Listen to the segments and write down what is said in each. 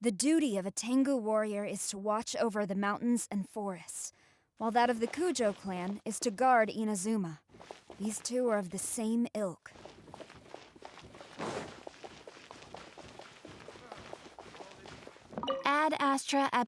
The duty of a Tengu warrior is to watch over the mountains and forests, while that of the Kujo clan is to guard Inazuma. These two are of the same ilk. Ad Astra ab...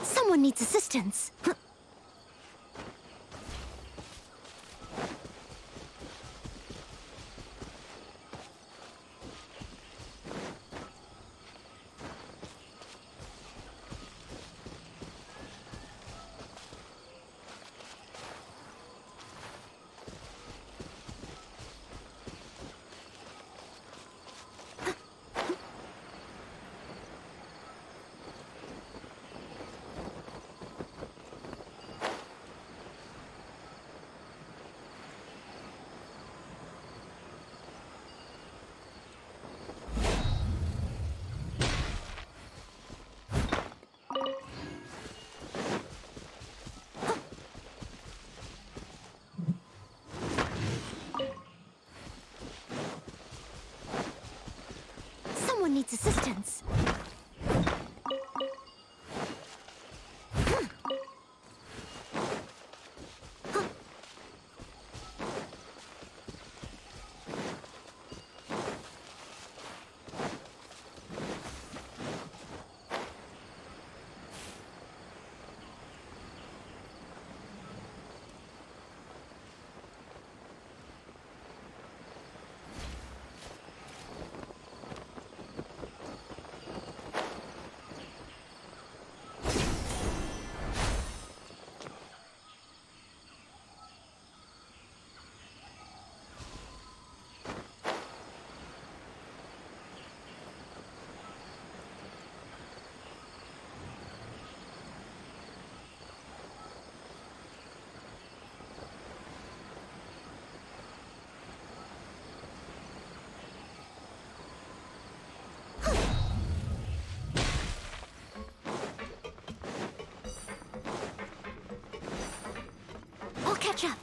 Someone needs assistance. someone needs assistance. I'll catch up.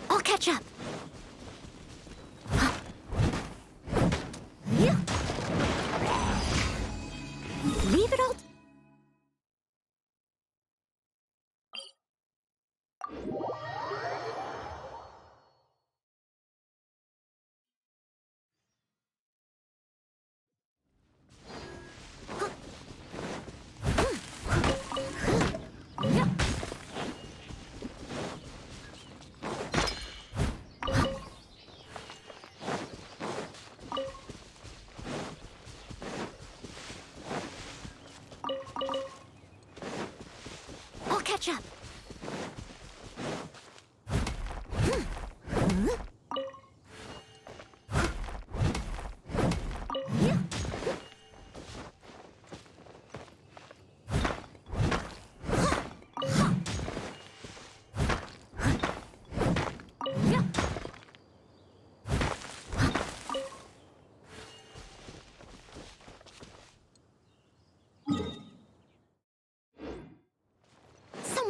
I'll catch up. Leave it all.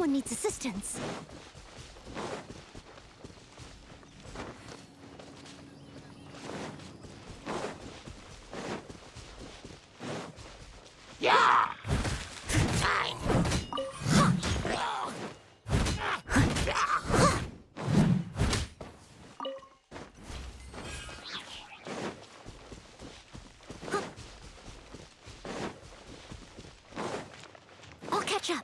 Someone needs assistance. I'll catch up.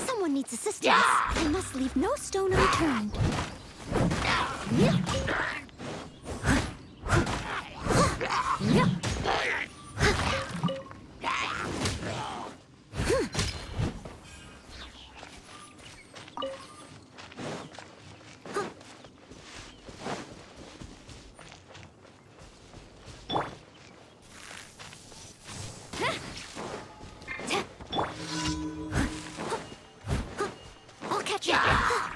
Someone needs assistance. I must leave no stone unturned. catch up.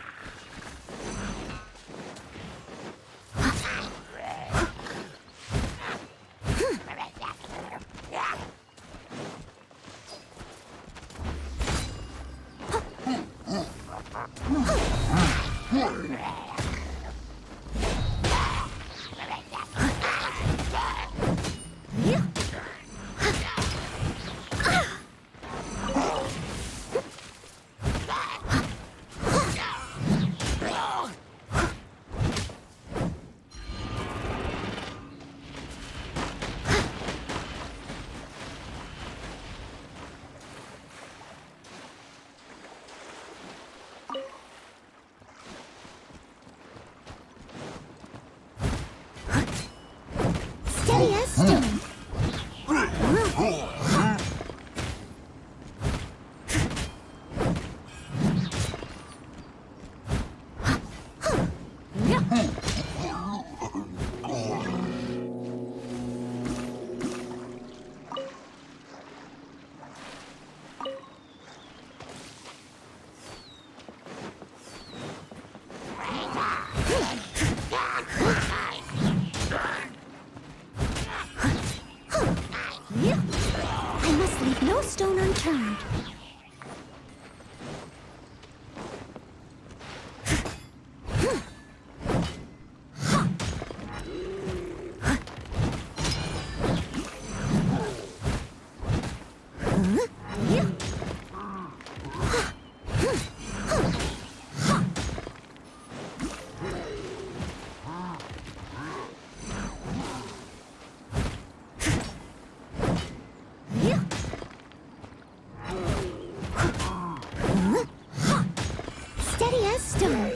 Steady as stone. I must leave no stone unturned. Steady as stone.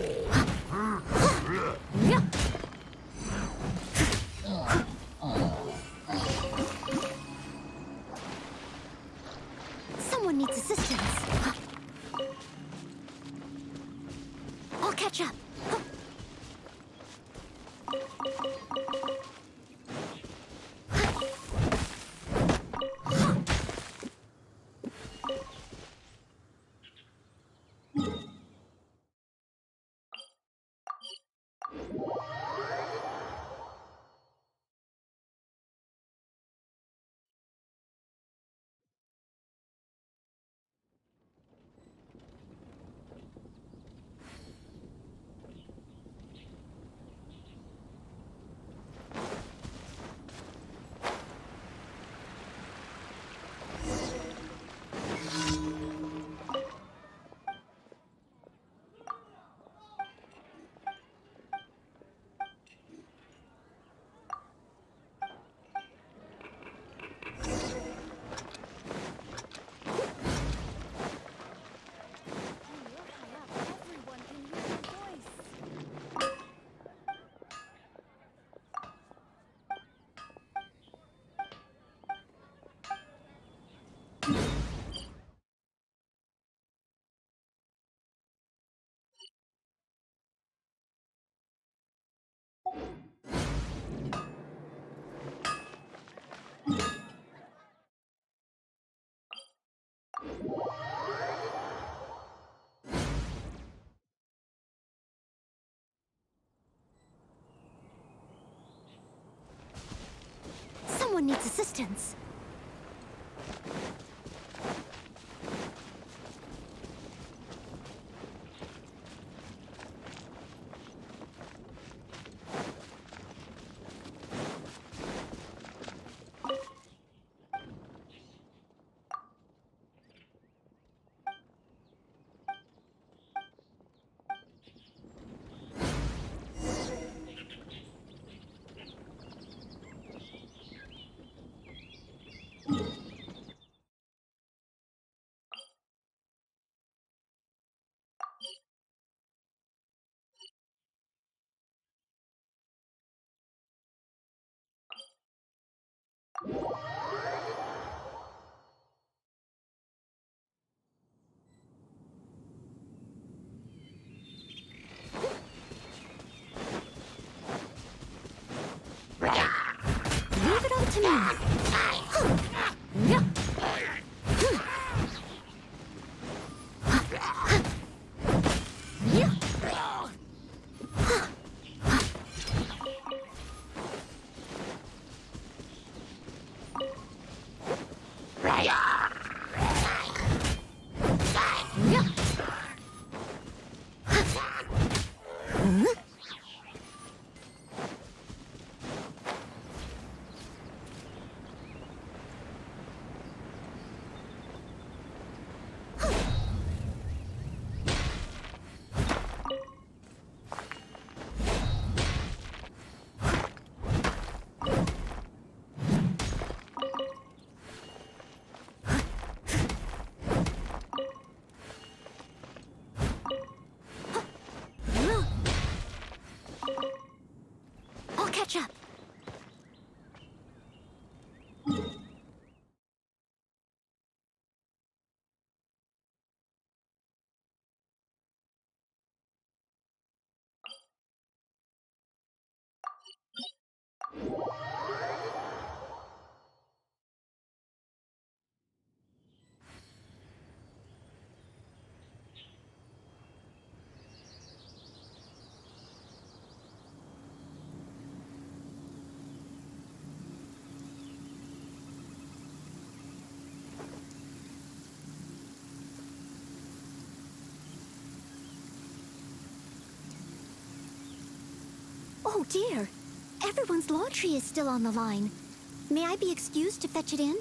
Someone needs assistance. I'll catch up. Someone needs assistance. Leave it all to me. I'll catch up. Oh dear. Everyone's laundry is still on the line. May I be excused to fetch it in?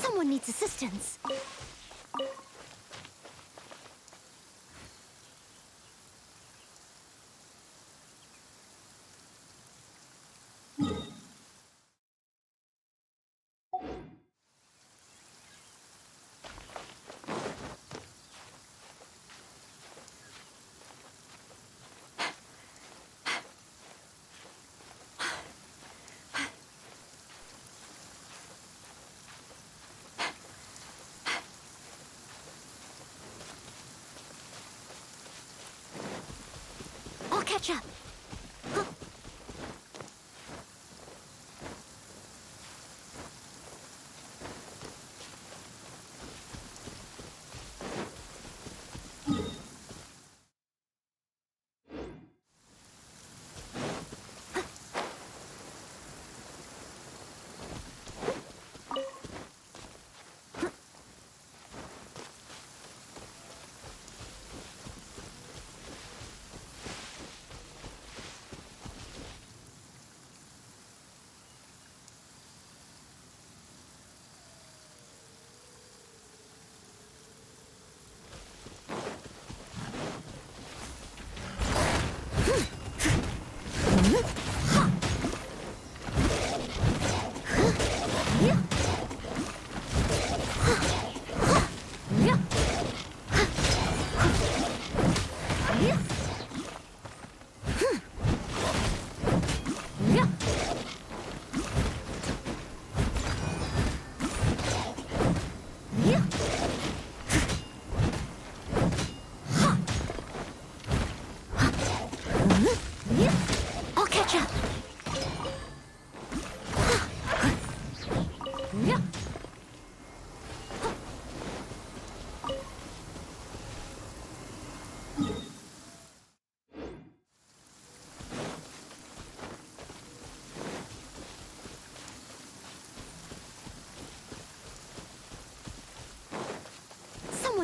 Someone needs assistance. I'll catch up.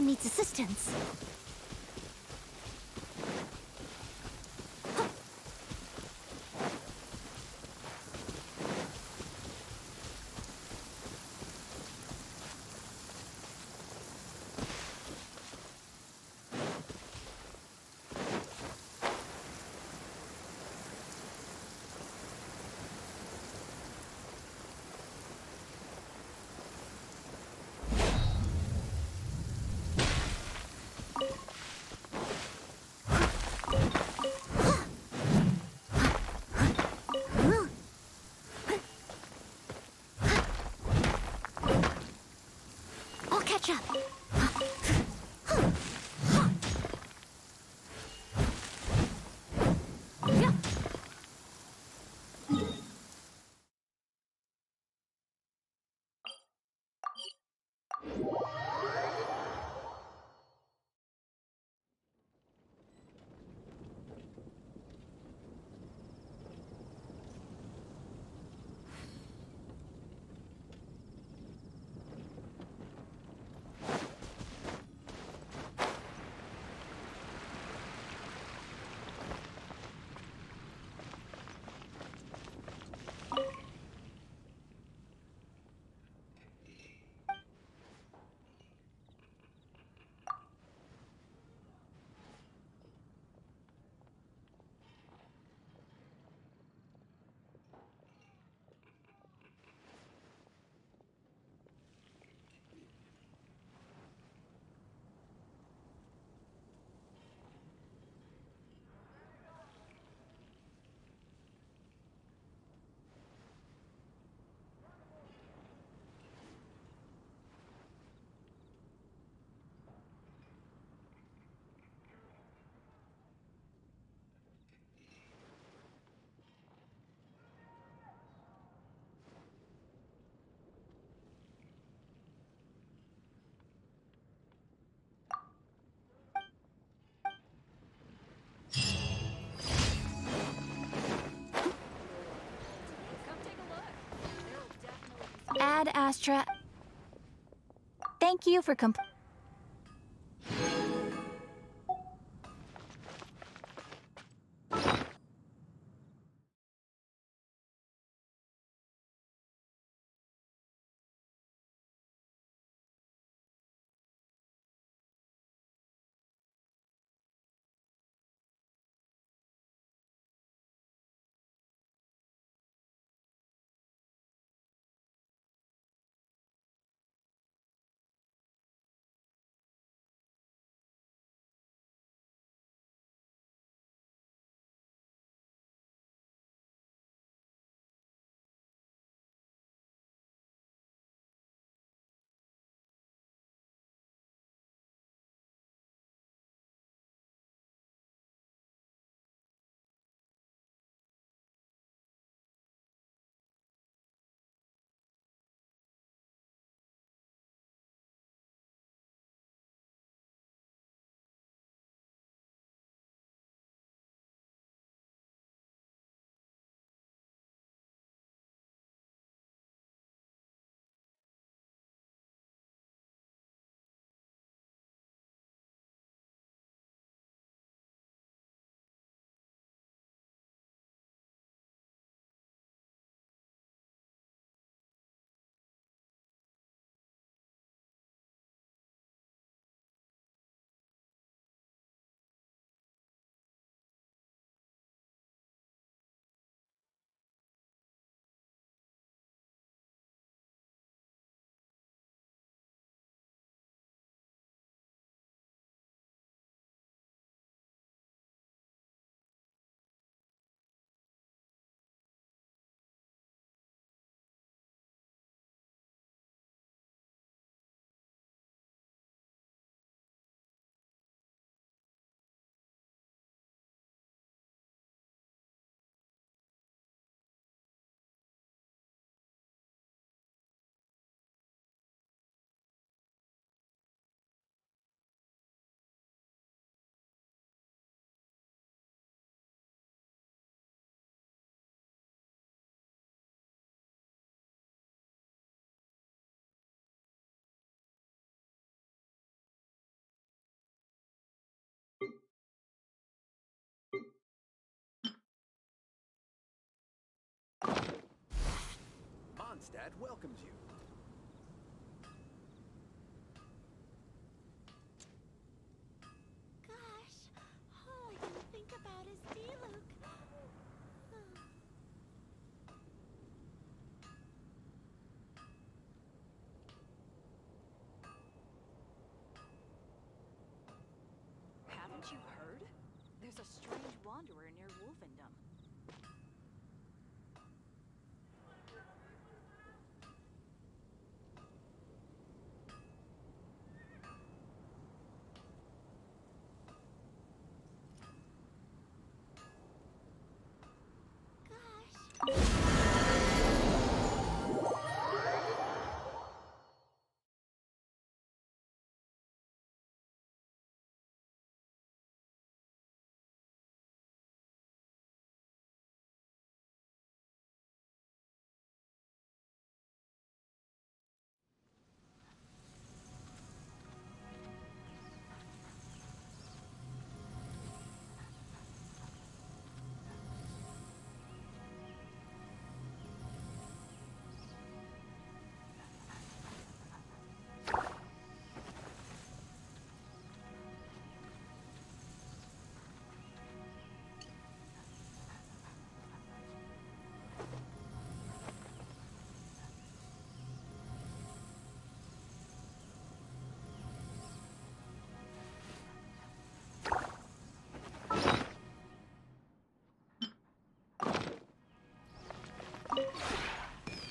needs assistance. I'll catch up. Ad Astra. Thank you for combat welcomes you. Gosh, all I can think about is D-Luke. Haven't you heard? There's a strange wanderer near Wolfendom.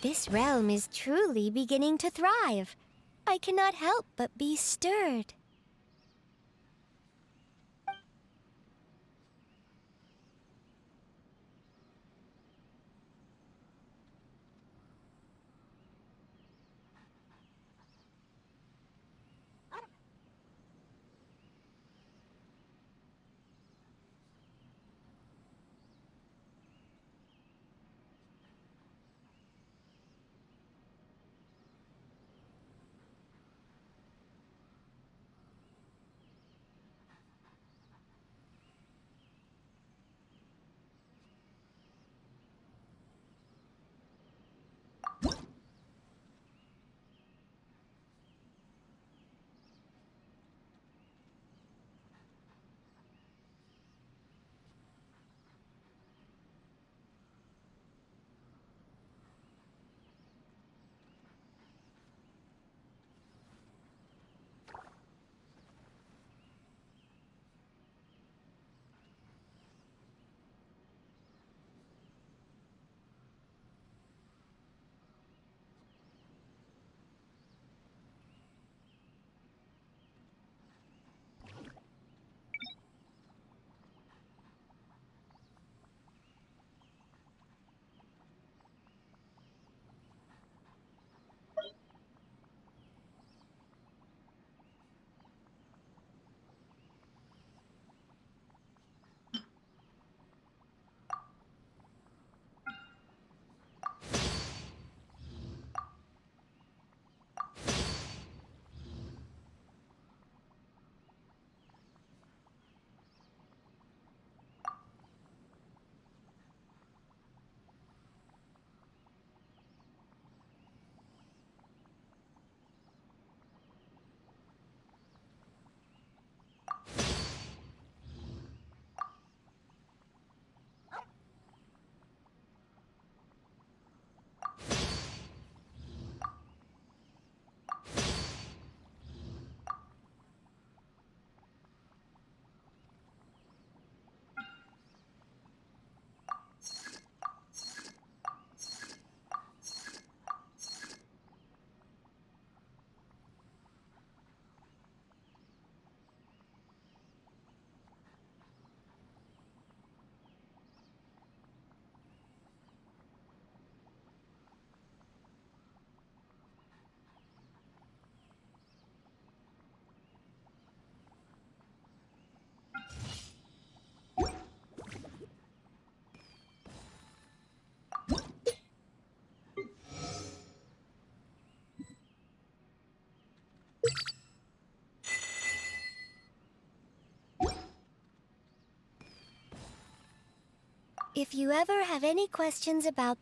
This realm is truly beginning to thrive. I cannot help but be stirred. If you ever have any questions about...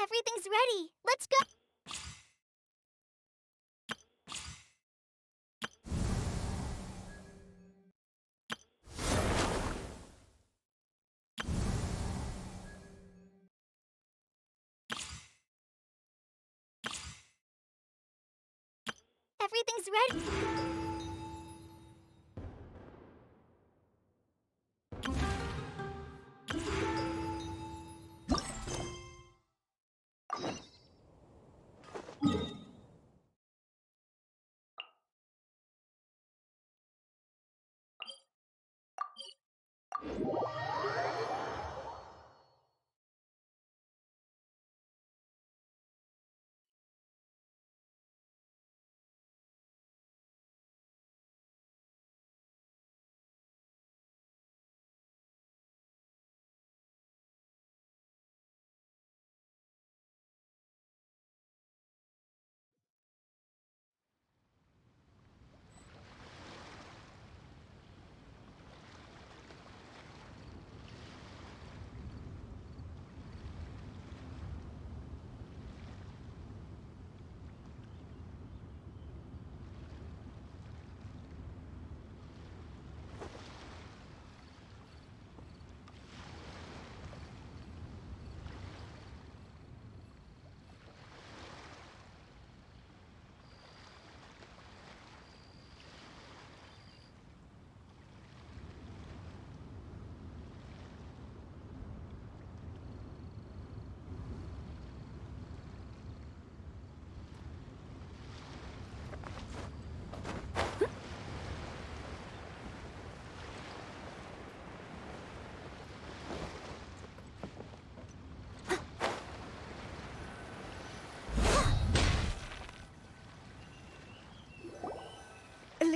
Everything's ready. Let's go. Everything's ready.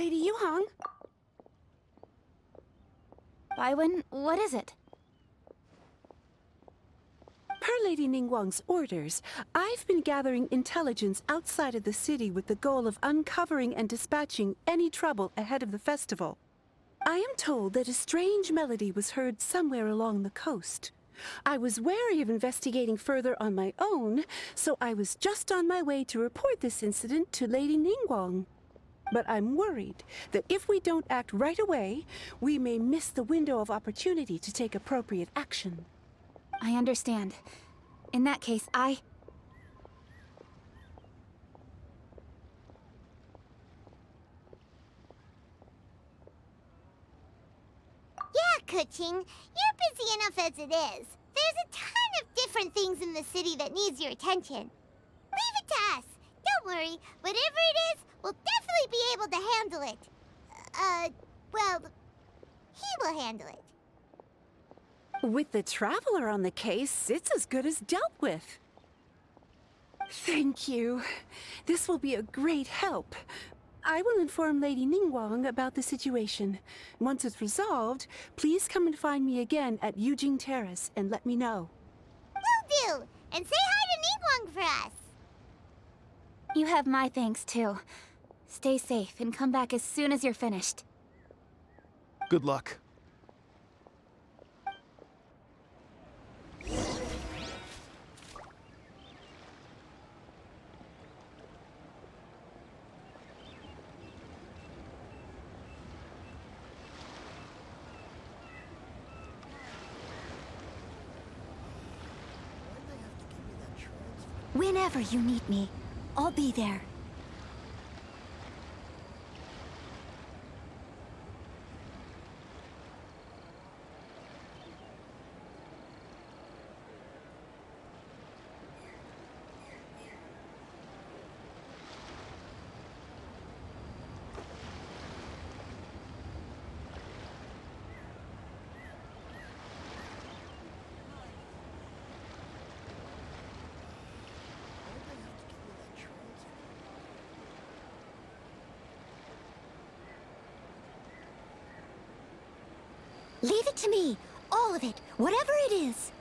Lady Yuhang? Baiwen, what is it? Per Lady Ningguang's orders, I've been gathering intelligence outside of the city with the goal of uncovering and dispatching any trouble ahead of the festival. I am told that a strange melody was heard somewhere along the coast. I was wary of investigating further on my own, so I was just on my way to report this incident to Lady Ningguang. But I'm worried that if we don't act right away, we may miss the window of opportunity to take appropriate action. I understand. In that case, Yeah, Kuching, you're busy enough as it is. There's a ton of different things in the city that needs your attention. Leave it to us. Don't worry. Whatever it is, we'll definitely be able to handle it. Well, he will handle it. With the Traveler on the case, it's as good as dealt with. Thank you. This will be a great help. I will inform Lady Ningguang about the situation. Once it's resolved, please come and find me again at Yujing Terrace and let me know. Will do. And say hi to Ningguang for us. you have my thanks too. Stay safe and come back as soon as you're finished. Good luck. Whenever you need me, I'll be there. Leave it to me. All of it. Whatever it is.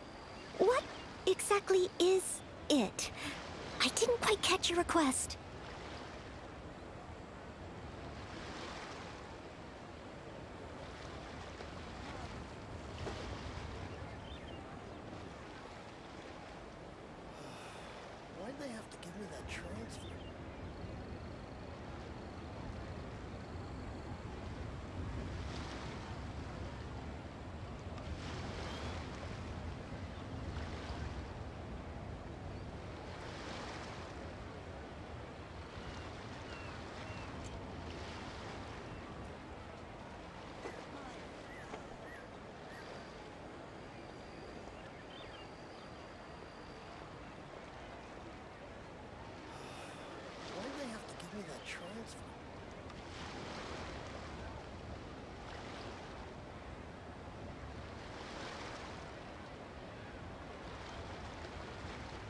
What exactly is it? I didn't quite catch your request.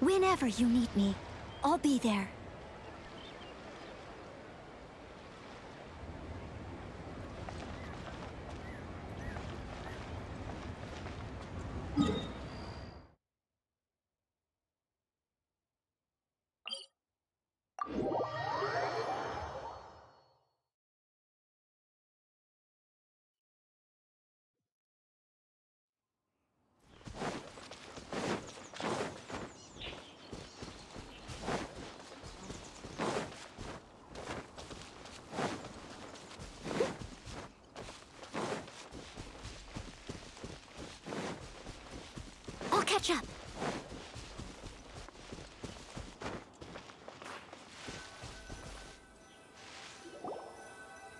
Whenever you need me, I'll be there. I'll catch up.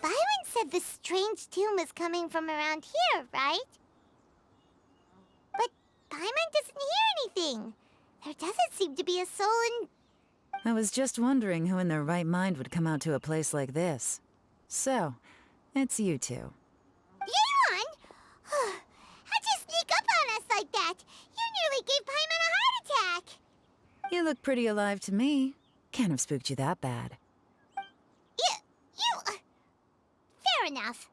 Byron said the strange tune was coming from around here, right? But Paimon doesn't hear anything. There doesn't seem to be a soul in... I was just wondering who in their right mind would come out to a place like this. So, it's you two. Yeon! How'd you sneak up on us like that? You nearly gave Paimon a heart attack! You look pretty alive to me. Can't have spooked you that bad. Fair enough.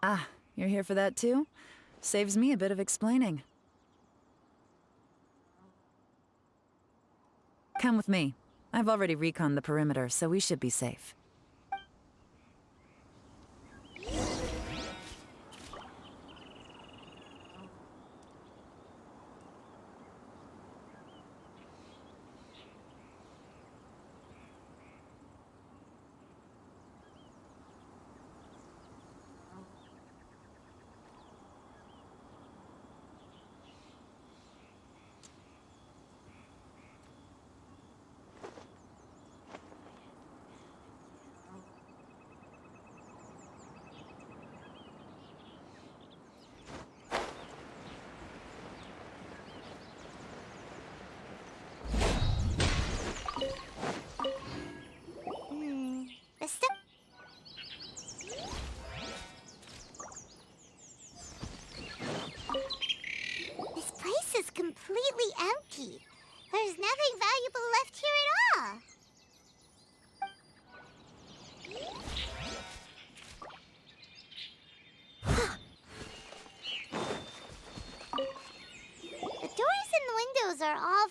Ah, you're here for that too? Saves me a bit of explaining. Come with me. I've already reconned the perimeter, so we should be safe. The stuff... This place is completely empty. There's nothing valuable left here at all. The doors and windows are all...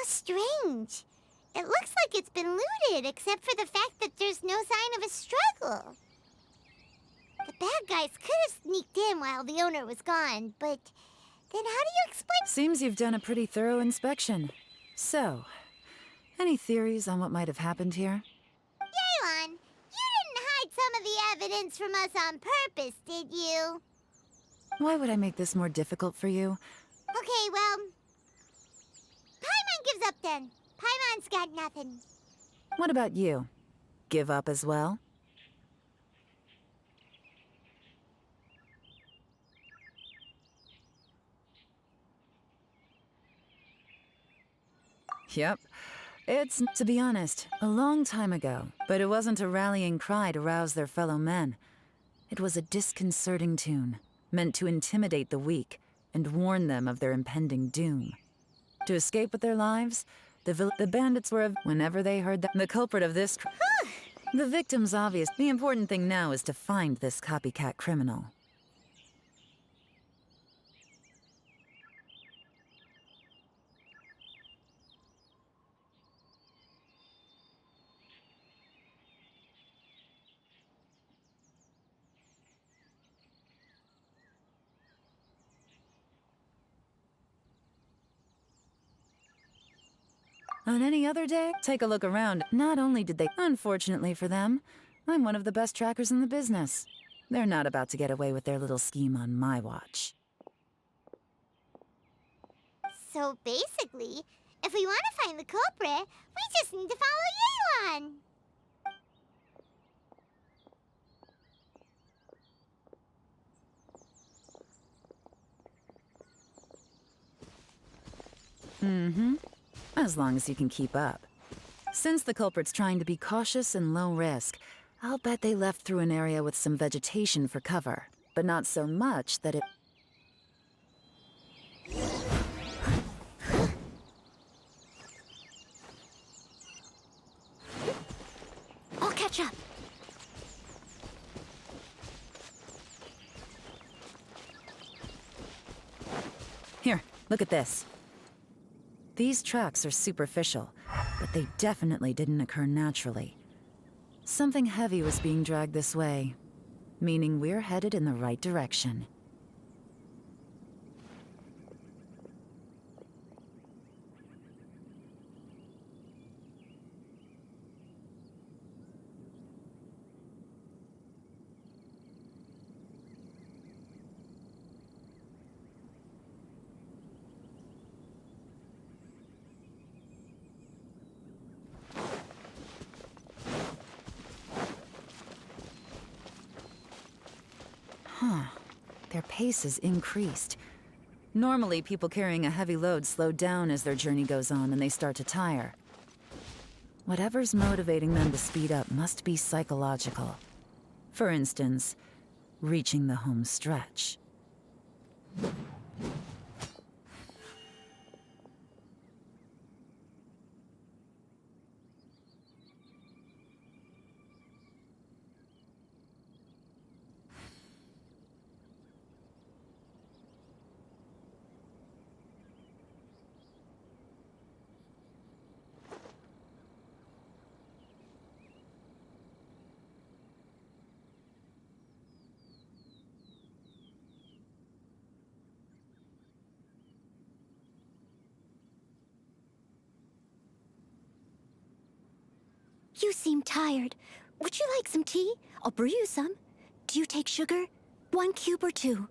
How strange. It looks like it's been looted, except for the fact that there's no sign of a struggle. The bad guys could have sneaked in while the owner was gone, but then how do you explain— Seems you've done a pretty thorough inspection. So, any theories on what might have happened here? Yelan, you didn't hide some of the evidence from us on purpose, did you? Why would I make this more difficult for you? Okay, well, Paimon gives up then. Paimon's got nothing. What about you? Give up as well? Yep. It's, to be honest, a long time ago, but it wasn't a rallying cry to rouse their fellow men. It was a disconcerting tune, meant to intimidate the weak and warn them of their impending doom. To escape with their lives, the bandits were whenever they heard the culprit of this. The victim's obvious. The important thing now is to find this copycat criminal. On any other day, take a look around. Not only did they, unfortunately for them, I'm one of the best trackers in the business. They're not about to get away with their little scheme on my watch. So basically, if we want to find the culprit, we just need to follow Yelan. Mm-hmm. As long as you can keep up. Since the culprit's trying to be cautious and low risk, I'll bet they left through an area with some vegetation for cover, but not so much that it... I'll catch up. Here, look at this. These tracks are superficial, but they definitely didn't occur naturally. Something heavy was being dragged this way, meaning we're headed in the right direction. Their pace is increased. Normally, people carrying a heavy load slow down as their journey goes on and they start to tire. Whatever's motivating them to speed up must be psychological. For instance, reaching the home stretch. You seem tired. Would you like some tea? I'll brew you some. Do you take sugar? 1 cube or 2?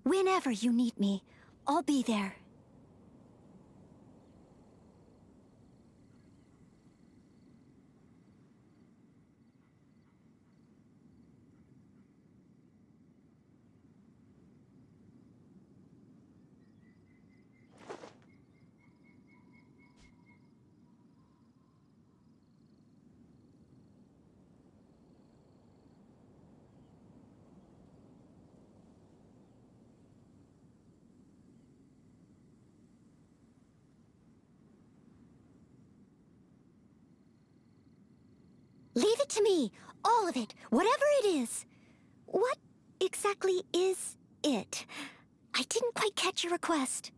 Whenever you need me, I'll be there. to me. All of it. Whatever it is. What exactly is it? I didn't quite catch your request.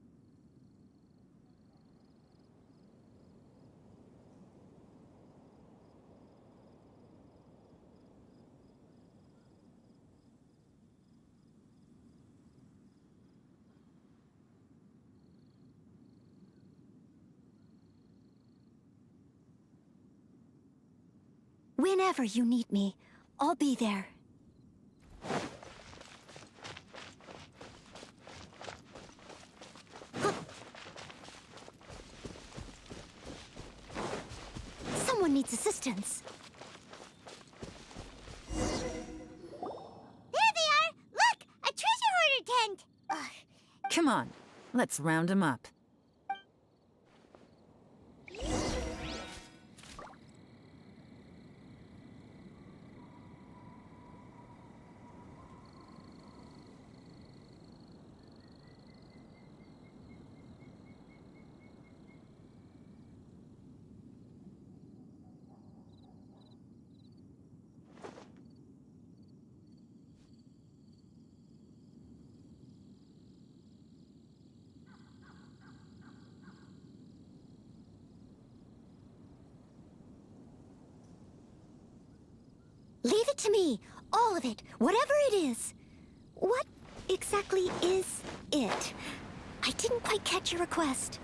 Whenever you need me, I'll be there. Someone needs assistance. There they are! Look! A treasure hoarder tent! Ugh. Come on, let's round 'em up. Leave it to me. All of it. Whatever it is. What exactly is it? I didn't quite catch your request.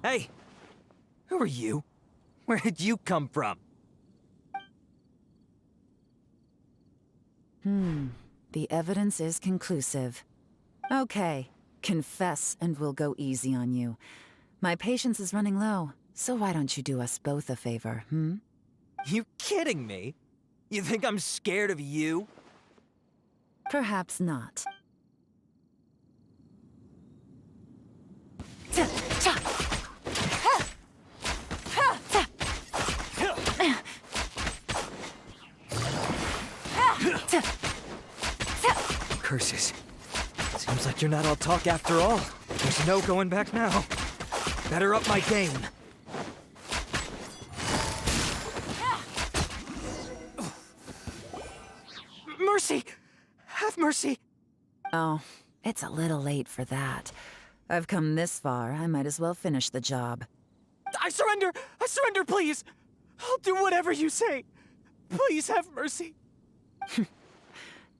Hey! Who are you? Where did you come from? The evidence is conclusive. Okay, confess and we'll go easy on you. My patience is running low, so why don't you do us both a favor, You kidding me? You think I'm scared of you? Perhaps not. Curses. Seems like you're not all talk after all. There's no going back now. Better up my game. Mercy! Have mercy! Oh, it's a little late for that. I've come this far, I might as well finish the job. I surrender! I surrender, please! I'll do whatever you say. Please have mercy.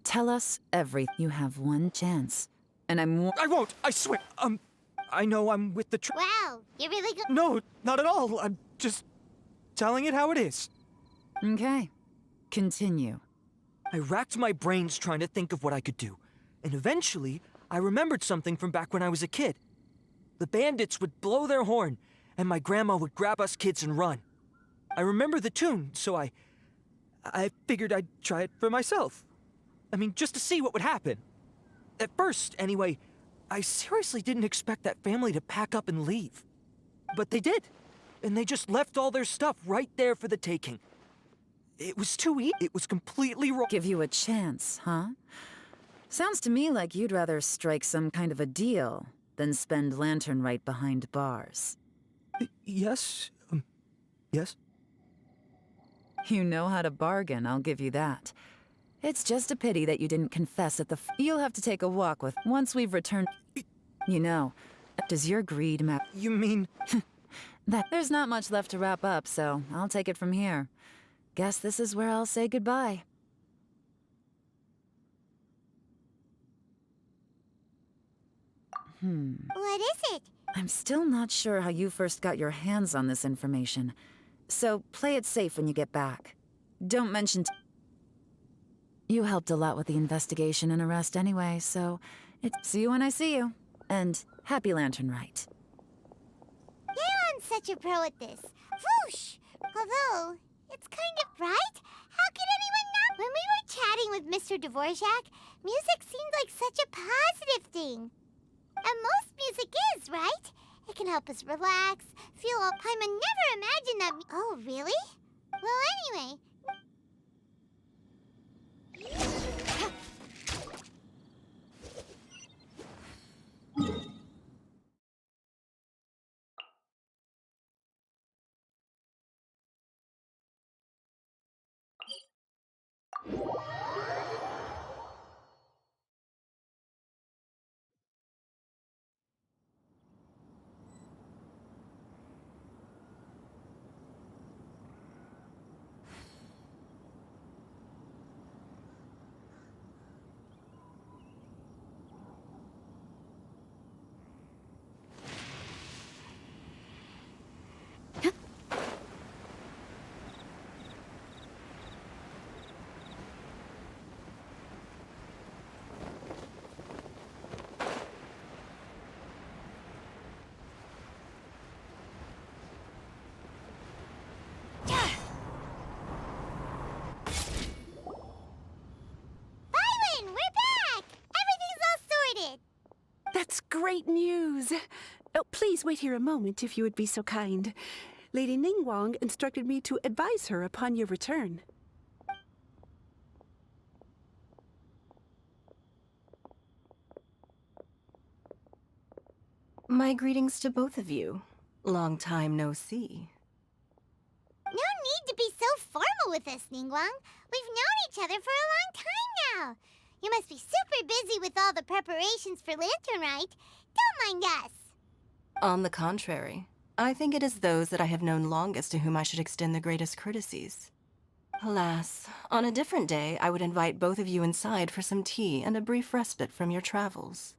Tell us everything. You have one chance. And I won't, I swear. I know I'm with the Wow, you're really good. No, not at all. I'm just telling it how it is. Okay. Continue. I racked my brains trying to think of what I could do. And eventually, I remembered something from back when I was a kid. The bandits would blow their horn, and my grandma would grab us kids and run. I remember the tune, so I figured I'd try it for myself. I mean, just to see what would happen. At first, anyway, I seriously didn't expect that family to pack up and leave. But they did. And they just left all their stuff right there for the taking. It was too easy. It was completely wrong. Give you a chance, huh? Sounds to me like you'd rather strike some kind of a deal than spend lantern right behind bars. Yes? Yes? You know how to bargain, I'll give you that. It's just a pity that you didn't confess at the You'll have to take a walk with once we've returned. You know, does your greed map? You mean... That there's not much left to wrap up, so I'll take it from here. Guess this is where I'll say goodbye. What is it? I'm still not sure how you first got your hands on this information. So play it safe when you get back. Don't mention You helped a lot with the investigation and arrest anyway, so see you when I see you. And happy Lantern Rite. Yeon's such a pro at this. Whoosh! Although, it's kind of right. How could anyone not? When we were chatting with Mr. Dvorak, music seemed like such a positive thing. And most music is, right? It can help us relax, feel all time, and never imagine that. Oh, really? Well, anyway... That's great news! Oh, please wait here a moment, if you would be so kind. Lady Ningguang instructed me to advise her upon your return. My greetings to both of you. Long time no see. No need to be so formal with us, Ningguang. We've known each other for a long time now. You must be super busy with all the preparations for Lantern Rite. Don't mind us. On the contrary, I think it is those that I have known longest to whom I should extend the greatest courtesies. Alas, on a different day, I would invite both of you inside for some tea and a brief respite from your travels.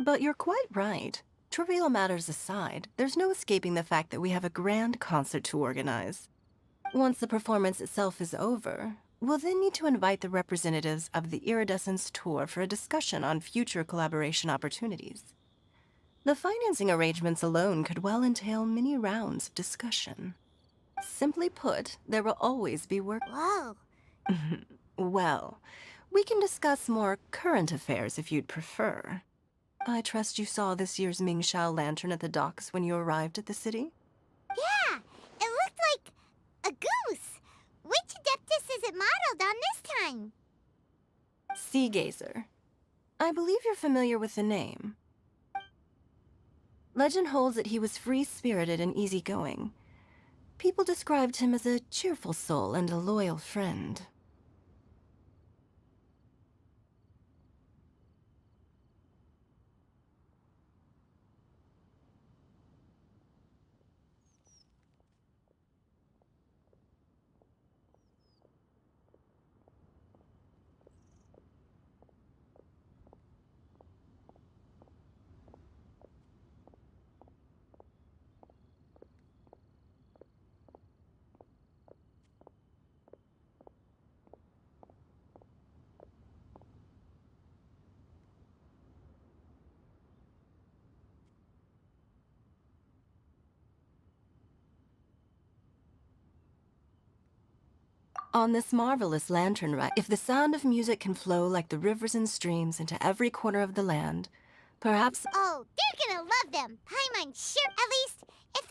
But you're quite right. Trivial matters aside, there's no escaping the fact that we have a grand concert to organize. Once the performance itself is over, we'll then need to invite the representatives of the Iridescence Tour for a discussion on future collaboration opportunities. The financing arrangements alone could well entail many rounds of discussion. Simply put, there will always be work. Whoa. Well, we can discuss more current affairs if you'd prefer. I trust you saw this year's Mingxiao lantern at the docks when you arrived at the city? Yeah, it looked like a goose. Which Adeptus is it modeled on this time? Sea Gazer. I believe you're familiar with the name. Legend holds that he was free-spirited and easygoing. People described him as a cheerful soul and a loyal friend. On this marvelous lantern ride, if the sound of music can flow like the rivers and streams into every corner of the land, perhaps... Oh, they're gonna love them. Paimon's sure. At least, if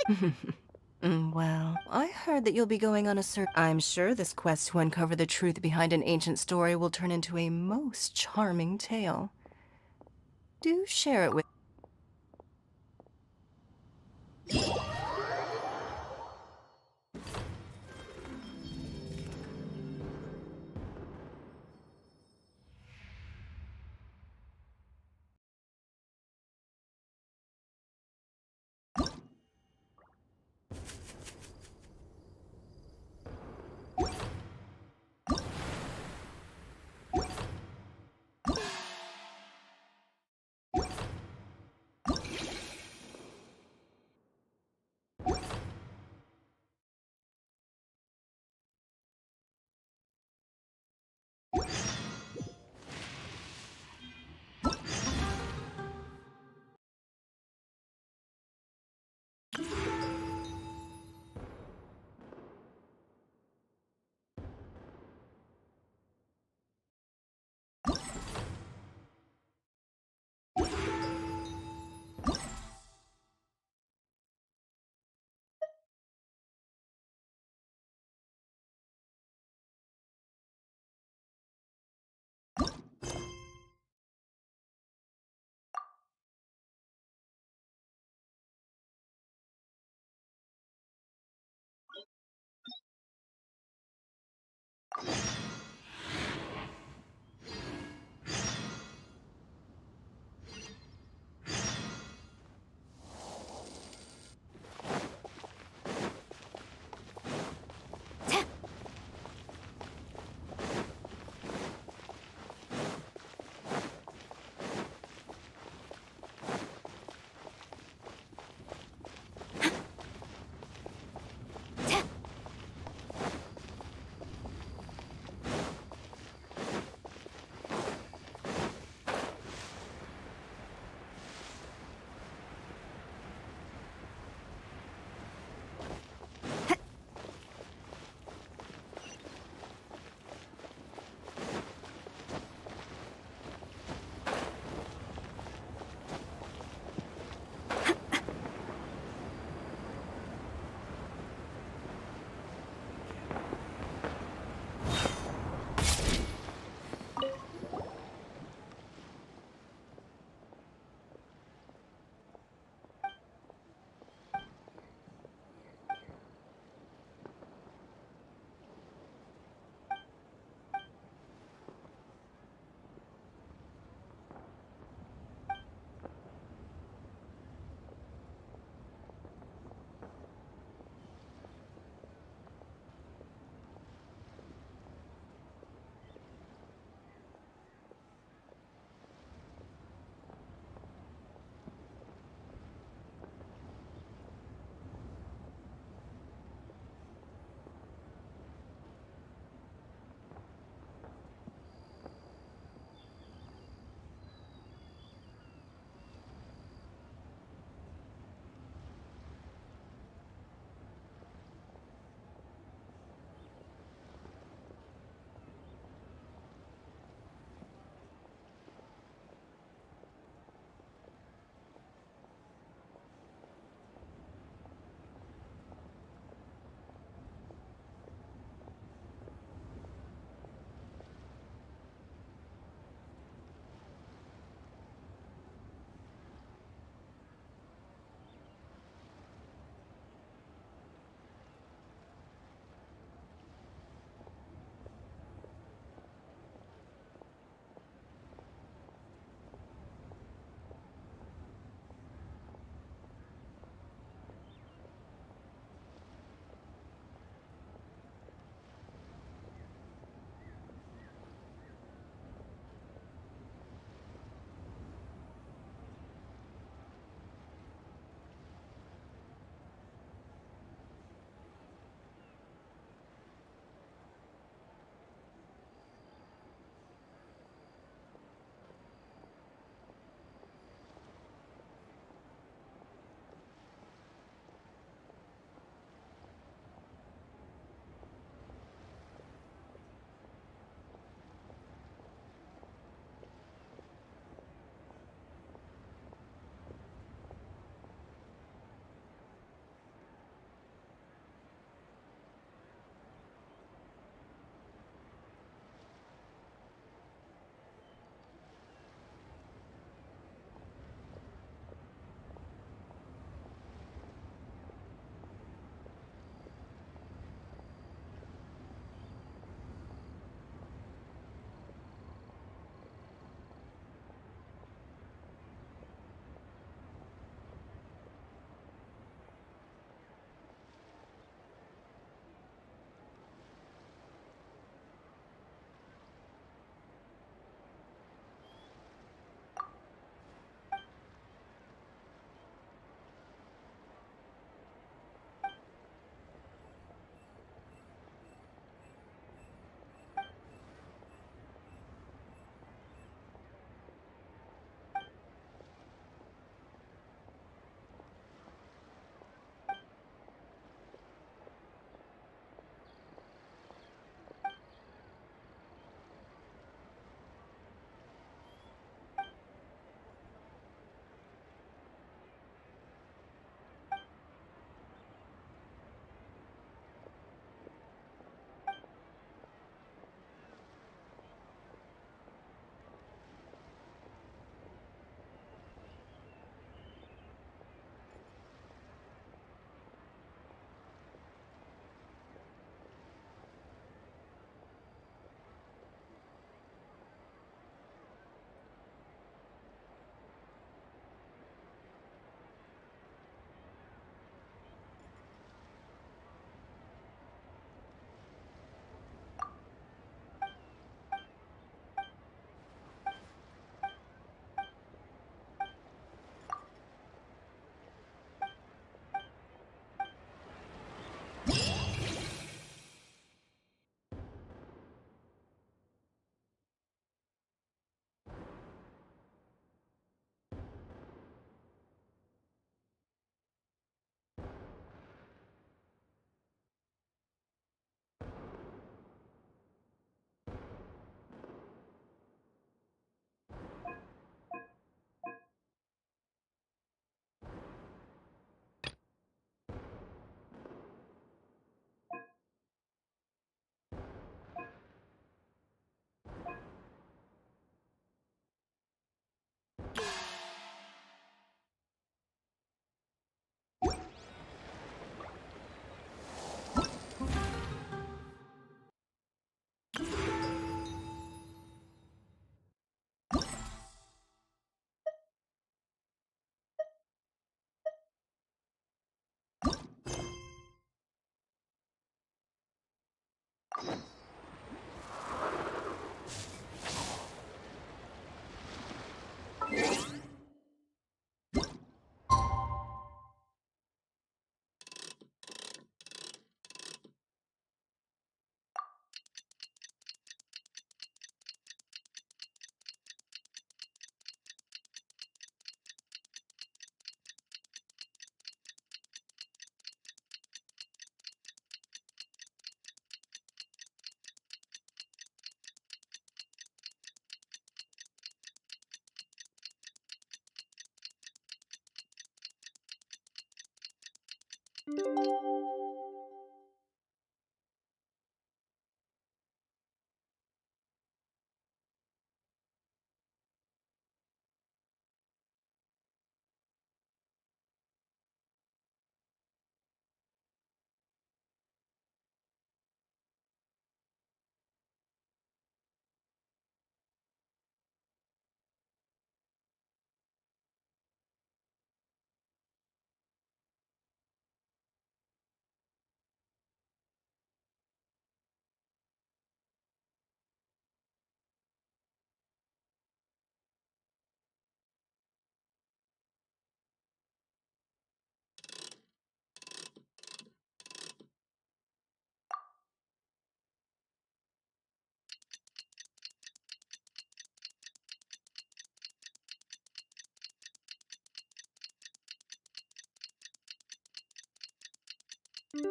the... Well, I heard that you'll be going on a search. I'm sure this quest to uncover the truth behind an ancient story will turn into a most charming tale. Do share it with...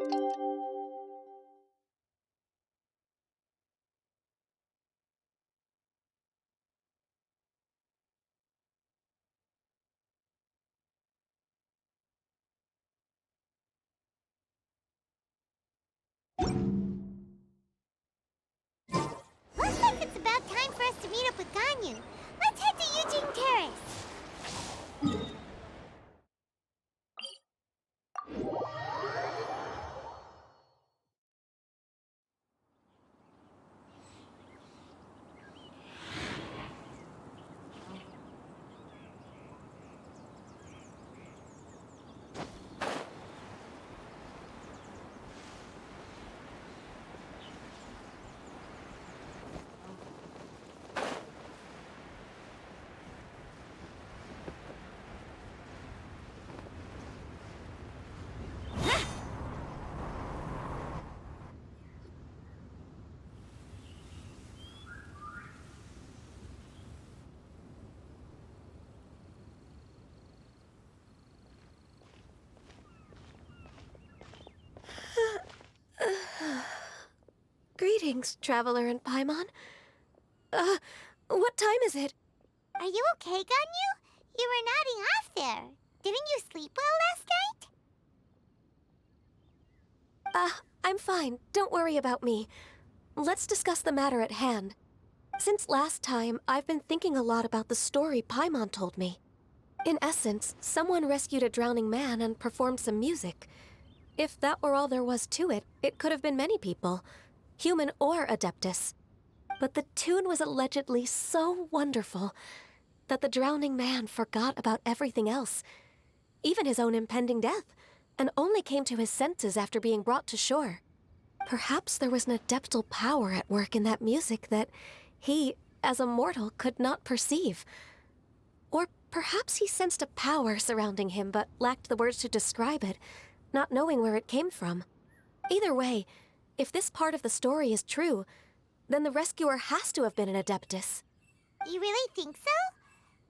Looks like it's about time for us to meet up with Ganyu. Let's head to Eugene Terrace. Greetings, traveler in Paimon. What time is it? Are you okay, Ganyu? You were nodding off there. Didn't you sleep well last night? I'm fine. Don't worry about me. Let's discuss the matter at hand. Since last time, I've been thinking a lot about the story Paimon told me. In essence, someone rescued a drowning man and performed some music. If that were all there was to it, it could have been many people, human or Adeptus. But the tune was allegedly so wonderful that the drowning man forgot about everything else, even his own impending death, and only came to his senses after being brought to shore. Perhaps there was an adeptal power at work in that music that he, as a mortal, could not perceive. Or perhaps he sensed a power surrounding him but lacked the words to describe it, not knowing where it came from. Either way, if this part of the story is true, then the rescuer has to have been an Adeptus. You really think so?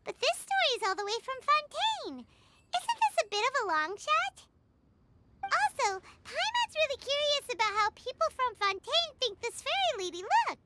But this story is all the way from Fontaine. Isn't this a bit of a long shot? Also, Paimon's really curious about how people from Fontaine think this fairy lady looked.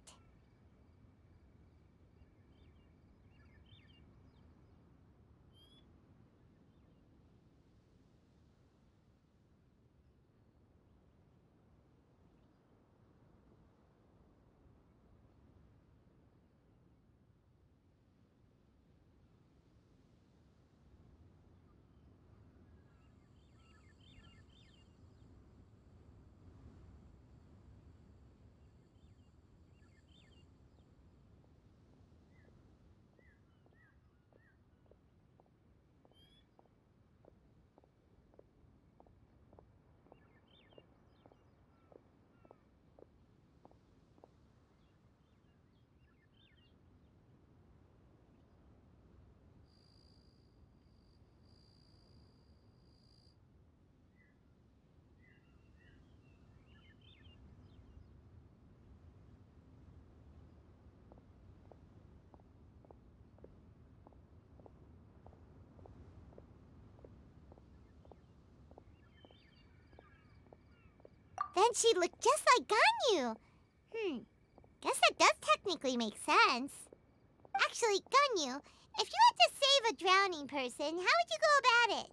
Then she'd look just like Ganyu. Guess that does technically make sense. Actually, Ganyu, if you had to save a drowning person, how would you go about it?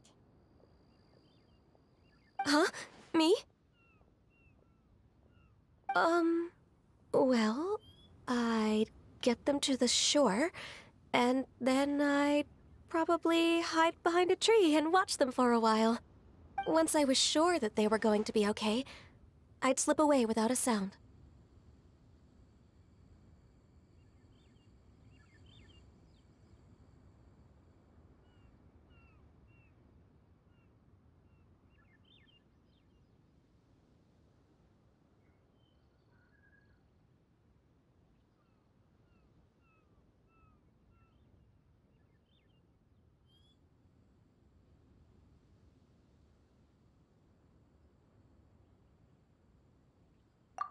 Huh? Me? Well, I'd get them to the shore, and then I'd probably hide behind a tree and watch them for a while. Once I was sure that they were going to be okay, I'd slip away without a sound.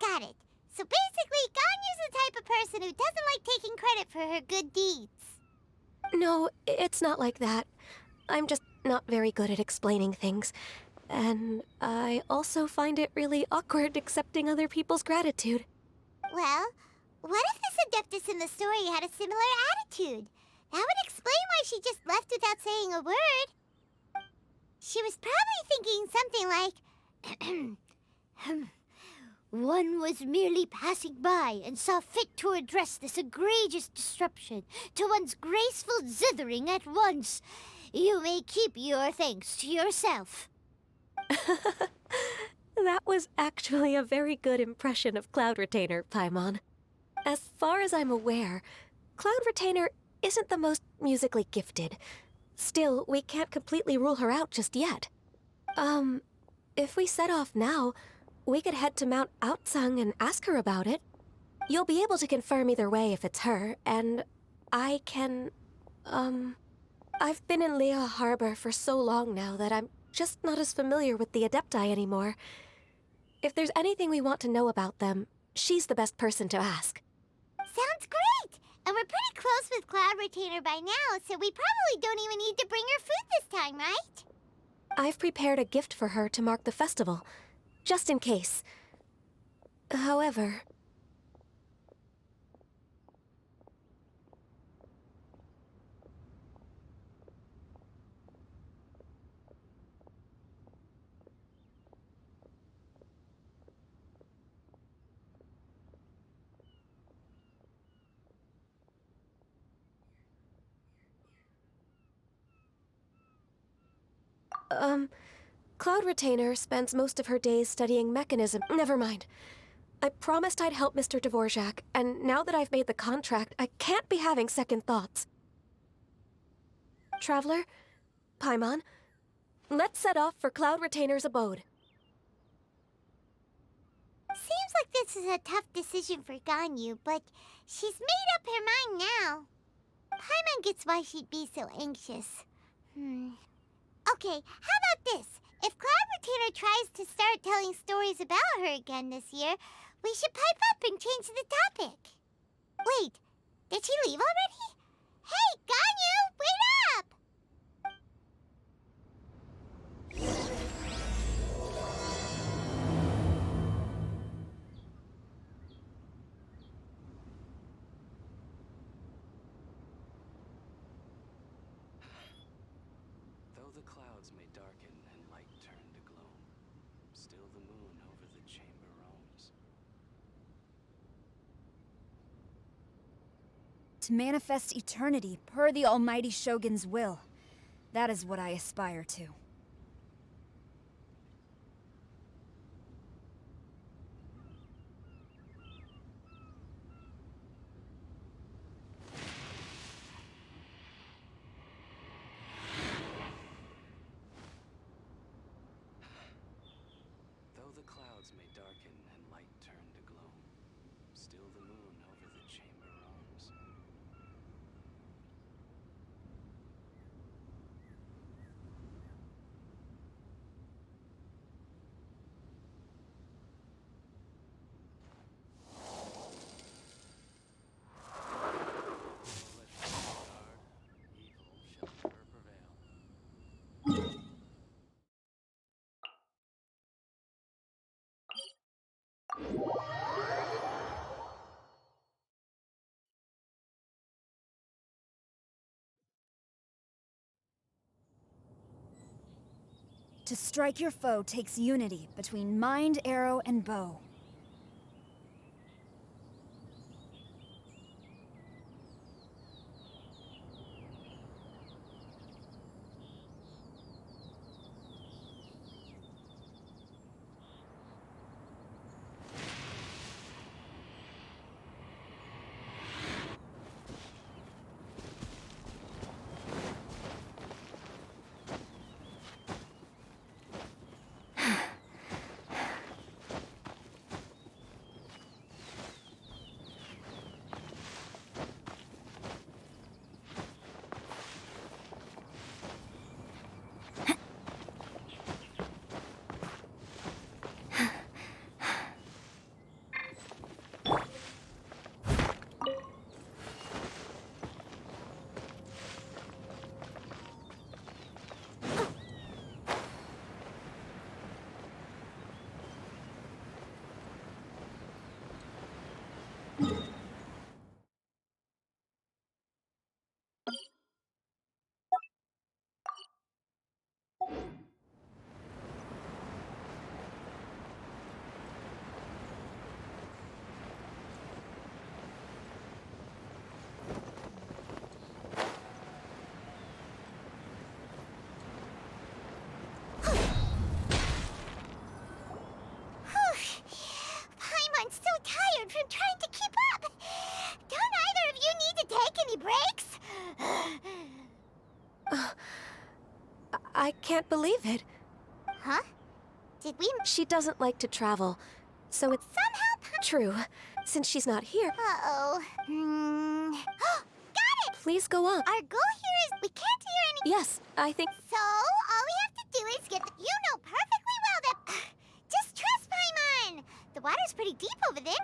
Got it. So basically, Ganyu's the type of person who doesn't like taking credit for her good deeds. No, it's not like that. I'm just not very good at explaining things. And I also find it really awkward accepting other people's gratitude. Well, what if this Adeptus in the story had a similar attitude? That would explain why she just left without saying a word. She was probably thinking something like, one was merely passing by and saw fit to address this egregious disruption to one's graceful zithering at once. You may keep your thanks to yourself. That was actually a very good impression of Cloud Retainer, Paimon. As far as I'm aware, Cloud Retainer isn't the most musically gifted. Still, we can't completely rule her out just yet. If we set off now, we could head to Mount Outsung and ask her about it. You'll be able to confirm either way if it's her, and I can, I've been in Lea Harbor for so long now that I'm just not as familiar with the Adepti anymore. If there's anything we want to know about them, she's the best person to ask. Sounds great! And we're pretty close with Cloud Retainer by now, so we probably don't even need to bring her food this time, right? I've prepared a gift for her to mark the festival, just in case. However... Cloud Retainer spends most of her days studying mechanism. Never mind. I promised I'd help Mr. Dvorak, and now that I've made the contract, I can't be having second thoughts. Traveler, Paimon, let's set off for Cloud Retainer's abode. Seems like this is a tough decision for Ganyu, but she's made up her mind now. Paimon gets why she'd be so anxious. Okay, how about this? If Cloud Retainer tries to start telling stories about her again this year, we should pipe up and change the topic. Wait, did she leave already? Hey, Ganyu, wait up! Though the clouds may darken and light turn to gloom, still the moon over the chamber roams. To manifest eternity per the Almighty Shogun's will. That is what I aspire to. Though the clouds may darken and light turn to gloom, still the moon over the chamber roams. Evil shall never prevail. To strike your foe takes unity between mind, arrow, and bow. Paimon's so tired from trying to keep up. Don't either of you need to take any breaks? I can't believe it. Huh? Did we... She doesn't like to travel, so it's somehow... true, since she's not here. Uh-oh. Got it! Please go on. Our goal here is we can't hear any... Yes, I think... So, all we have to do is get... You know perfectly well that... Just trust Paimon! The water's pretty deep over there.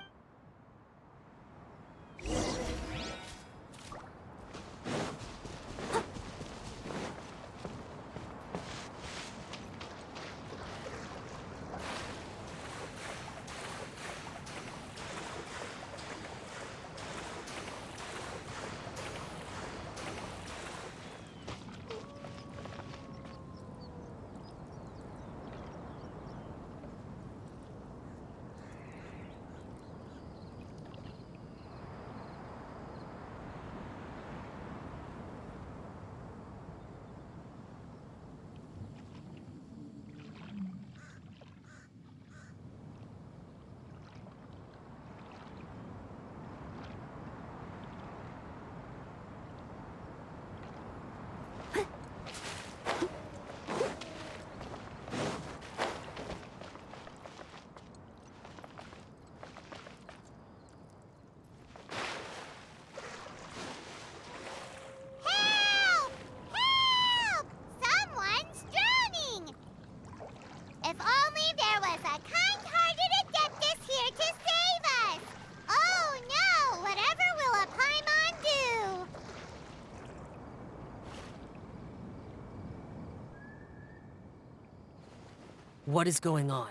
What is going on?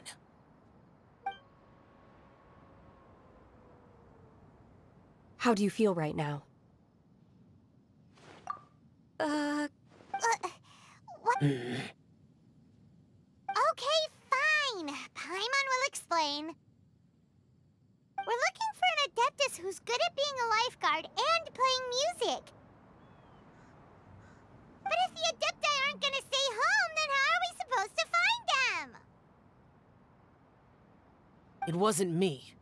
How do you feel right now? What? Okay, fine. Paimon will explain. We're looking for an Adeptus who's good at being a lifeguard and playing music. But if the Adepti aren't gonna stay home, then how are we supposed to find them? It wasn't me.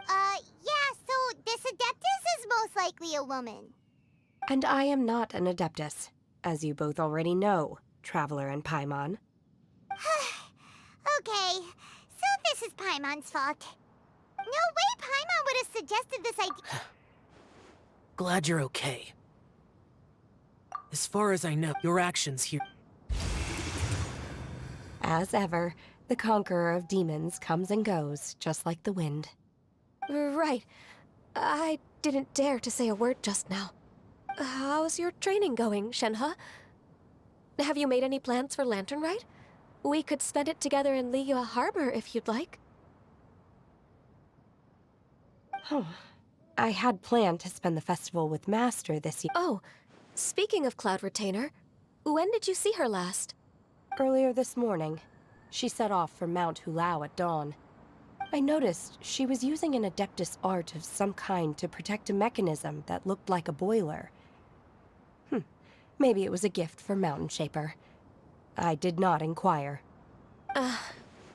Yeah, so this Adeptus is most likely a woman. And I am not an Adeptus, as you both already know, Traveler and Paimon. Okay, so this is Paimon's fault. No way Paimon would have suggested this idea. Glad you're okay. As far as I know, your actions here... As ever, the conqueror of demons comes and goes, just like the wind. Right. I didn't dare to say a word just now. How's your training going, Shenhe? Have you made any plans for Lantern Rite? We could spend it together in Liyue Harbor if you'd like. I had planned to spend the festival with Master this year. Oh, speaking of Cloud Retainer, when did you see her last? Earlier this morning. She set off for Mount Hulao at dawn. I noticed she was using an Adeptus art of some kind to protect a mechanism that looked like a boiler. Maybe it was a gift for Mountain Shaper. I did not inquire.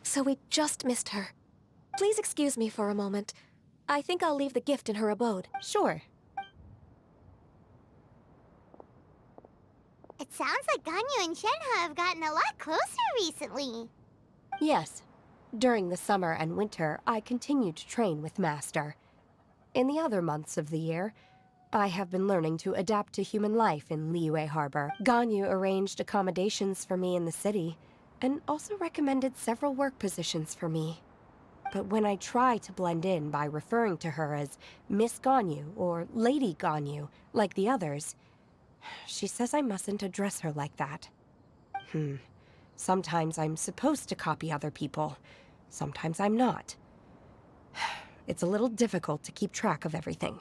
So we just missed her. Please excuse me for a moment. I think I'll leave the gift in her abode. Sure. It sounds like Ganyu and Shenhe have gotten a lot closer recently. Yes. During the summer and winter, I continued to train with Master. In the other months of the year, I have been learning to adapt to human life in Liyue Harbor. Ganyu arranged accommodations for me in the city, and also recommended several work positions for me. But when I try to blend in by referring to her as Miss Ganyu or Lady Ganyu, like the others, she says I mustn't address her like that. Sometimes I'm supposed to copy other people. Sometimes I'm not. it's a little difficult to keep track of everything.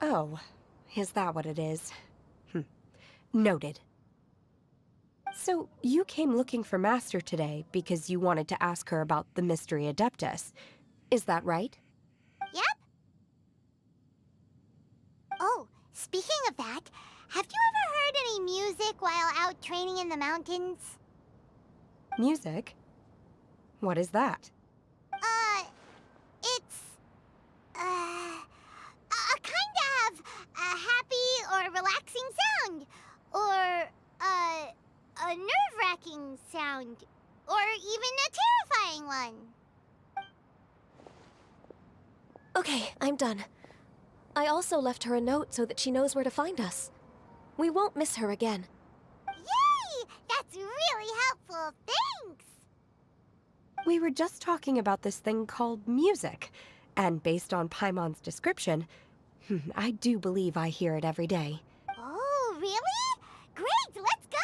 Oh, is that what it is? Noted. So, you came looking for Master today because you wanted to ask her about the Mystery Adeptus. Is that right? Yep. Oh, speaking of that, have you ever heard any music while out training in the mountains? Music? What is that? It's, a kind of a happy or relaxing sound. Or, a nerve-wracking sound. Or even a terrifying one. Okay, I'm done. I also left her a note so that she knows where to find us. We won't miss her again. Yay! That's really helpful. Thanks! We were just talking about this thing called music, and based on Paimon's description, I do believe I hear it every day. Oh, really? Great, let's go!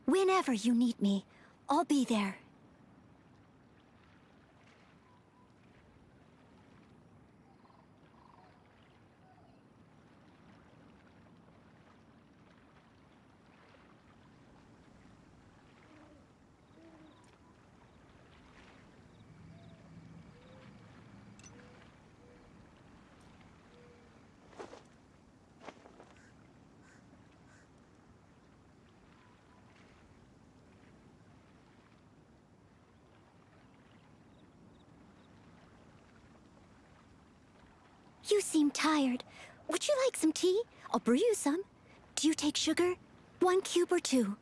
Whenever you need me, I'll be there. You seem tired. Would you like some tea? I'll brew you some. Do you take sugar? 1 cube or 2?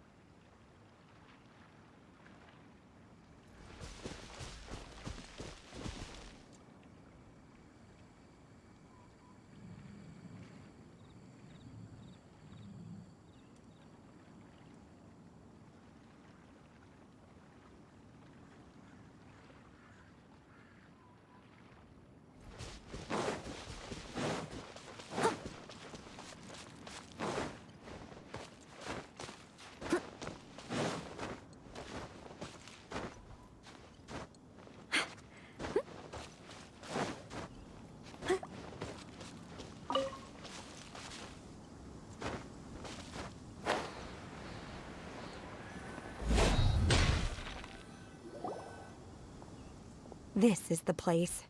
This is the place.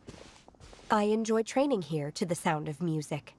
I enjoy training here to the sound of music.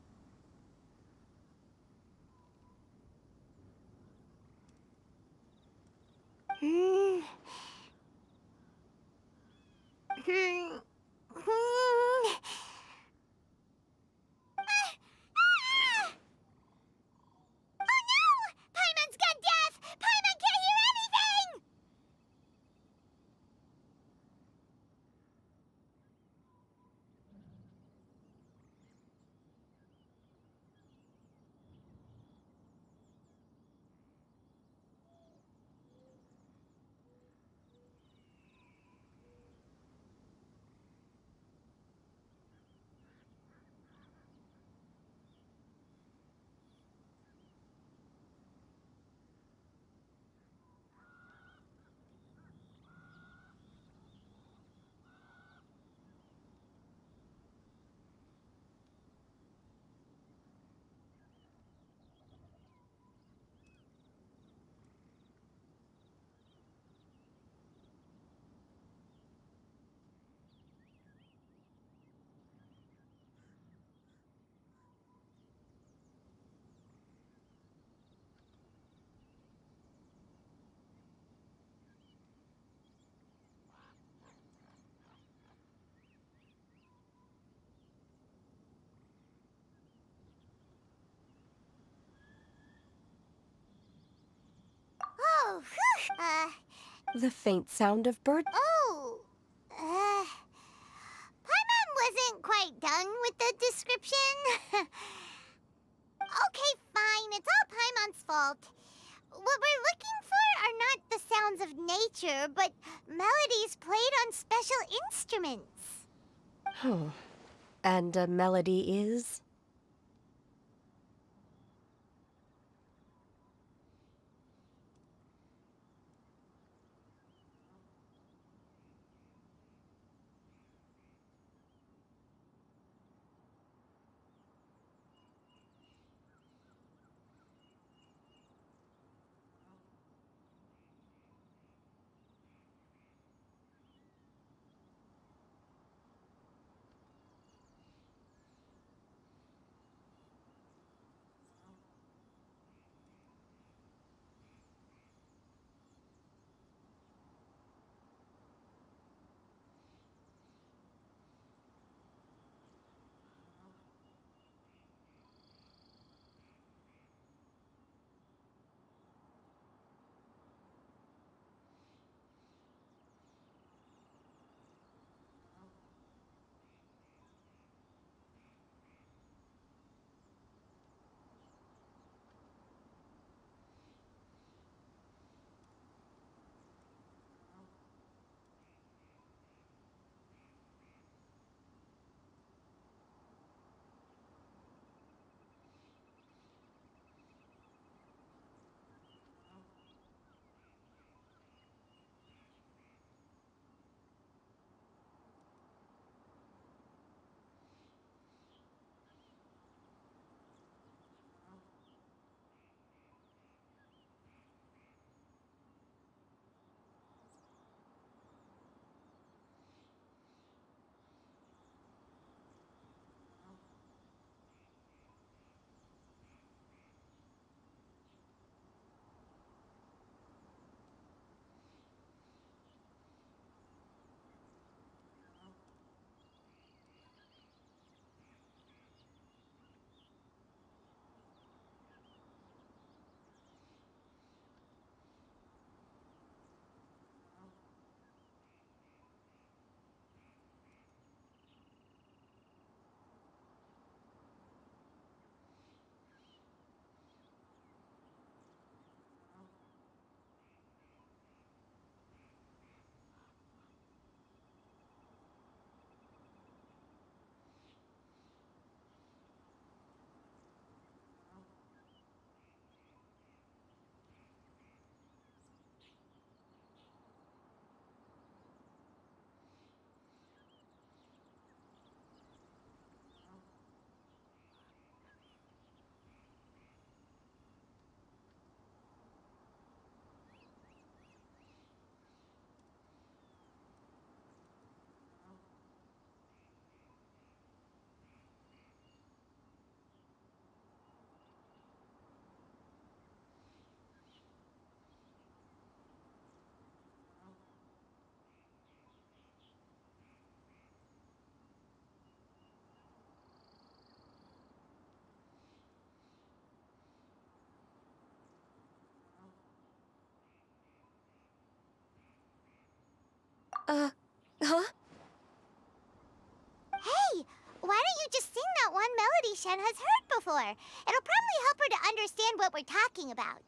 Oh, whew. The faint sound of bird. Oh. Paimon wasn't quite done with the description. Okay, fine. It's all Paimon's fault. What we're looking for are not the sounds of nature, but melodies played on special instruments. Oh. And a melody is? Huh? Hey, why don't you just sing that one melody Shen has heard before? It'll probably help her to understand what we're talking about.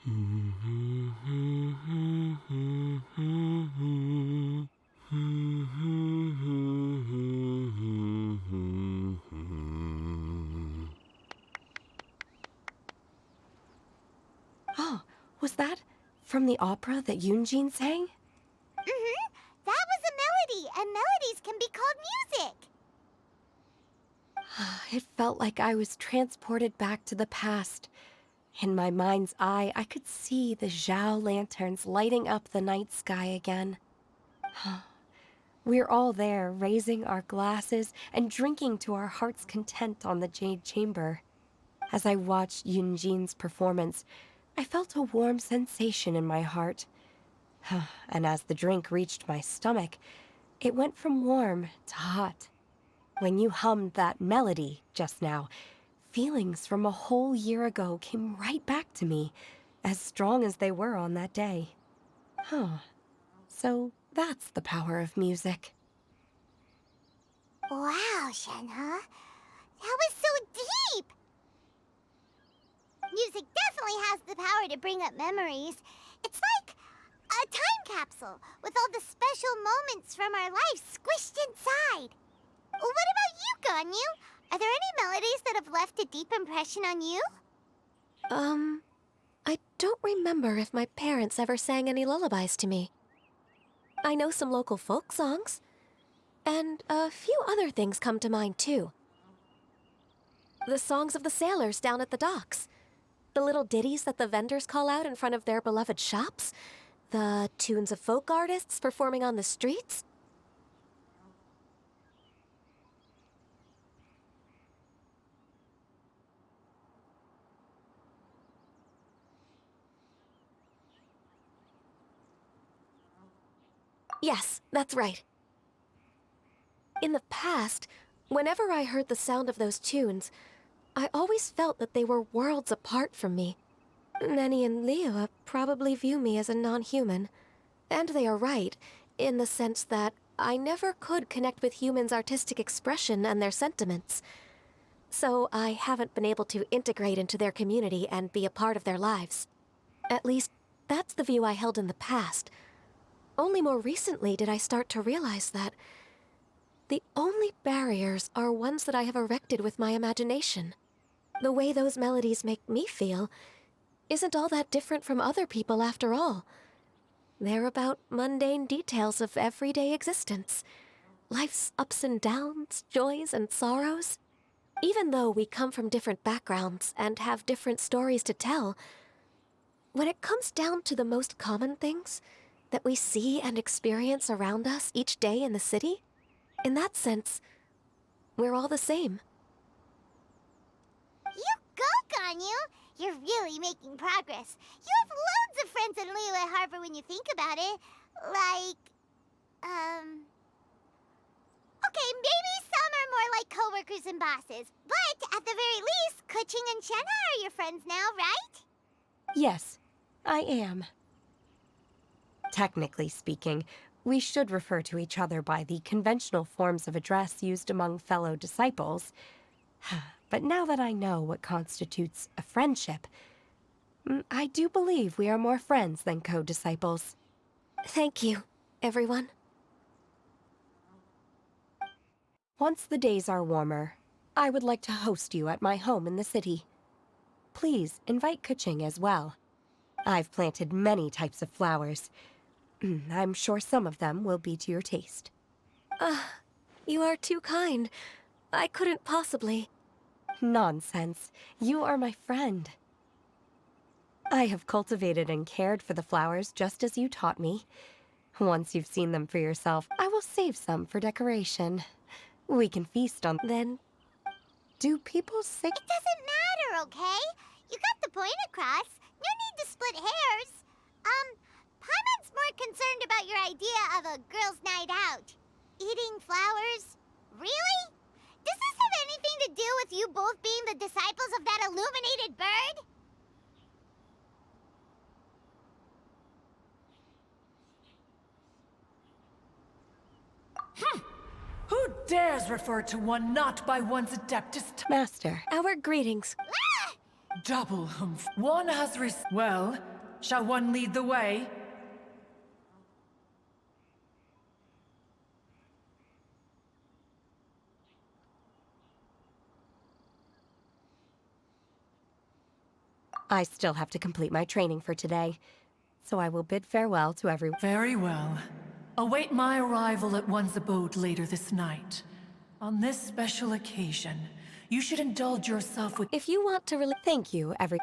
Oh, was that from the opera that Yunjin sang? Mm-hmm. That was a melody, and melodies can be called music. It felt like I was transported back to the past. In my mind's eye, I could see the Zhao lanterns lighting up the night sky again. We're all there, raising our glasses and drinking to our heart's content on the Jade Chamber. As I watched Yunjin's performance, I felt a warm sensation in my heart. And as the drink reached my stomach, it went from warm to hot. When you hummed that melody just now, feelings from a whole year ago came right back to me, as strong as they were on that day. So that's the power of music. Wow, Shenhe. That was so deep! Music definitely has the power to bring up memories. It's like a time capsule with all the special moments from our lives squished inside. What about you, Ganyu? Are there any melodies that have left a deep impression on you? I don't remember if my parents ever sang any lullabies to me. I know some local folk songs, and a few other things come to mind, too. The songs of the sailors down at the docks. The little ditties that the vendors call out in front of their beloved shops. The tunes of folk artists performing on the streets. Yes, that's right. In the past, whenever I heard the sound of those tunes, I always felt that they were worlds apart from me. Nenny and Liyue probably view me as a non-human. And they are right, in the sense that I never could connect with humans' artistic expression and their sentiments. So I haven't been able to integrate into their community and be a part of their lives. At least, that's the view I held in the past. Only more recently did I start to realize that the only barriers are ones that I have erected with my imagination. The way those melodies make me feel isn't all that different from other people after all. They're about mundane details of everyday existence. Life's ups and downs, joys and sorrows. Even though we come from different backgrounds and have different stories to tell, when it comes down to the most common things that we see and experience around us each day in the city, in that sense, we're all the same. You go, Ganyu! You're really making progress. You have loads of friends in Liyue Harbor when you think about it. Like, okay, maybe some are more like coworkers and bosses. But at the very least, Keqing and Shenhe are your friends now, right? Yes, I am. Technically speaking, we should refer to each other by the conventional forms of address used among fellow disciples. But now that I know what constitutes a friendship, I do believe we are more friends than co-disciples. Thank you, everyone. Once the days are warmer, I would like to host you at my home in the city. Please invite Keqing as well. I've planted many types of flowers. I'm sure some of them will be to your taste. You are too kind. I couldn't possibly. Nonsense. You are my friend. I have cultivated and cared for the flowers just as you taught me. Once you've seen them for yourself, I will save some for decoration. We can feast on them. Do people say— It doesn't matter, okay? You got the point across. No need to split hairs. Paimon's more concerned about your idea of a girls' night out. Eating flowers? Really? Does this have anything to do with you both being the disciples of that illuminated bird? Who dares refer to one not by one's adeptus? Master. Our greetings. Double humph. One has well, Shall one lead the way? I still have to complete my training for today, so I will bid farewell to everyone. Very well. Await my arrival at one's abode later this night. On this special occasion, you should indulge yourself with— If you want to really— Thank you, every—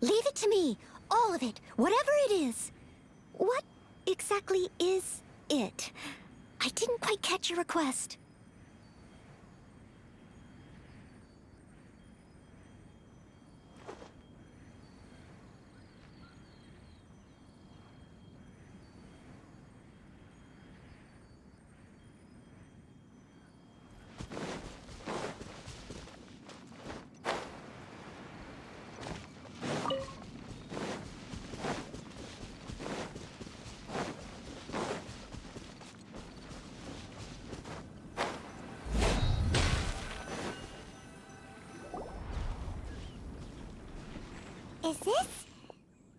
Leave it to me. All of it. Whatever it is. What exactly is it? I didn't quite catch your request. Is this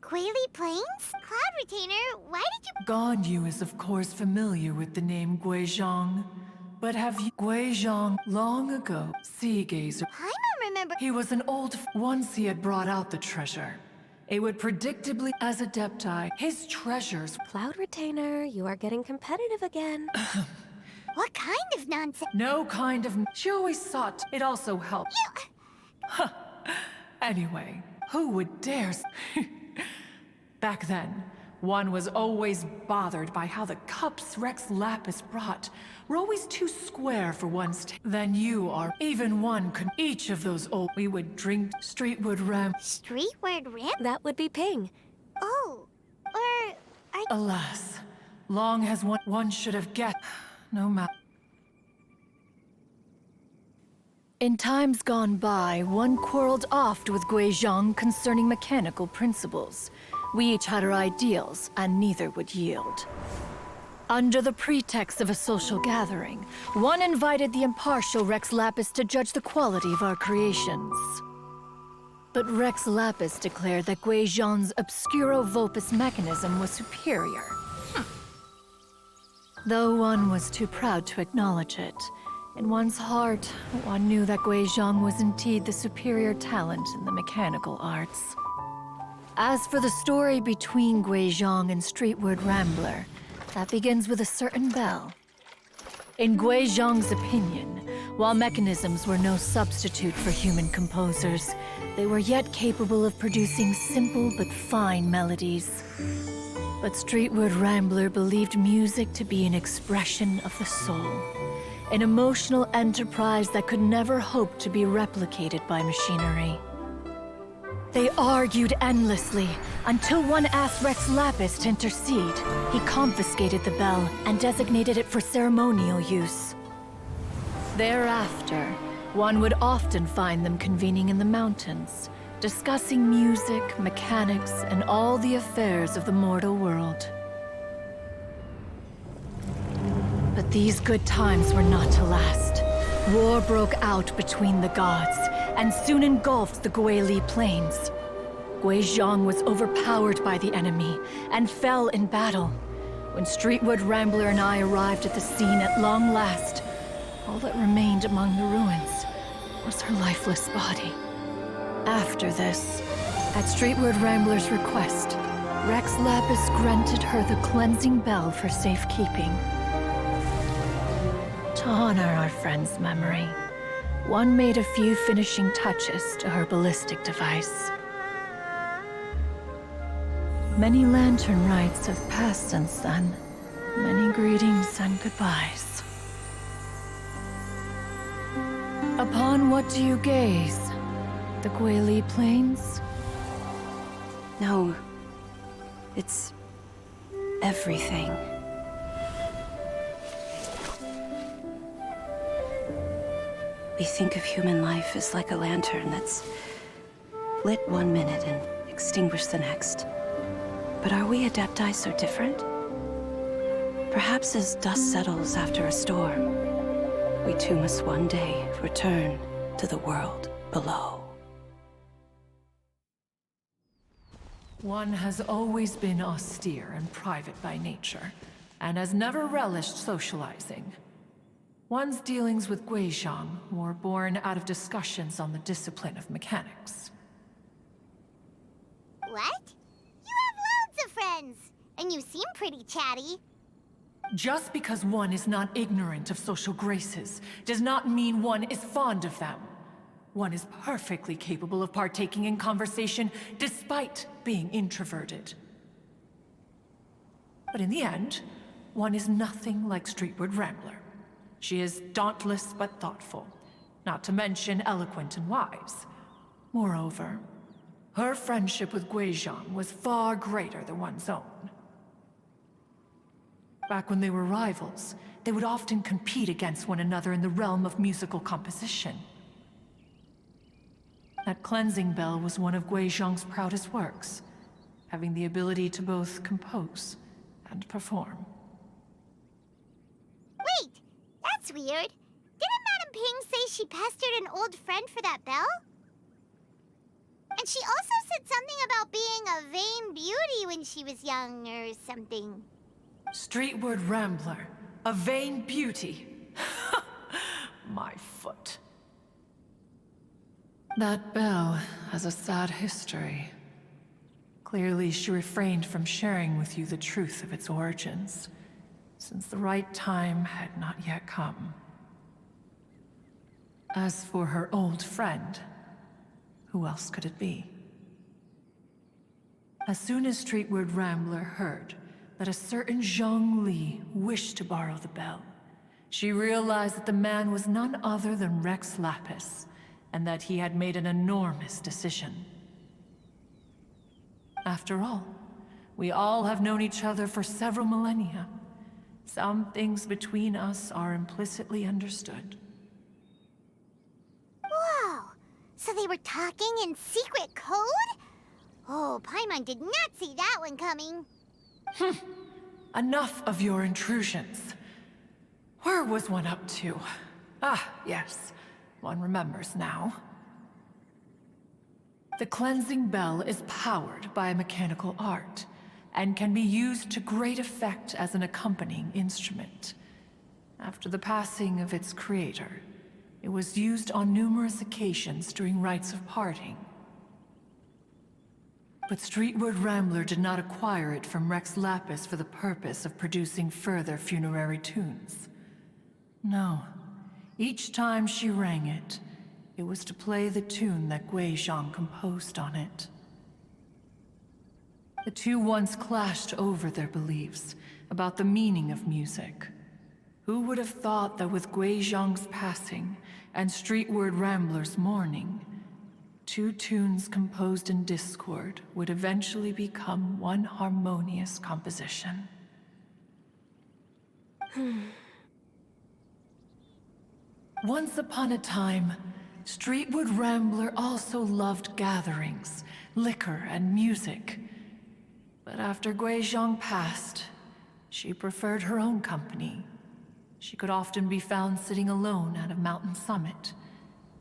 Guili Plains? Cloud Retainer, why did you— Ganyu is of course familiar with the name Guizhong, but have you— Guizhong, long ago, Sea Gazer. Paimon remember— He was an old— Once he had brought out the treasure, it would predictably— As Adepti, his treasures— Cloud Retainer, you are getting competitive again. What kind of nonsense? No kind of— She always sought— It also helped. Huh. Anyway, who would dare— Back then, one was always bothered by how the cups Rex Lapis brought were always too square for one's Then you are— Even one could— Each of those old— We would drink Streetwood Ram— Streetward Ramp? That would be Ping. Oh, or— Alas, long has one should have get— No matter. In times gone by, one quarreled oft with Guizhong concerning mechanical principles. We each had our ideals, and neither would yield. Under the pretext of a social gathering, one invited the impartial Rex Lapis to judge the quality of our creations. But Rex Lapis declared that Guizhong's obscuro vulpus mechanism was superior. Though one was too proud to acknowledge it, in one's heart, one knew that Guizhong was indeed the superior talent in the mechanical arts. As for the story between Guizhong and Streetward Rambler, that begins with a certain bell. In Guizhong's opinion, while mechanisms were no substitute for human composers, they were yet capable of producing simple but fine melodies. But Streetward Rambler believed music to be an expression of the soul, an emotional enterprise that could never hope to be replicated by machinery. They argued endlessly, until one asked Rex Lapis to intercede. He confiscated the bell and designated it for ceremonial use. Thereafter, one would often find them convening in the mountains, discussing music, mechanics, and all the affairs of the mortal world. But these good times were not to last. War broke out between the gods, and soon engulfed the Guili Plains. Guizhong was overpowered by the enemy, and fell in battle. When Streetwood Rambler and I arrived at the scene at long last, all that remained among the ruins was her lifeless body. After this, at Streetwood Rambler's request, Rex Lapis granted her the cleansing bell for safekeeping. To honor our friend's memory, one made a few finishing touches to her ballistic device. Many lantern rites have passed since then, Many greetings and goodbyes. Upon what do you gaze? The Guili Plains? No. It's everything. We think of human life as like a lantern that's lit one minute and extinguished the next. But are we Adepti so different? Perhaps as dust settles after a storm, we too must one day return to the world below. One has always been austere and private by nature, and has never relished socializing. One's dealings with Guizhong were born out of discussions on the discipline of mechanics. What? You have loads of friends, and you seem pretty chatty. Just because one is not ignorant of social graces does not mean one is fond of them. One is perfectly capable of partaking in conversation despite being introverted. But in the end, one is nothing like Streetward Rambler. She is dauntless but thoughtful, not to mention eloquent and wise. Moreover, her friendship with Guizhong was far greater than one's own. Back when they were rivals, they would often compete against one another in the realm of musical composition. That cleansing bell was one of Guizhong's proudest works, having the ability to both compose and perform. Wait, that's weird. Didn't Madame Ping say she pestered an old friend for that bell? And she also said something about being a vain beauty when she was young or something. Streetward Rambler, a vain beauty. My foot. That bell has a sad history. Clearly, she refrained from sharing with you the truth of its origins, since the right time had not yet come. As for her old friend, who else could it be? As soon as Streetward Rambler heard that a certain Zhang Li wished to borrow the bell, she realized that the man was none other than Rex Lapis, and that he had made an enormous decision. After all, we all have known each other for several millennia. Some things between us are implicitly understood. Whoa! So they were talking in secret code? Oh, Paimon did not see that one coming. Enough of your intrusions. Where was one up to? Ah, yes. One remembers now. The cleansing bell is powered by a mechanical art, and can be used to great effect as an accompanying instrument. After the passing of its creator, it was used on numerous occasions during rites of parting. But Streetward Rambler did not acquire it from Rex Lapis for the purpose of producing further funerary tunes. No. Each time she rang it, it was to play the tune that Guizhong composed on it. The two once clashed over their beliefs about the meaning of music. Who would have thought that with Guizhong's passing and Streetward Rambler's mourning, two tunes composed in discord would eventually become one harmonious composition? Once upon a time, Streetward Rambler also loved gatherings, liquor, and music. But after Guizhong passed, she preferred her own company. She could often be found sitting alone at a mountain summit,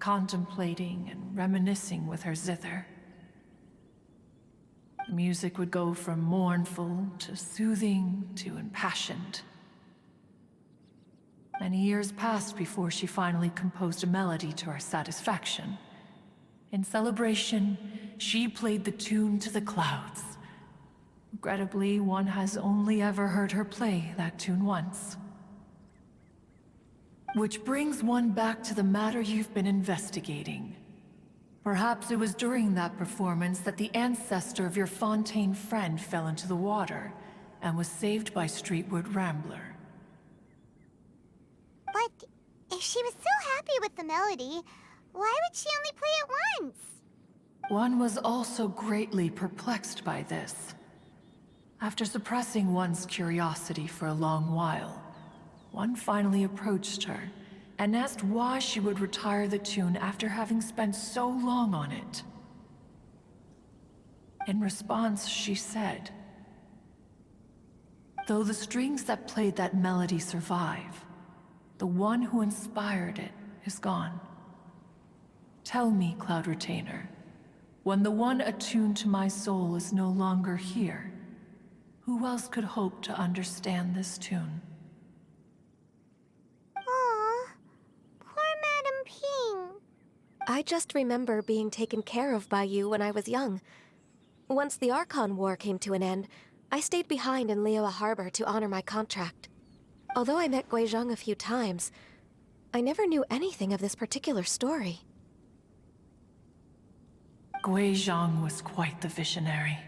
contemplating and reminiscing with her zither. The music would go from mournful to soothing to impassioned. Many years passed before she finally composed a melody to her satisfaction. In celebration, she played the tune to the clouds. Regrettably, one has only ever heard her play that tune once. Which brings one back to the matter you've been investigating. Perhaps it was during that performance that the ancestor of your Fontaine friend fell into the water, and was saved by Streetward Rambler. But if she was so happy with the melody, why would she only play it once? One was also greatly perplexed by this. After suppressing one's curiosity for a long while, one finally approached her and asked why she would retire the tune after having spent so long on it. In response, she said, "Though the strings that played that melody survive, the one who inspired it is gone. Tell me, Cloud Retainer, when the one attuned to my soul is no longer here, who else could hope to understand this tune?" Aw, poor Madam Ping. I just remember being taken care of by you when I was young. Once the Archon War came to an end, I stayed behind in Liyue Harbor to honor my contract. Although I met Guizhong a few times, I never knew anything of this particular story. Guizhong was quite the visionary,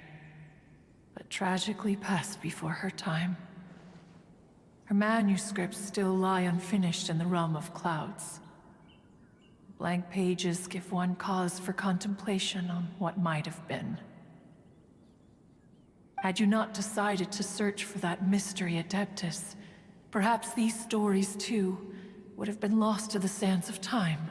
but tragically passed before her time. Her manuscripts still lie unfinished in the realm of clouds. Blank pages give one cause for contemplation on what might have been. Had you not decided to search for that mystery Adeptus, perhaps these stories, too, would have been lost to the sands of time.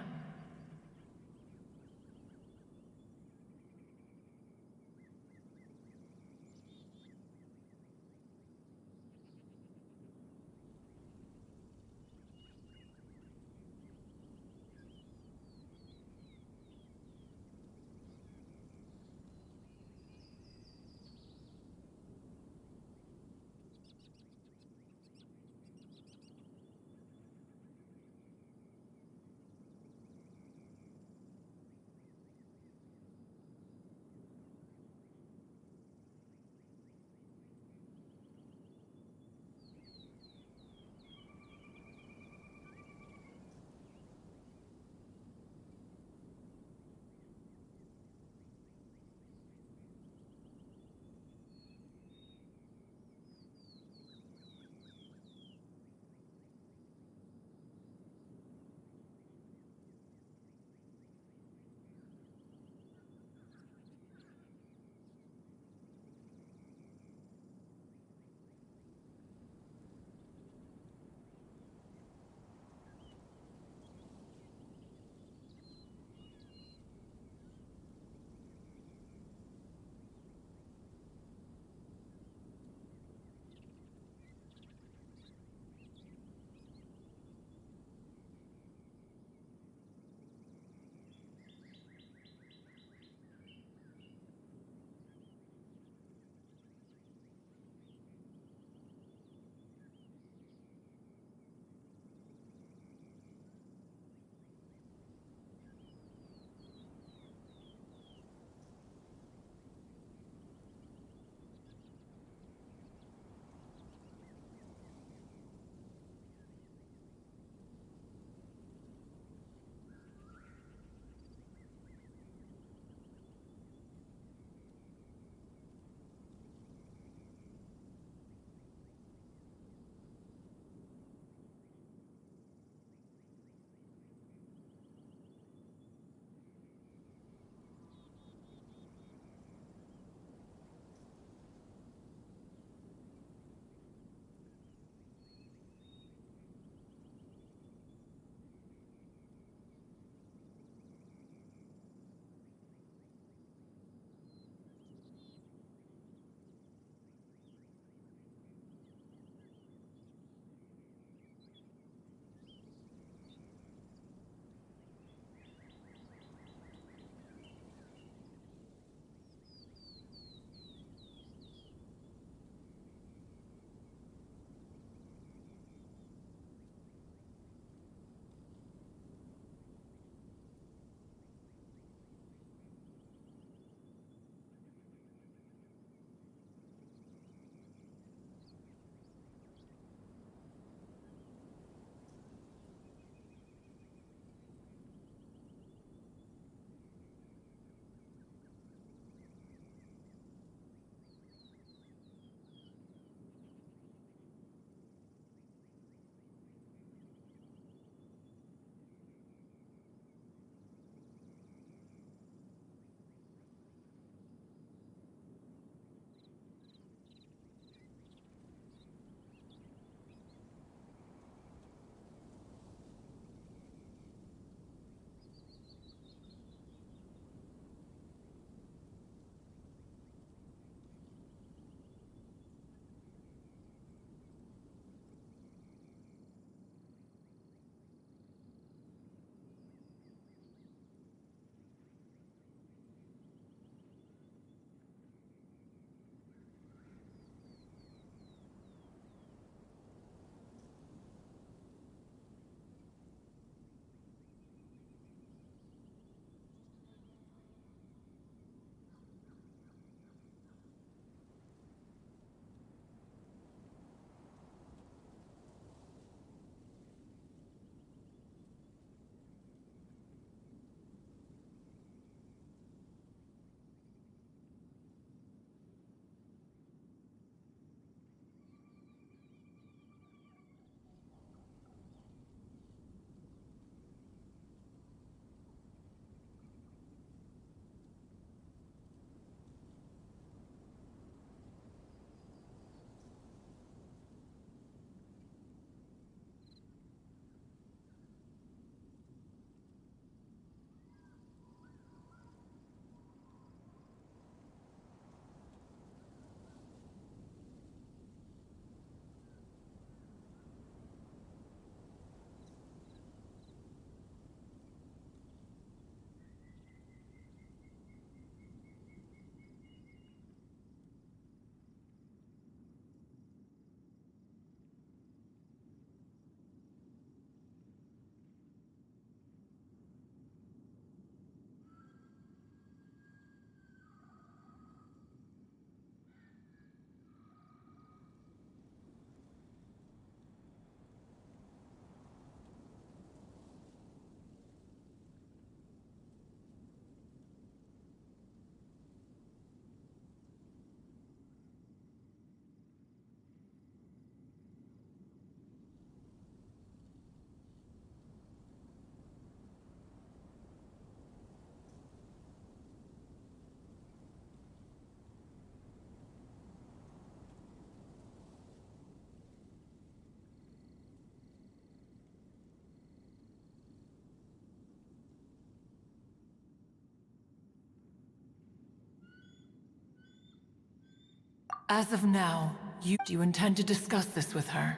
As of now, do you intend to discuss this with her?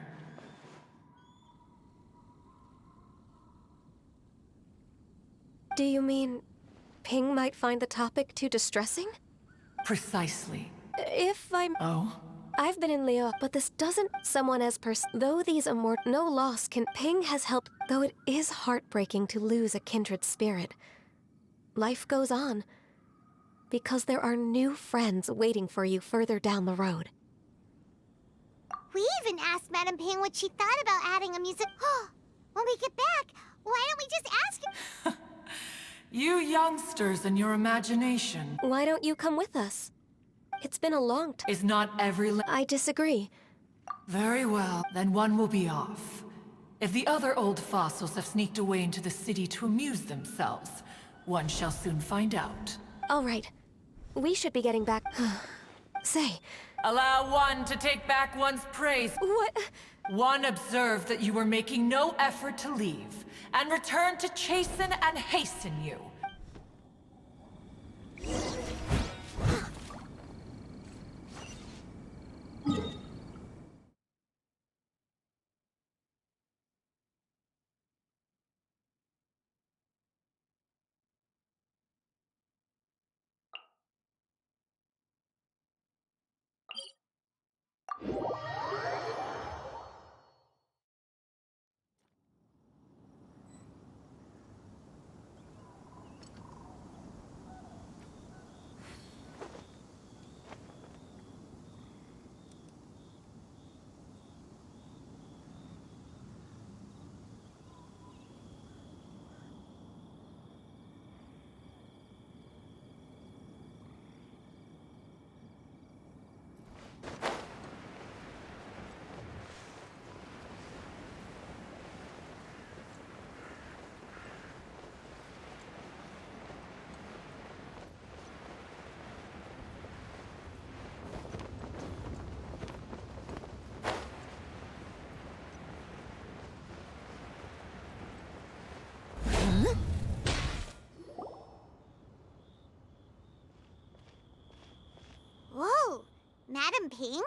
Do you mean Ping might find the topic too distressing? Precisely. If I'm... Oh? I've been in Leo, but this doesn't... Someone as though these no loss can... Ping has helped, though it is heartbreaking to lose a kindred spirit. Life goes on, because there are new friends waiting for you further down the road. We even asked Madame Ping what she thought about adding a music... When we get back, why don't we just ask her? You youngsters and your imagination. Why don't you come with us? It's been a long time. Is not every... I disagree. Very well, then one will be off. If the other old fossils have sneaked away into the city to amuse themselves, one shall soon find out. All right. We should be getting back... Say... Allow one to take back one's praise. What? One observed that you were making no effort to leave, and returned to chasten and hasten you. Whoa! Madame Ping?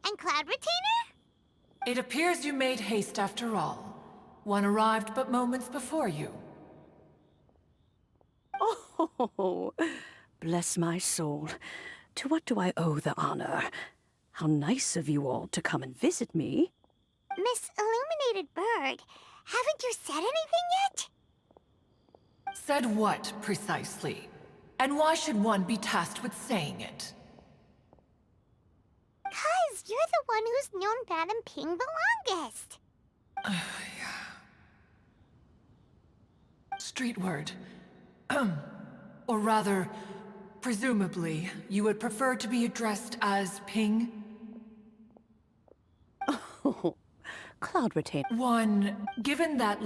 And Cloud Retainer? It appears you made haste after all. One arrived but moments before you. Oh, bless my soul. To what do I owe the honor? How nice of you all to come and visit me. Miss Illuminated Bird, haven't you said anything yet? Said what, precisely? And why should one be tasked with saying it? 'Cause you're the one who's known Madame Ping the longest. Street word. Or rather, presumably, you would prefer to be addressed as Ping? Oh, Cloud Retainer. One, given that...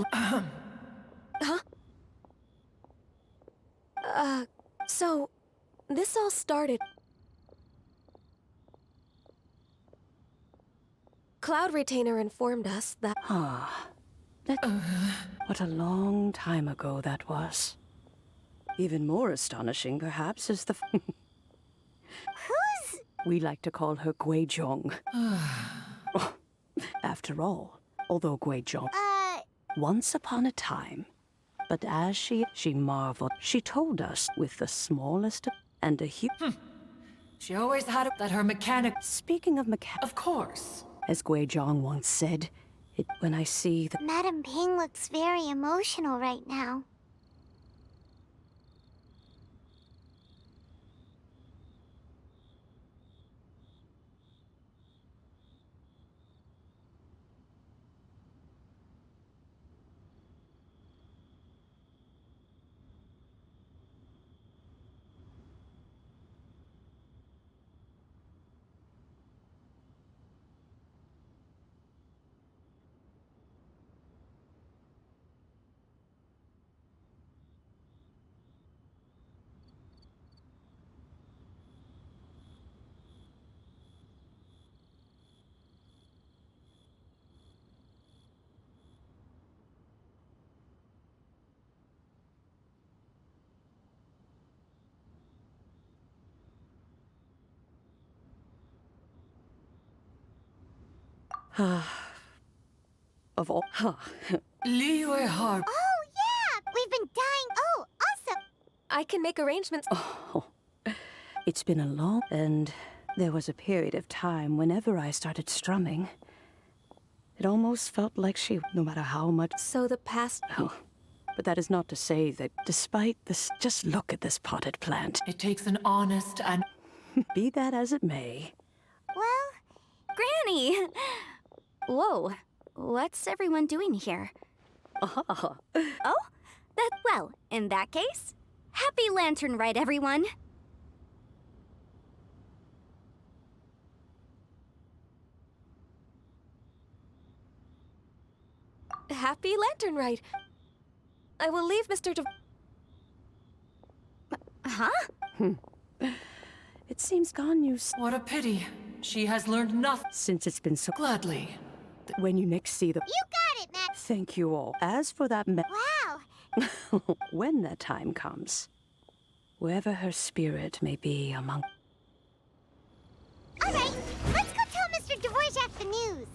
So, this all started... Cloud Retainer informed us that... What a long time ago that was. Even more astonishing, perhaps, is the... Who's... We like to call her Guizhong. After all, although Guizhong... Once upon a time, but as she marveled, she told us with the smallest and a huge... She always had it that her mechanic... Speaking of mechanic... Of course. As Guizhong once said, when I see the... Madame Ping looks very emotional right now. Of all... Liyue Harp. Oh, yeah! We've been dying. Oh, also... I can make arrangements. Oh, it's been a long... And there was a period of time whenever I started strumming. It almost felt like she, no matter how much... So the past... Oh, but that is not to say that despite this... Just look at this potted plant. It takes an honest and... Be that as it may. Well, Granny! Whoa, what's everyone doing here? Ah. Oh, well, in that case, happy Lantern Rite, everyone! Happy Lantern Rite. I will leave Mr. Huh? It seems Ganyu's... What a pity. She has learned nothing. Since it's been so... Gladly. When you next see the... You got it, Matt! Thank you all. As for that... Wow! When that time comes, wherever her spirit may be among... All right, let's go tell Mr. Dvorak the news.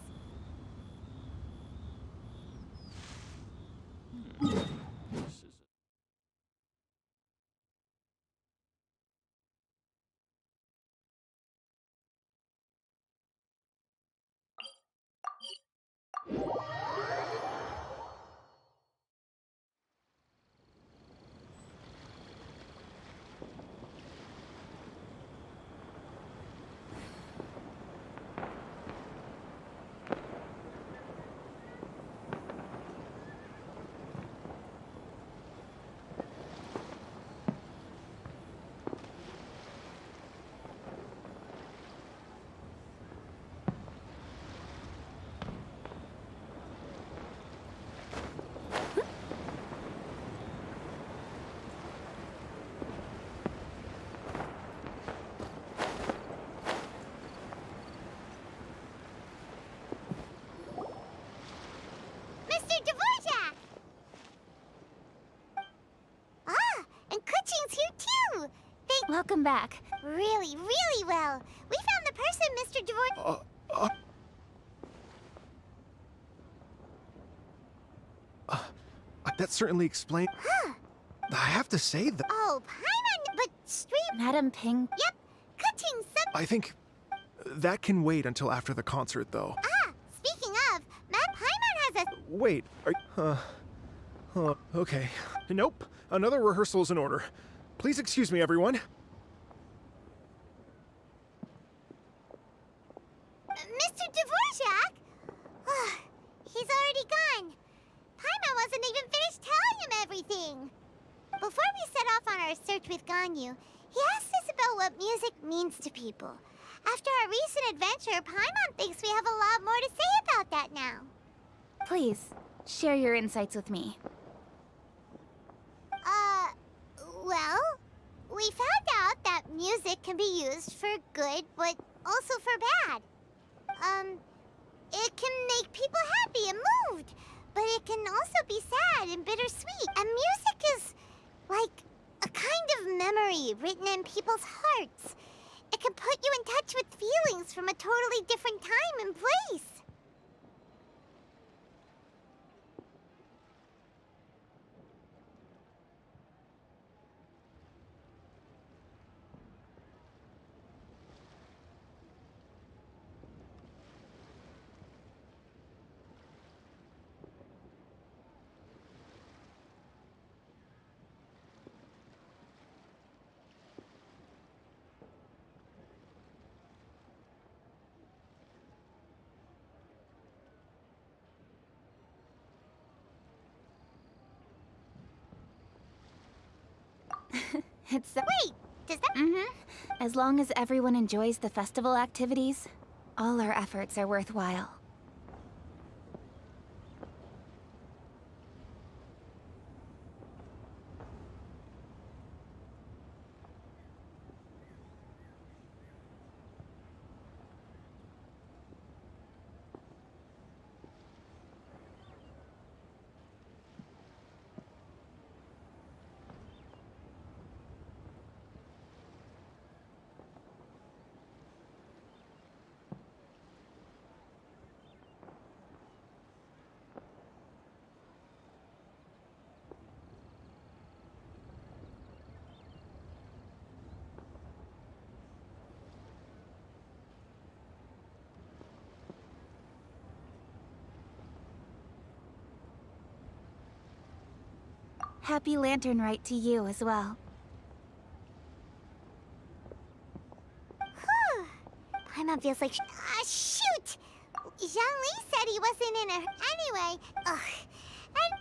Mr. Dvorak! Ah, and Kuching's here too! Welcome back. Really, really well. We found the person Mr. Dvorak... That certainly explains... Huh. I have to say that... Oh, Paimon, but Stream... Madam Ping. Yep, Kuching said... I think that can wait until after the concert, though. Ah, speaking of, Matt Paimon has a... Wait, okay. Nope, another rehearsal is in order. Please excuse me, everyone. Mr. Dvorak? He's already gone. Paimon wasn't even finished telling him everything. Before we set off on our search with Ganyu, he asked us about what music means to people. After our recent adventure, Paimon thinks we have a lot more to say about that now. Please, share your insights with me. Well, we found out that music can be used for good, but also for bad. It can make people happy and moved, but it can also be sad and bittersweet. And music is like a kind of memory written in people's hearts. It can put you in touch with feelings from a totally different time and place. It's... Wait, does that... As long as everyone enjoys the festival activities, all our efforts are worthwhile. Happy Lantern Rite to you as well. Whew. Paimon feels like... Ah, shoot! Zhongli said he wasn't in a... Anyway, ugh. And...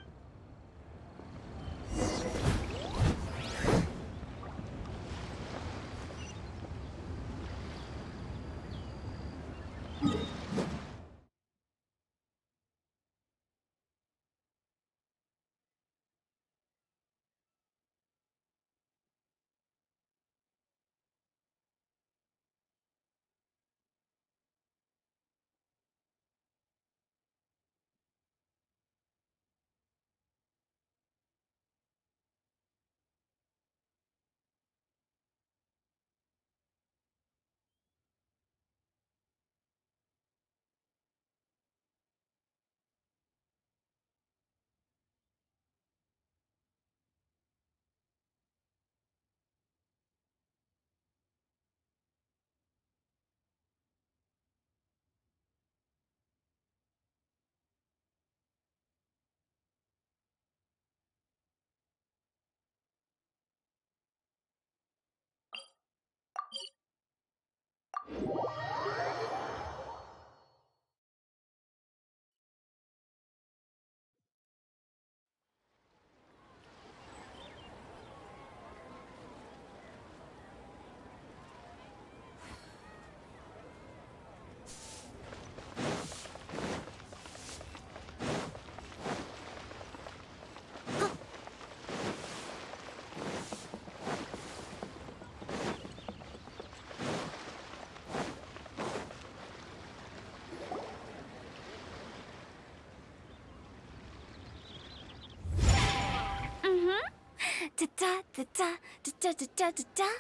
Da da da da da da da da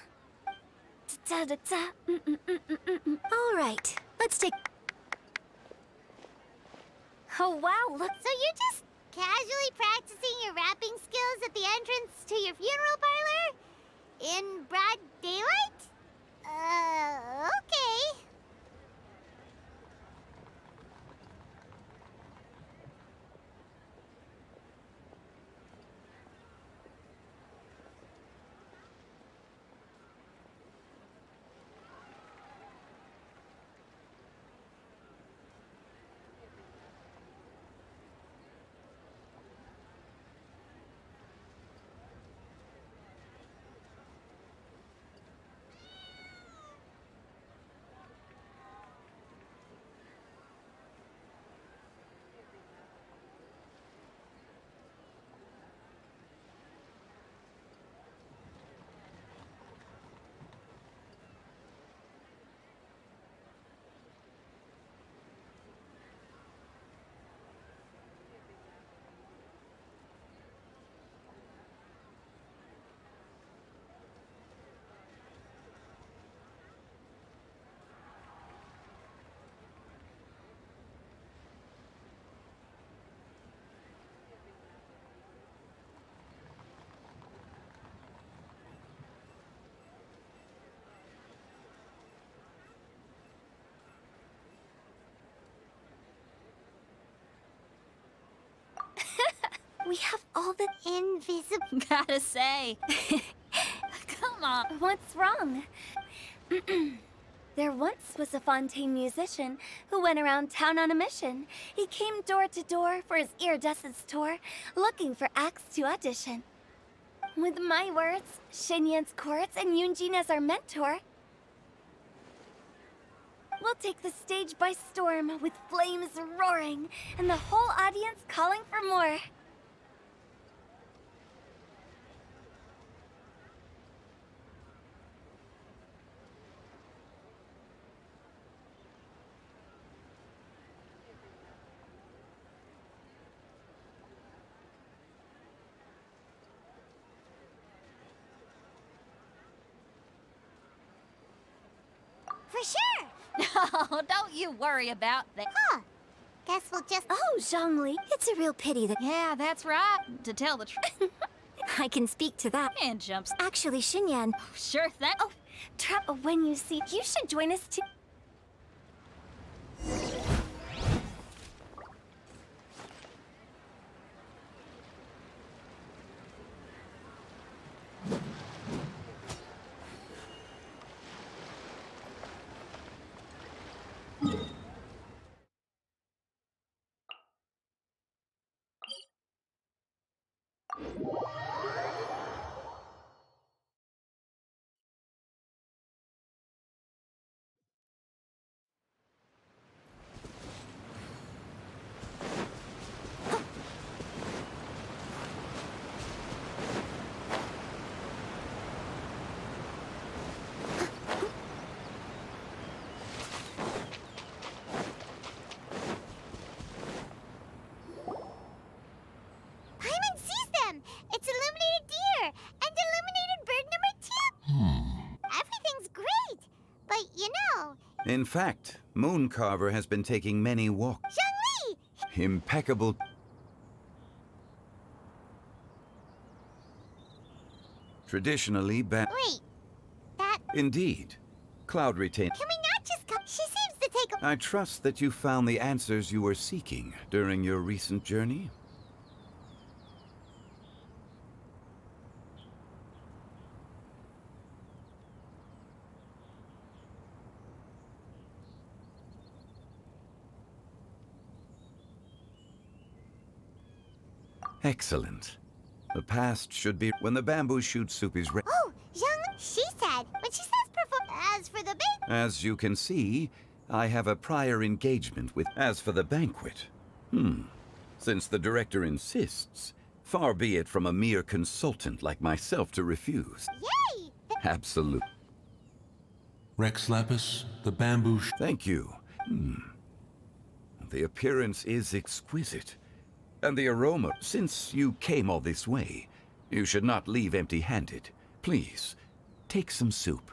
da da da. All right, let's take. Oh wow! Look, So you're just casually practicing your rapping skills at the entrance to your funeral parlor? In broad daylight? Okay. we have all the invisible. Gotta say, come on, what's wrong? There once was a Fontaine musician who went around town on a mission. He came door to door for his iridescence tour, looking for acts to audition. With my words, Shinyan's chords, and Yunjin as our mentor, we'll take the stage by storm with flames roaring and the whole audience calling for more. For sure! Oh, don't you worry about that. Huh. Guess we'll just... Oh, Zhongli, it's a real pity that... Yeah, that's right, to tell the truth. I can speak to that. And jumps. Actually, Xinyan... Oh, sure thing. Oh, when you see... You should join us too. Paimon sees them! It's illuminated deer! And illuminated bird number 2! Everything's great! But, you know... In fact, Mooncarver has been taking many walks. Zhongli! Impeccable. Traditionally Wait, that... Indeed. Cloud retain. Can we not just come? She seems to take a... I trust that you found the answers you were seeking during your recent journey. Excellent. The past should be when the bamboo shoot soup is ready. Oh, Zhong, she said, when she says perform... As for the bake... As you can see, I have a prior engagement with... As for the banquet, since the director insists, far be it from a mere consultant like myself to refuse. Yay! Absolutely. Rex Lapis, the bamboo... Thank you. The appearance is exquisite. And the aroma, since you came all this way, you should not leave empty-handed. Please, take some soup.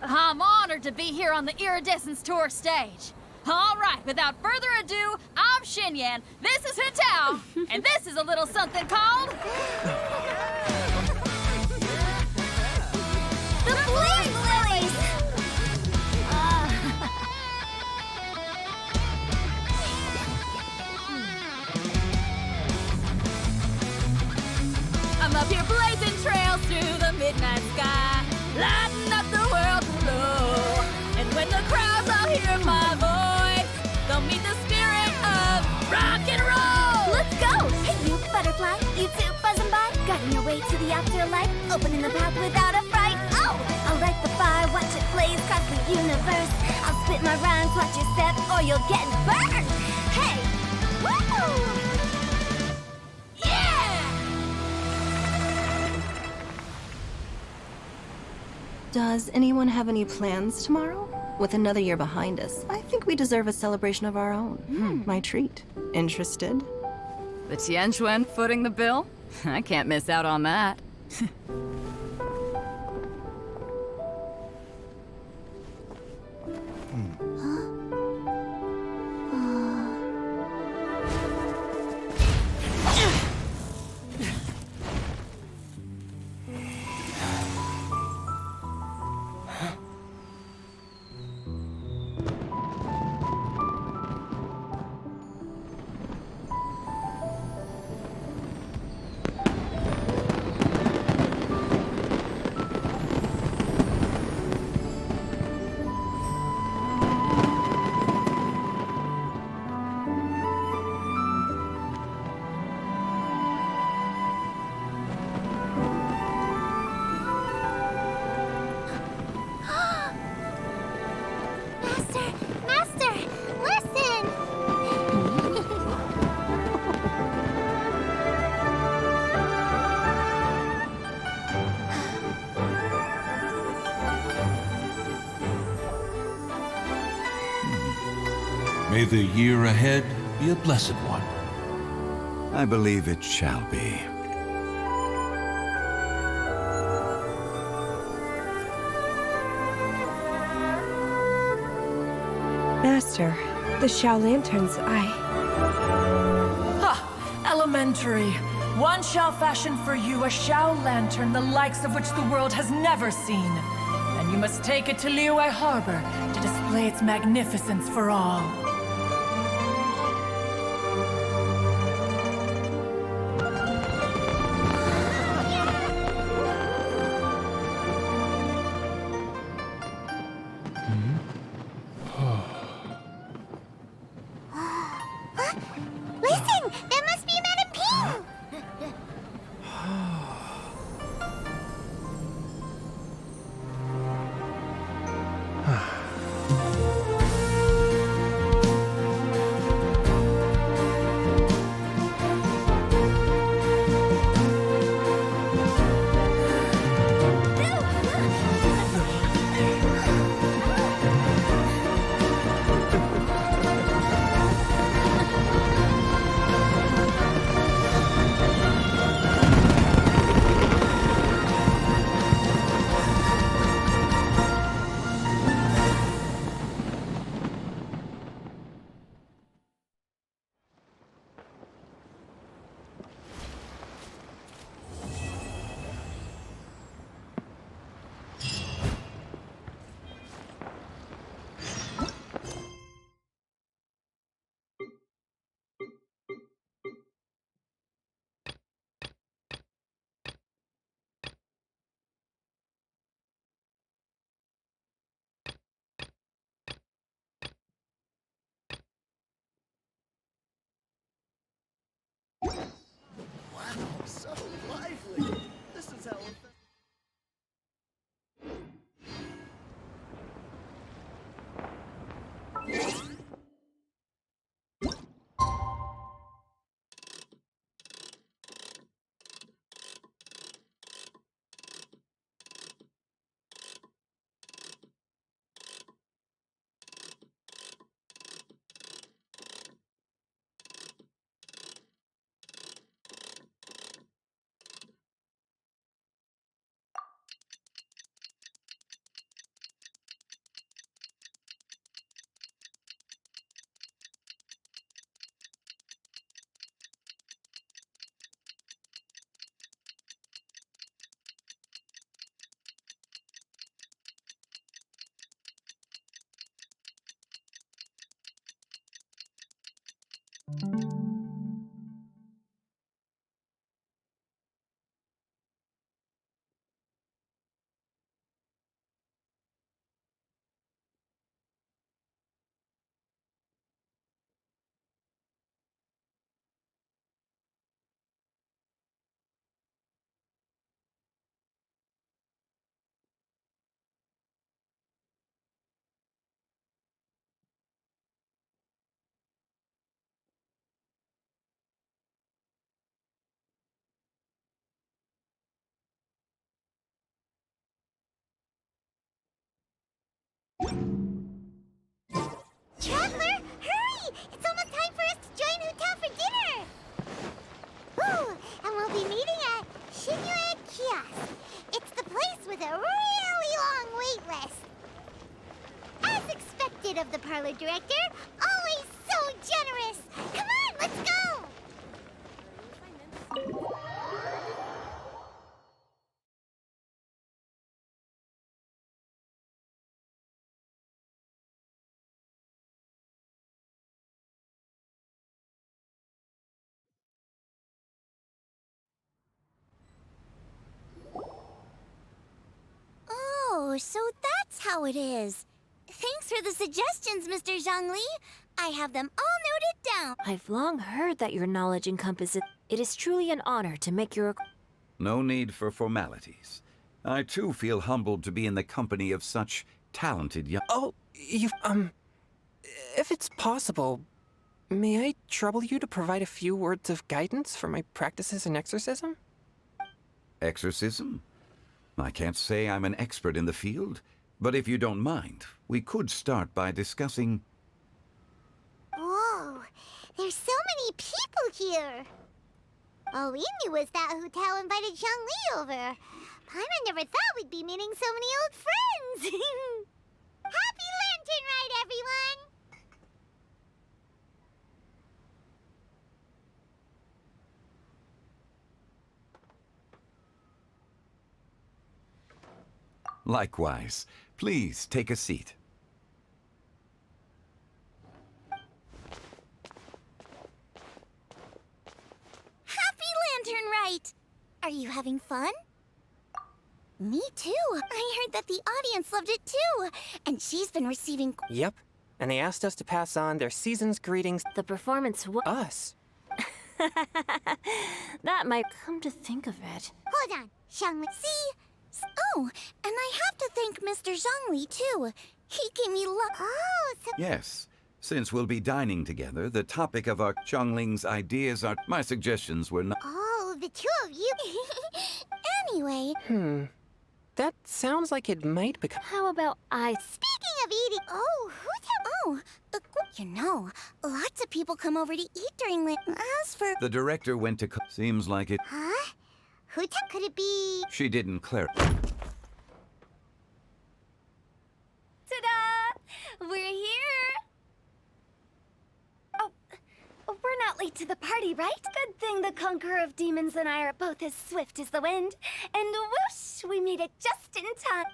I'm honored to be here on the Iridescence Tour stage. All right, without further ado, I'm Xinyan, this is Hitao, and this is a little something called... The Flame Lilies! I'm up here blazing trails through the midnight sky, lighting up the world below. And when the crowds all hear my voice, they'll meet the spirit of rock and roll. Let's go! Hey, you butterfly, you too buzzing by, guiding your way to the afterlife, opening the path without a fright. Oh, I'll light the fire, watch it blaze across the universe. I'll spit my rhymes, watch your step, or you'll get burned. Hey, woo! Does anyone have any plans tomorrow? With another year behind us, I think we deserve a celebration of our own. My treat. Interested? The Tianquan footing the bill? I can't miss out on that. May the year ahead be a blessed one. I believe it shall be. Master, the Xiao Lanterns, Ha! Elementary. One shall fashion for you a Xiao Lantern the likes of which the world has never seen. And you must take it to Liyue Harbor to display its magnificence for all. Listen! That must be Madame Ping! So lively! This is how... Traveler, hurry! It's almost time for us to join Hotel for dinner! Ooh, and we'll be meeting at Shinue Kiosk. It's the place with a really long wait list. As expected of the parlor director, always so generous! Come on, let's go! Oh, so that's how it is. Thanks for the suggestions, Mr. Zhongli. I have them all noted down. I've long heard that your knowledge encompasses. It is truly an honor to make your... No need for formalities. I too feel humbled to be in the company of such talented young... Oh, if it's possible, may I trouble you to provide a few words of guidance for my practices in exorcism? Exorcism? I can't say I'm an expert in the field, but if you don't mind, we could start by discussing... Whoa, there's so many people here. All we knew was that Hotel invited Zhongli over. Paimon never thought we'd be meeting so many old friends. Happy Lantern Ride, everyone! Likewise. Please take a seat. Happy Lantern Ride! Are you having fun? Me too. I heard that the audience loved it too. And she's been receiving... Yep. And they asked us to pass on their season's greetings. The performance was... Us. That might come to think of it. Hold on, Zhongli. See? Oh, and I have to thank Mr. Zhongli too. He gave me luck. Oh, so... Yes. Since we'll be dining together, the topic of our Zhongling's ideas are... My suggestions were not... Oh, the two of you. Anyway... That sounds like it might become... How about I... Speaking of eating... Oh, you know, lots of people come over to eat during the... As for... The director went to... Seems like it... Huh? Could it be... She didn't clarify. Ta-da! We're here! Oh, we're not late to the party, right? Good thing the Conqueror of Demons and I are both as swift as the wind. And whoosh, we made it just in time.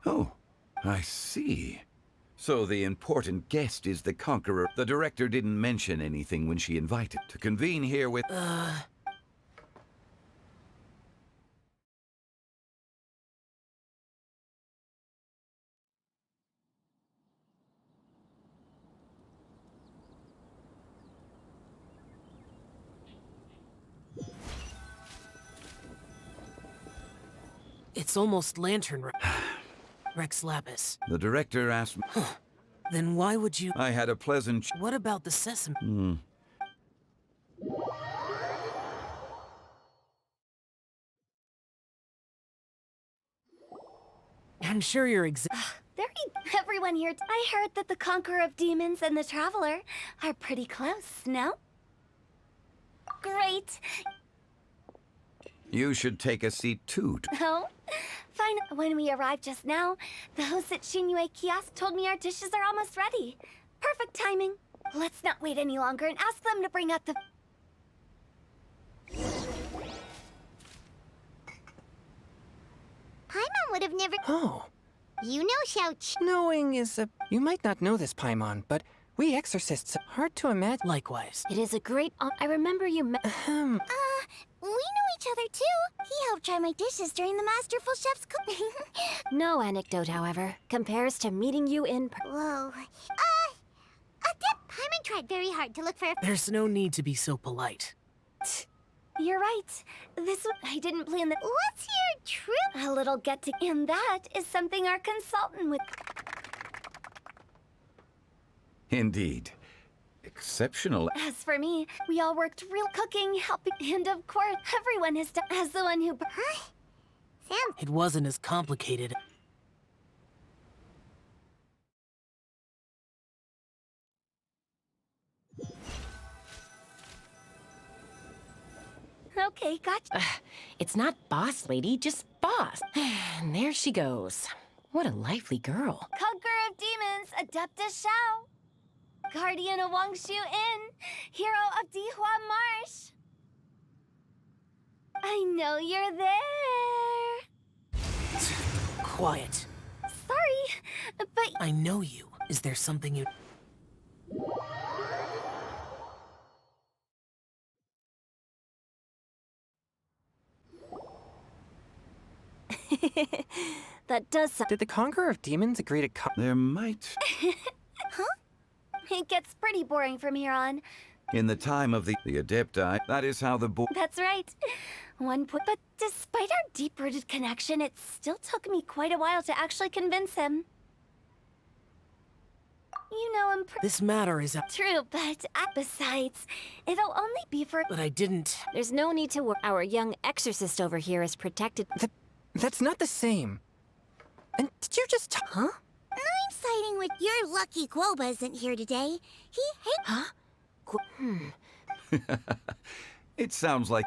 Oh, I see. So the important guest is the Conqueror. The director didn't mention anything when she invited to convene here with... It's almost lantern Rex Lapis. The director asked me... Then why would you... I had a pleasant... What about the sesame? I'm sure you're Everyone here... I heard that the Conqueror of Demons and the Traveler are pretty close, no? Great. You should take a seat too. Oh? Fine. When we arrived just now, the hosts at Shinue Kiosk told me our dishes are almost ready. Perfect timing. Let's not wait any longer and ask them to bring out the... Paimon would have never... Oh. You know Xiao... Knowing is a... You might not know this, Paimon, but we exorcists... Hard to imagine... Likewise. It is a great... I remember you met... We know each other too. He helped try my dishes during the Masterful Chef's cooking. No anecdote, however, compares to meeting you in... Whoa. Paimon tried very hard to look for... There's no need to be so polite. You're right. I didn't plan that... What's your true... A little get-to... And that is something our consultant would... Indeed. Exceptional. As for me, we all worked real cooking, helping, and of course, everyone has done as the one who... Sam... It wasn't as complicated. Okay, gotcha. It's not boss lady, just boss. And there she goes. What a lively girl. Conqueror of Demons, Adeptus Shao. Guardian of Wangshu Inn, hero of Dihua Marsh. I know you're there. Quiet. Sorry, but... I know you. Is there something you... That does sound. Did the Conqueror of Demons agree to come? There might. Huh? It gets pretty boring from here on. In the time of the Adepti, that is how the That's right. But despite our deep-rooted connection, it still took me quite a while to actually convince him. You know him This matter is True, but besides, it'll only be for— But I didn't. There's no need to worry. Our young exorcist over here is protected. That's not the same. And did you just... Huh? I'm siding with your lucky Quoba isn't here today. He hates... Huh? It sounds like...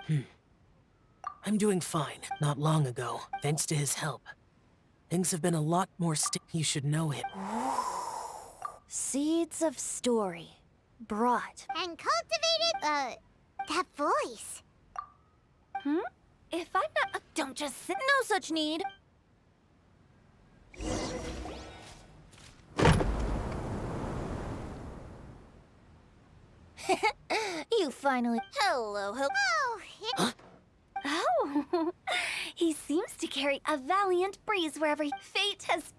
I'm doing fine. Not long ago, thanks to his help. Things have been a lot more You should know him. Seeds of story. Brought. And cultivated, that voice. If I'm not— don't just sit— no such need. You finally— Hello. Oh, he seems to carry a valiant breeze wherever fate has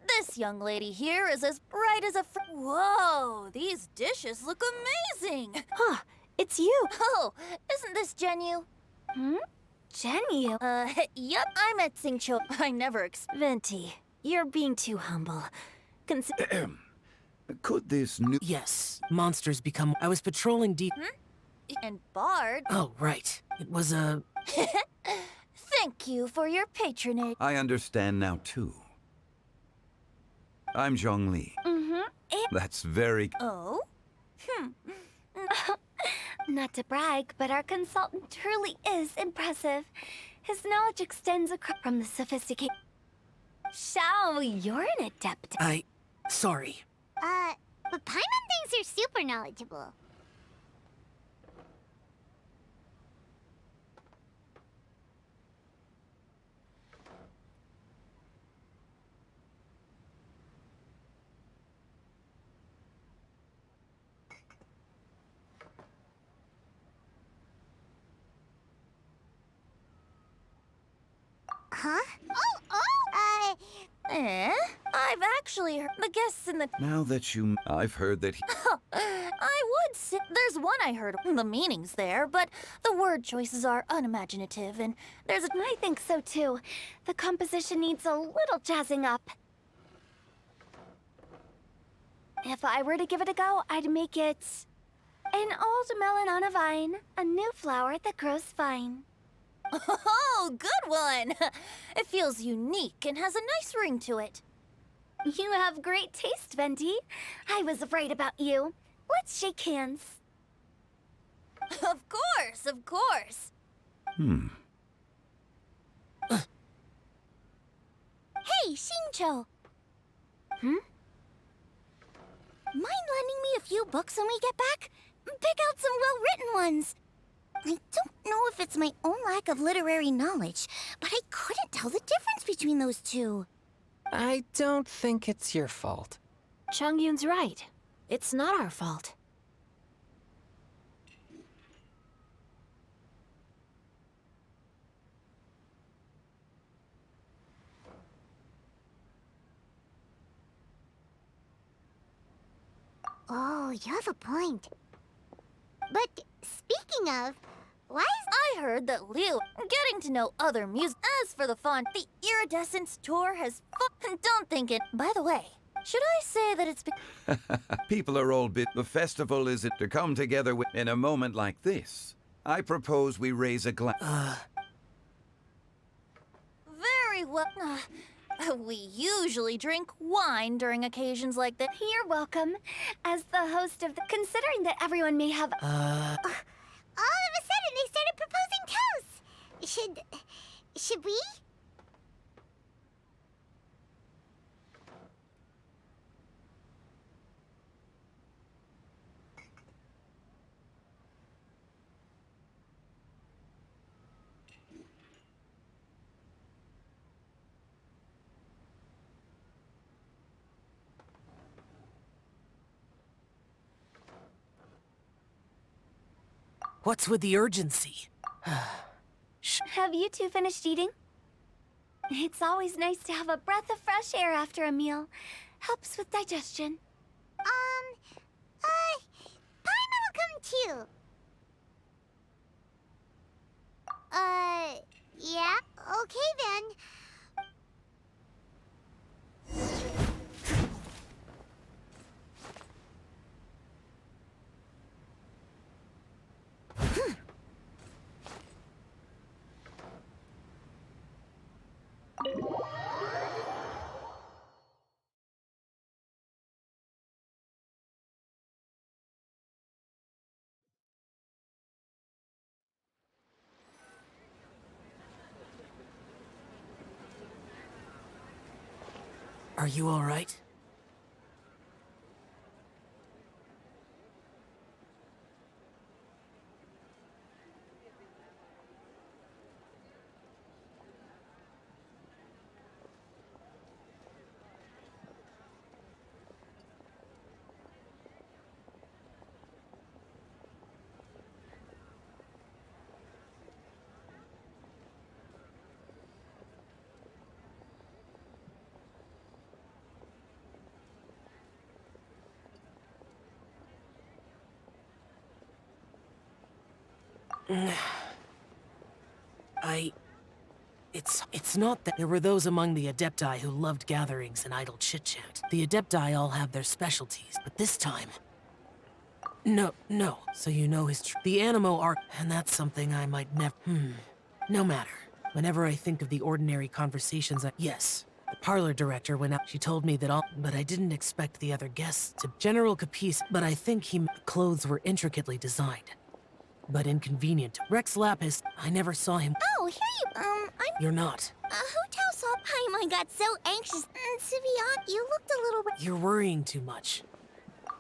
This young lady here is as bright as a Whoa, these dishes look amazing! Huh, it's you. Oh, isn't this Genyu? Genyu? Yep, I'm at Singcho. I never Venti, you're being too humble. Could this new... Yes, monsters become... I was patrolling deep... And Bard? Oh, right. It was a... Thank you for your patronage. I understand now, too. I'm Zhongli. That's very... Oh? Not to brag, but our consultant truly is impressive. His knowledge extends across from the sophisticated... Shao, you're an adept. Sorry. But Paimon thinks you're super knowledgeable. Huh? I've actually heard the guests in the... Now that you... I've heard that he... I would say... There's one I heard. The meaning's there, but the word choices are unimaginative, and there's a... I think so, too. The composition needs a little jazzing up. If I were to give it a go, I'd make it... an old melon on a vine, a new flower that grows fine. Oh, good one! It feels unique and has a nice ring to it. You have great taste, Venti. I was right about you. Let's shake hands. Of course, of course. Hey, Shincho! Mind lending me a few books when we get back? Pick out some well-written ones. I don't know if it's my own lack of literary knowledge, but I couldn't tell the difference between those two. I don't think it's your fault. Chongyun's right. It's not our fault. Oh, you have a point. But speaking of, why is... I heard that Liu getting to know other music. As for the font, the Iridescence tour has Don't think it. By the way, should I say that it's... People are all bit... The festival is to come together in a moment like this. I propose we raise a glass... Very well. We usually drink wine during occasions like that. You're welcome. As the host of the... Considering that everyone may have... All of a sudden, they started proposing toasts. Should we? What's with the urgency? Have you two finished eating? It's always nice to have a breath of fresh air after a meal. Helps with digestion. Paimon will come too. Yeah, okay then. Are you all right? It's not that there were those among the Adepti who loved gatherings and idle chit-chat. The Adepti all have their specialties, but this time... No. So you know the Animo arc, and that's something I might never... No matter. Whenever I think of the ordinary conversations Yes. The parlor director went out. She told me that but I didn't expect the other guests to... General Capice, but I think the clothes were intricately designed. But inconvenient. Rex Lapis, I never saw him. Oh, here you... You're not. Hotel saw Paimon got so anxious. To be honest, you looked a little... You're worrying too much.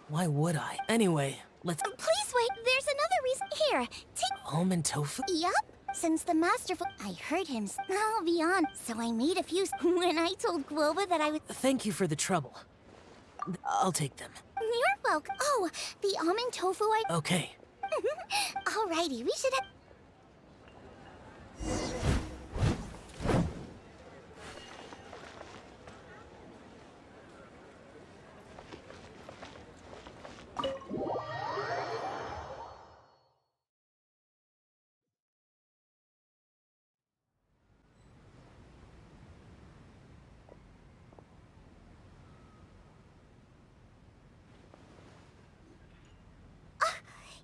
Why would I? Anyway, let's... Please wait, there's another reason. Here, take... Almond tofu? Yup. Since the masterful... I heard him smell beyond, so I made a few... When I told Guova that I would... Thank you for the trouble. I'll take them. You're welcome. Oh, the almond tofu Okay. Alrighty, we should have...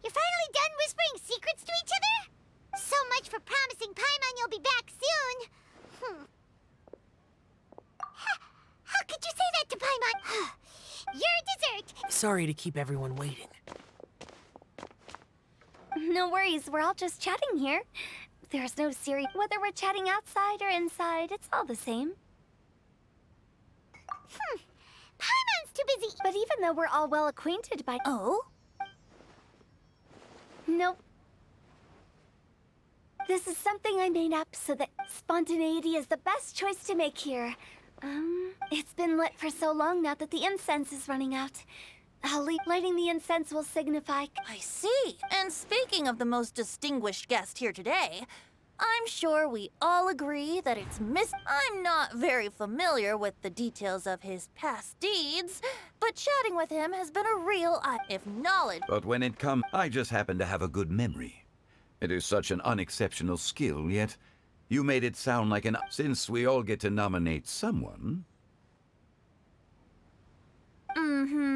You're finally done whispering secrets to each other? So much for promising Paimon you'll be back soon. How could you say that to Paimon? Your dessert! Sorry to keep everyone waiting. No worries, we're all just chatting here. There's no serious... Whether we're chatting outside or inside, it's all the same. Paimon's too busy... But even though we're all well acquainted by... Oh? Nope. This is something I made up so that spontaneity is the best choice to make here. It's been lit for so long now that the incense is running out. Lighting the incense will signify... I see. And speaking of the most distinguished guest here today, I'm sure we all agree that it's I'm not very familiar with the details of his past deeds, but chatting with him has been a real if knowledge. But when it comes, I just happen to have a good memory. It is such an unexceptional skill, yet you made it sound like an... Since we all get to nominate someone...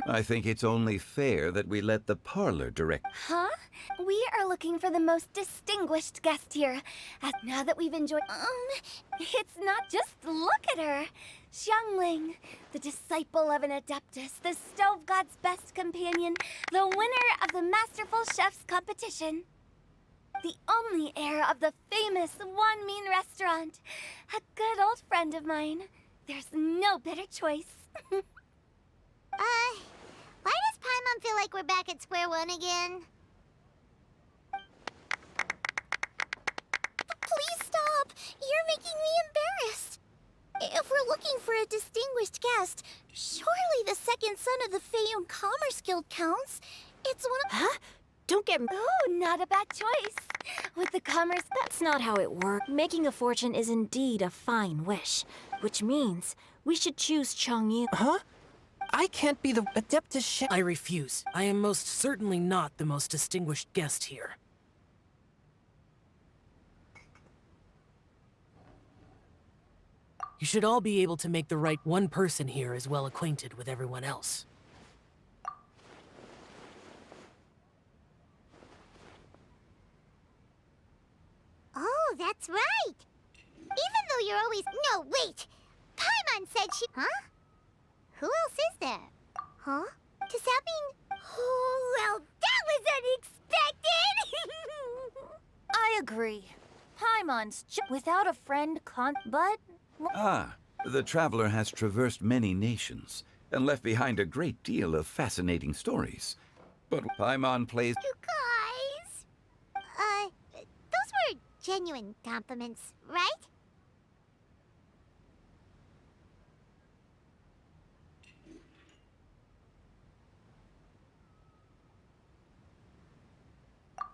I think it's only fair that we let the parlor direct... Huh? We are looking for the most distinguished guest here. Now that we've enjoyed... It's not just look at her. Xiangling, the disciple of an adeptus, the stove god's best companion, the winner of the Masterful Chef's competition. The only heir of the famous One Mean restaurant. A good old friend of mine. There's no better choice. Why does Paimon feel like we're back at square one again? Please stop! You're making me embarrassed. If we're looking for a distinguished guest, surely the second son of the Feiyun Commerce Guild counts. It's one of... Huh? Don't get... Oh, not a bad choice. With the commerce, That's not how it works. Making a fortune is indeed a fine wish, which means we should choose Changyu. Huh? I can't be the Adeptus I refuse. I am most certainly not the most distinguished guest here. You should all be able to make the right. One person here is well acquainted with everyone else. Oh, that's right! Even though you're always— No, wait! Paimon said she— Huh? Who else is there? Huh? Does that mean— Oh, well, that was unexpected! I agree. Paimon's without a friend but... Ah, the traveler has traversed many nations and left behind a great deal of fascinating stories. But Paimon plays... You guys... those were genuine compliments, right?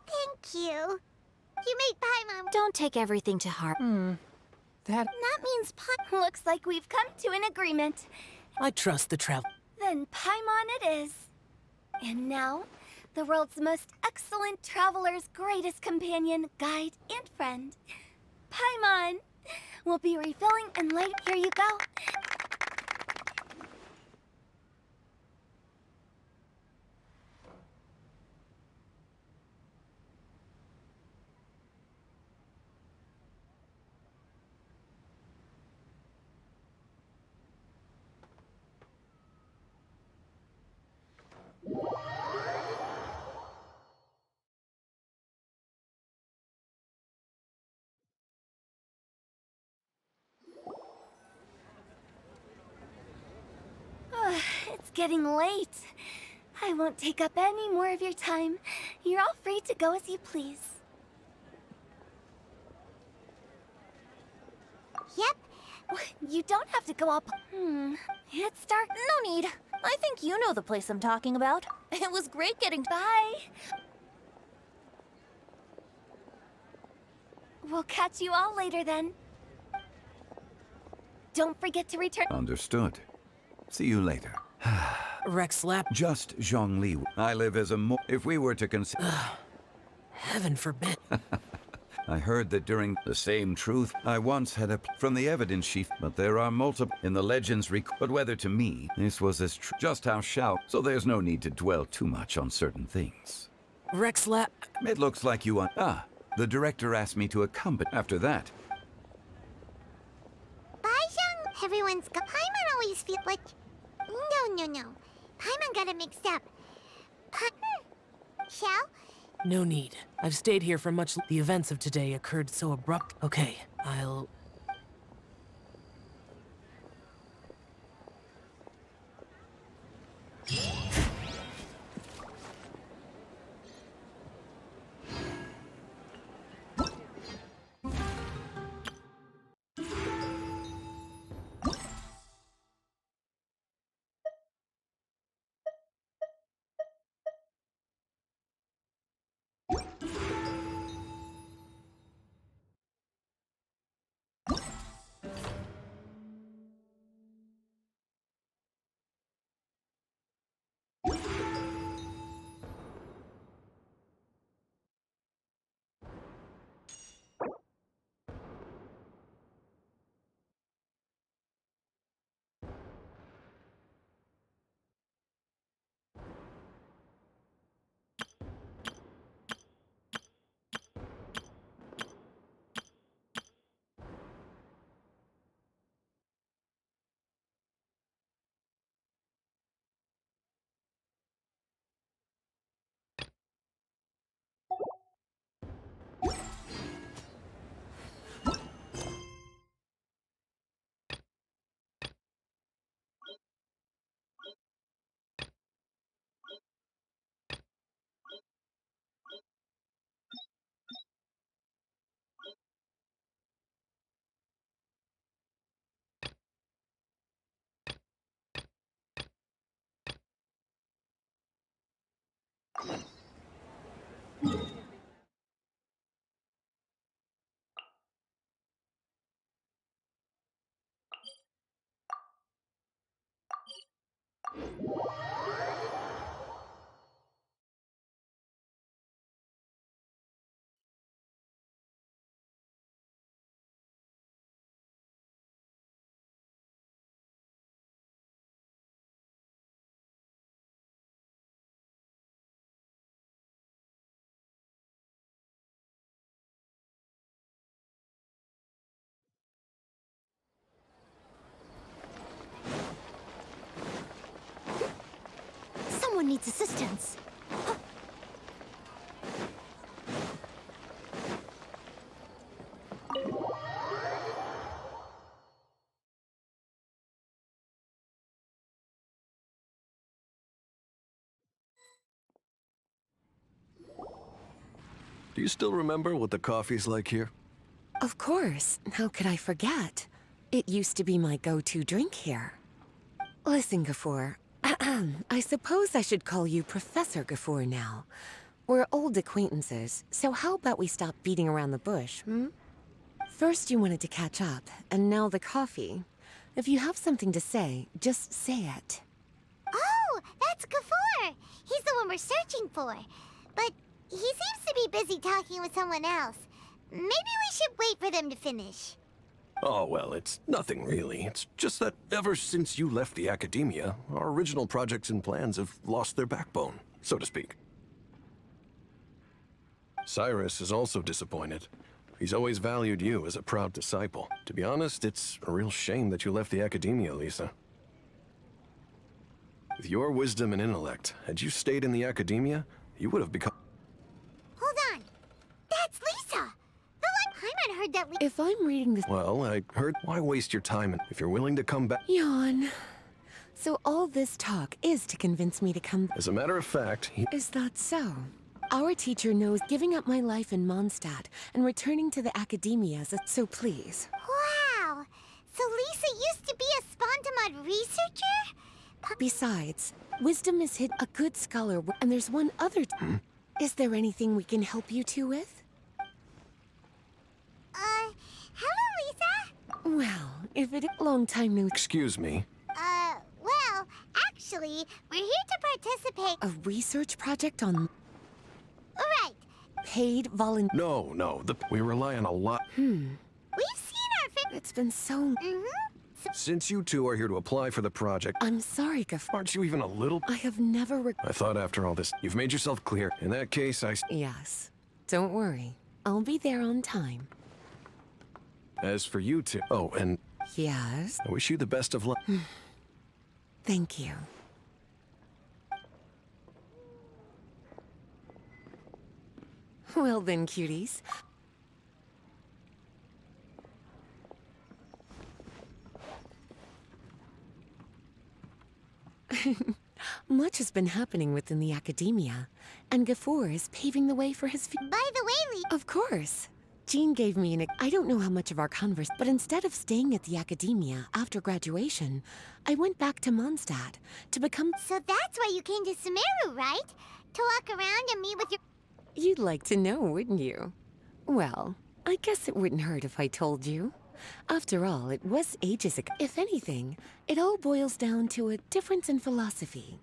Thank you. You made Paimon— Don't take everything to heart. That means Looks like we've come to an agreement. I trust the travel. Then Paimon it is. And now, the world's most excellent traveler's greatest companion, guide, and friend. Paimon! We'll be refilling and late. Here you go. It's getting late. I won't take up any more of your time. You're all free to go as you please. Yep. You don't have to go up. It's dark. No need. I think you know the place I'm talking about. It was great getting... Bye. We'll catch you all later then. Don't forget to return. Understood. See you later. Rex Lap. Just Zhongli. I live as a If we were to consider... Heaven forbid. I heard that during the same truth, I once had from the evidence sheet, but there are multiple in the legends but whether to me, this was as true. Just how so there's no need to dwell too much on certain things. Rex Lap. It looks like you the director asked me to accompany after that. Bye, Zhang. Everyone's got— Paimon always feel like— No. Paimon got it mixed up. Shall? No need. I've stayed here for much. The events of today occurred so abrupt. Okay, I'll... needs assistance. Do you still remember what the coffee's like here? Of course. How could I forget? It used to be my go-to drink here. Listen, Gafoor. I suppose I should call you Professor Gafoor now. We're old acquaintances, so how about we stop beating around the bush, hmm? First you wanted to catch up, and now the coffee. If you have something to say, just say it. Oh, that's Gafoor! He's the one we're searching for. But he seems to be busy talking with someone else. Maybe we should wait for them to finish. Oh, well, it's nothing really. It's just that ever since you left the academia, our original projects and plans have lost their backbone, so to speak. Cyrus is also disappointed. He's always valued you as a proud disciple. To be honest, it's a real shame that you left the academia, Lisa. With your wisdom and intellect, had you stayed in the academia, you would have become... Hold on! That's Lisa! The one Paimon heard that If I'm reading this... Well, I heard... Why waste your time if you're willing to come back? Yawn. So all this talk is to convince me to come... As a matter of fact, Is that so? Our teacher knows giving up my life in Mondstadt and returning to the academia is so please. Wow! So Lisa used to be a Spontamod researcher? Besides, wisdom is hid a good scholar, and there's one other... Is there anything we can help you two with? Hello, Lisa? Well, if it long time no... Excuse me. Well, actually, we're here to participate... A research project on... Right. Paid volunteer... No, we rely on a lot... We've seen our... It's been so... Since you two are here to apply for the project... I'm sorry, Gafoor. Aren't you even a little... I have never... I thought after all this, you've made yourself clear. In that case, Yes. Don't worry. I'll be there on time. As for you two... Oh, and... Yes? I wish you the best of luck. Thank you. Well then, cuties. Much has been happening within the academia, and Gafoor is paving the way for his By the way, Lee... Of course. Jean gave me I don't know how much of our converse, but instead of staying at the academia after graduation, I went back to Mondstadt to become... So that's why you came to Sumeru, right? To walk around and meet with your... You'd like to know, wouldn't you? Well, I guess it wouldn't hurt if I told you. After all, it was ages ago. If anything, it all boils down to a difference in philosophy.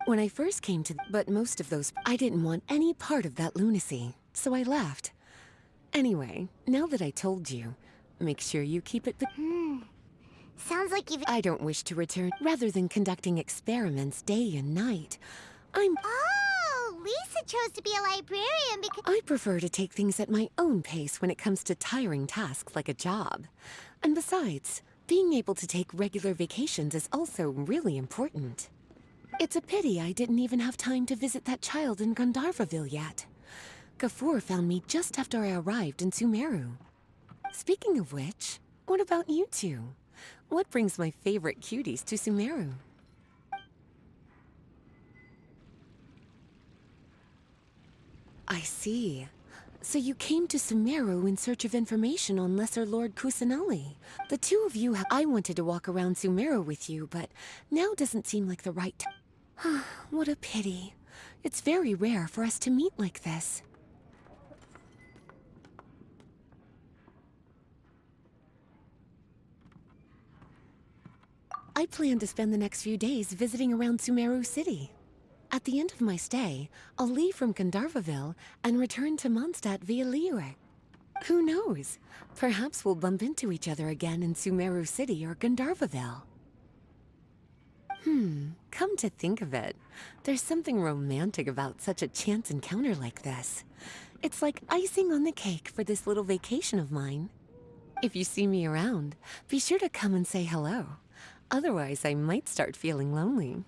When I first came to... But most of those... I didn't want any part of that lunacy, so I left. Anyway, now that I told you, make sure you keep it... Sounds like you've... I don't wish to return. Rather than conducting experiments day and night, Oh, Lisa chose to be a librarian because... I prefer to take things at my own pace when it comes to tiring tasks like a job. And besides, being able to take regular vacations is also really important. It's a pity I didn't even have time to visit that child in Gandharvaville yet. Gafoor found me just after I arrived in Sumeru. Speaking of which, what about you two? What brings my favorite cuties to Sumeru? I see. So you came to Sumeru in search of information on Lesser Lord Kusanali. The two of you I wanted to walk around Sumeru with you, but now doesn't seem like the right time. What a pity. It's very rare for us to meet like this. I plan to spend the next few days visiting around Sumeru City. At the end of my stay, I'll leave from Gandharvaville and return to Mondstadt via Liyue. Who knows? Perhaps we'll bump into each other again in Sumeru City or Gandharvaville. Come to think of it, there's something romantic about such a chance encounter like this. It's like icing on the cake for this little vacation of mine. If you see me around, be sure to come and say hello. Otherwise, I might start feeling lonely.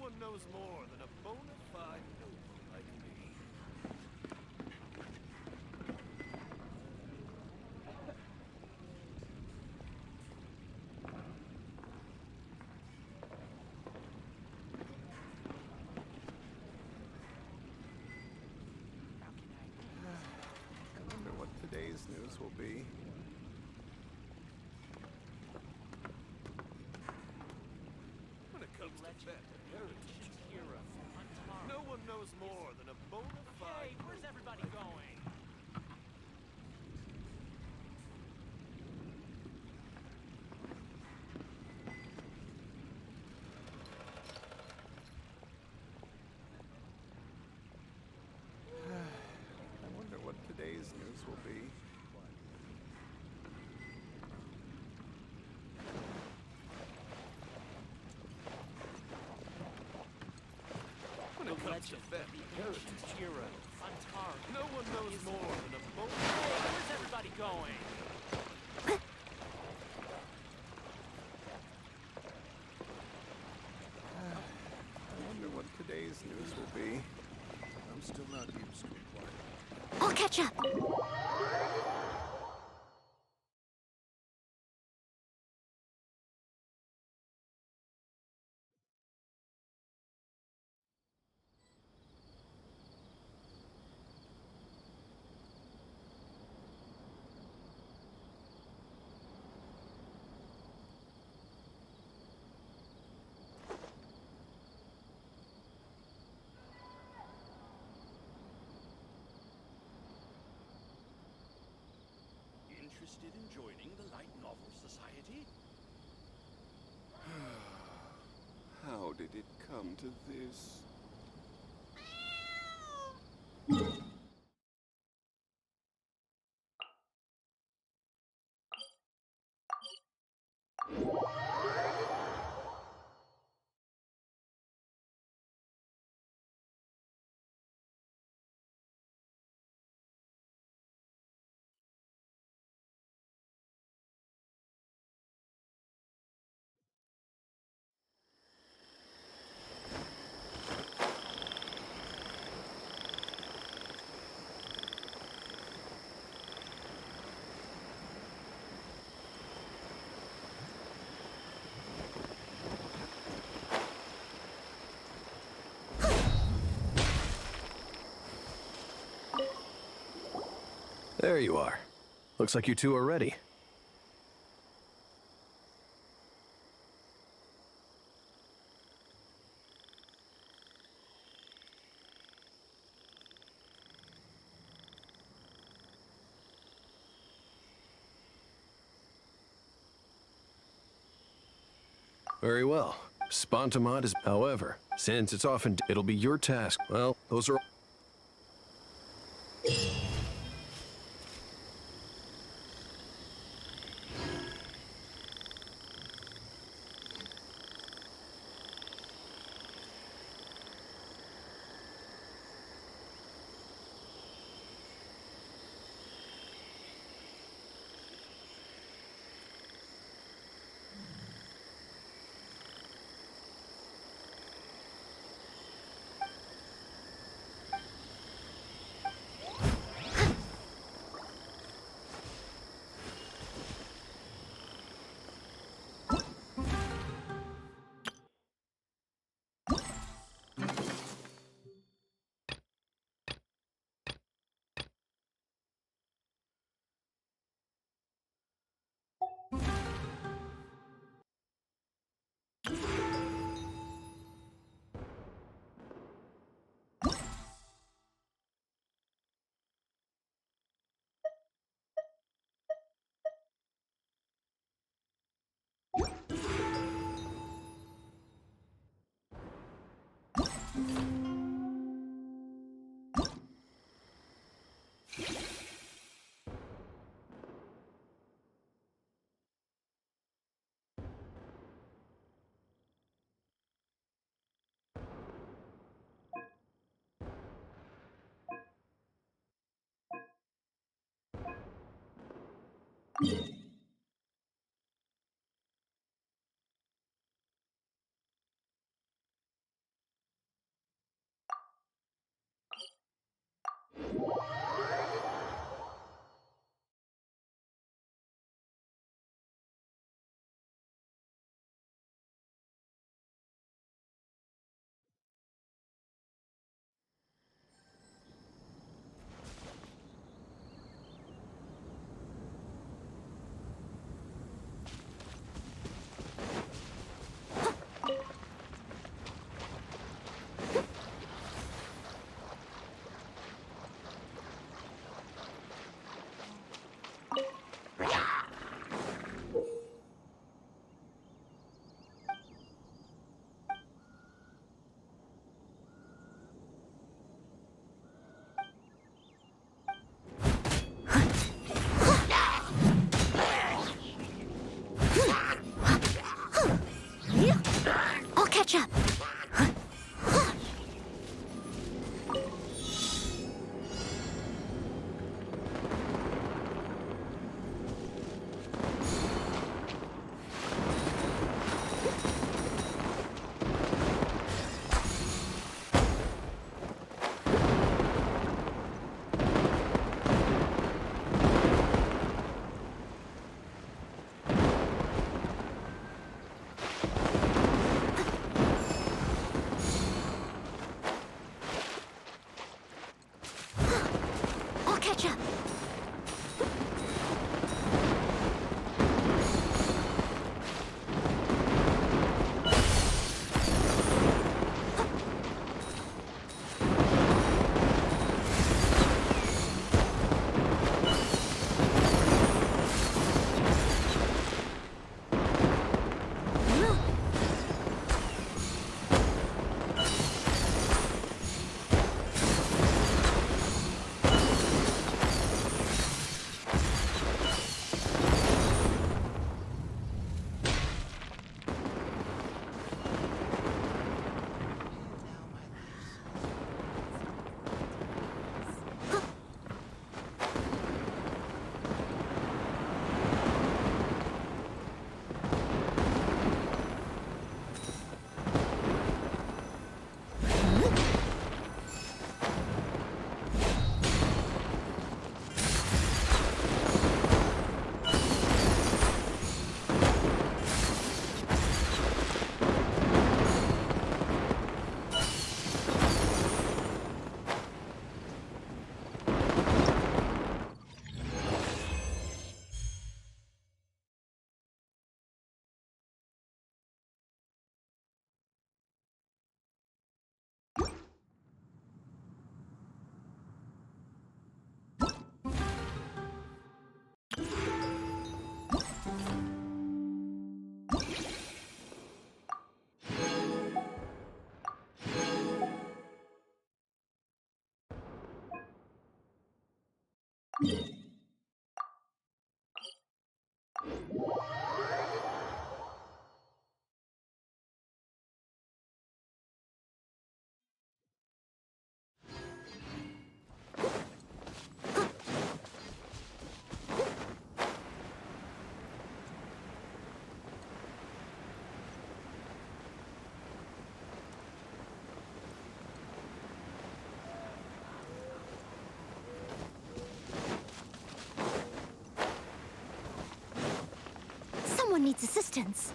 one knows more than a bona fide noble like me. I wonder what today's news will be. When it comes to that heritage hero, no one knows more than a bona fide. Hey, where's everybody going? I wonder what today's news will be. When it comes to that heritage hero, no one knows more than a bona fide. Where's everybody going? I wonder what today's news will be. I'm still not used to it quite. I'll catch up. Interested in joining the Light Novel Society? How did it come to this? There you are. Looks like you two are ready. Very well. Spontamod is, however, since it's often, it'll be your task. Well, those are... I'll catch up. I'll catch up. Someone needs assistance.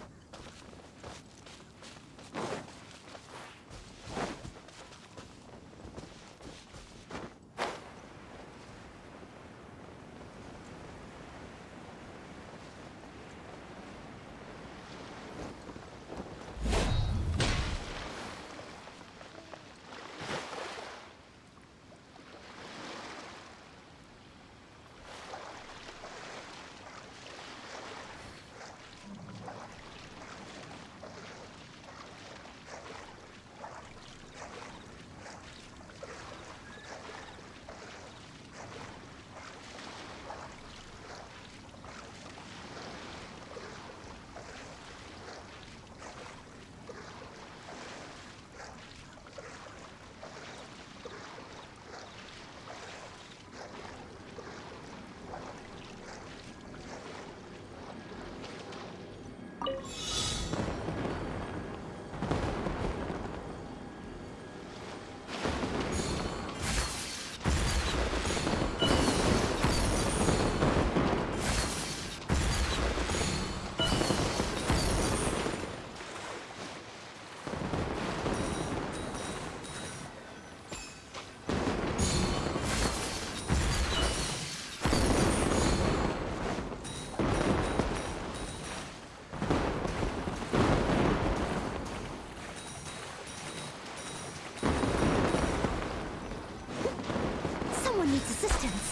needs assistance.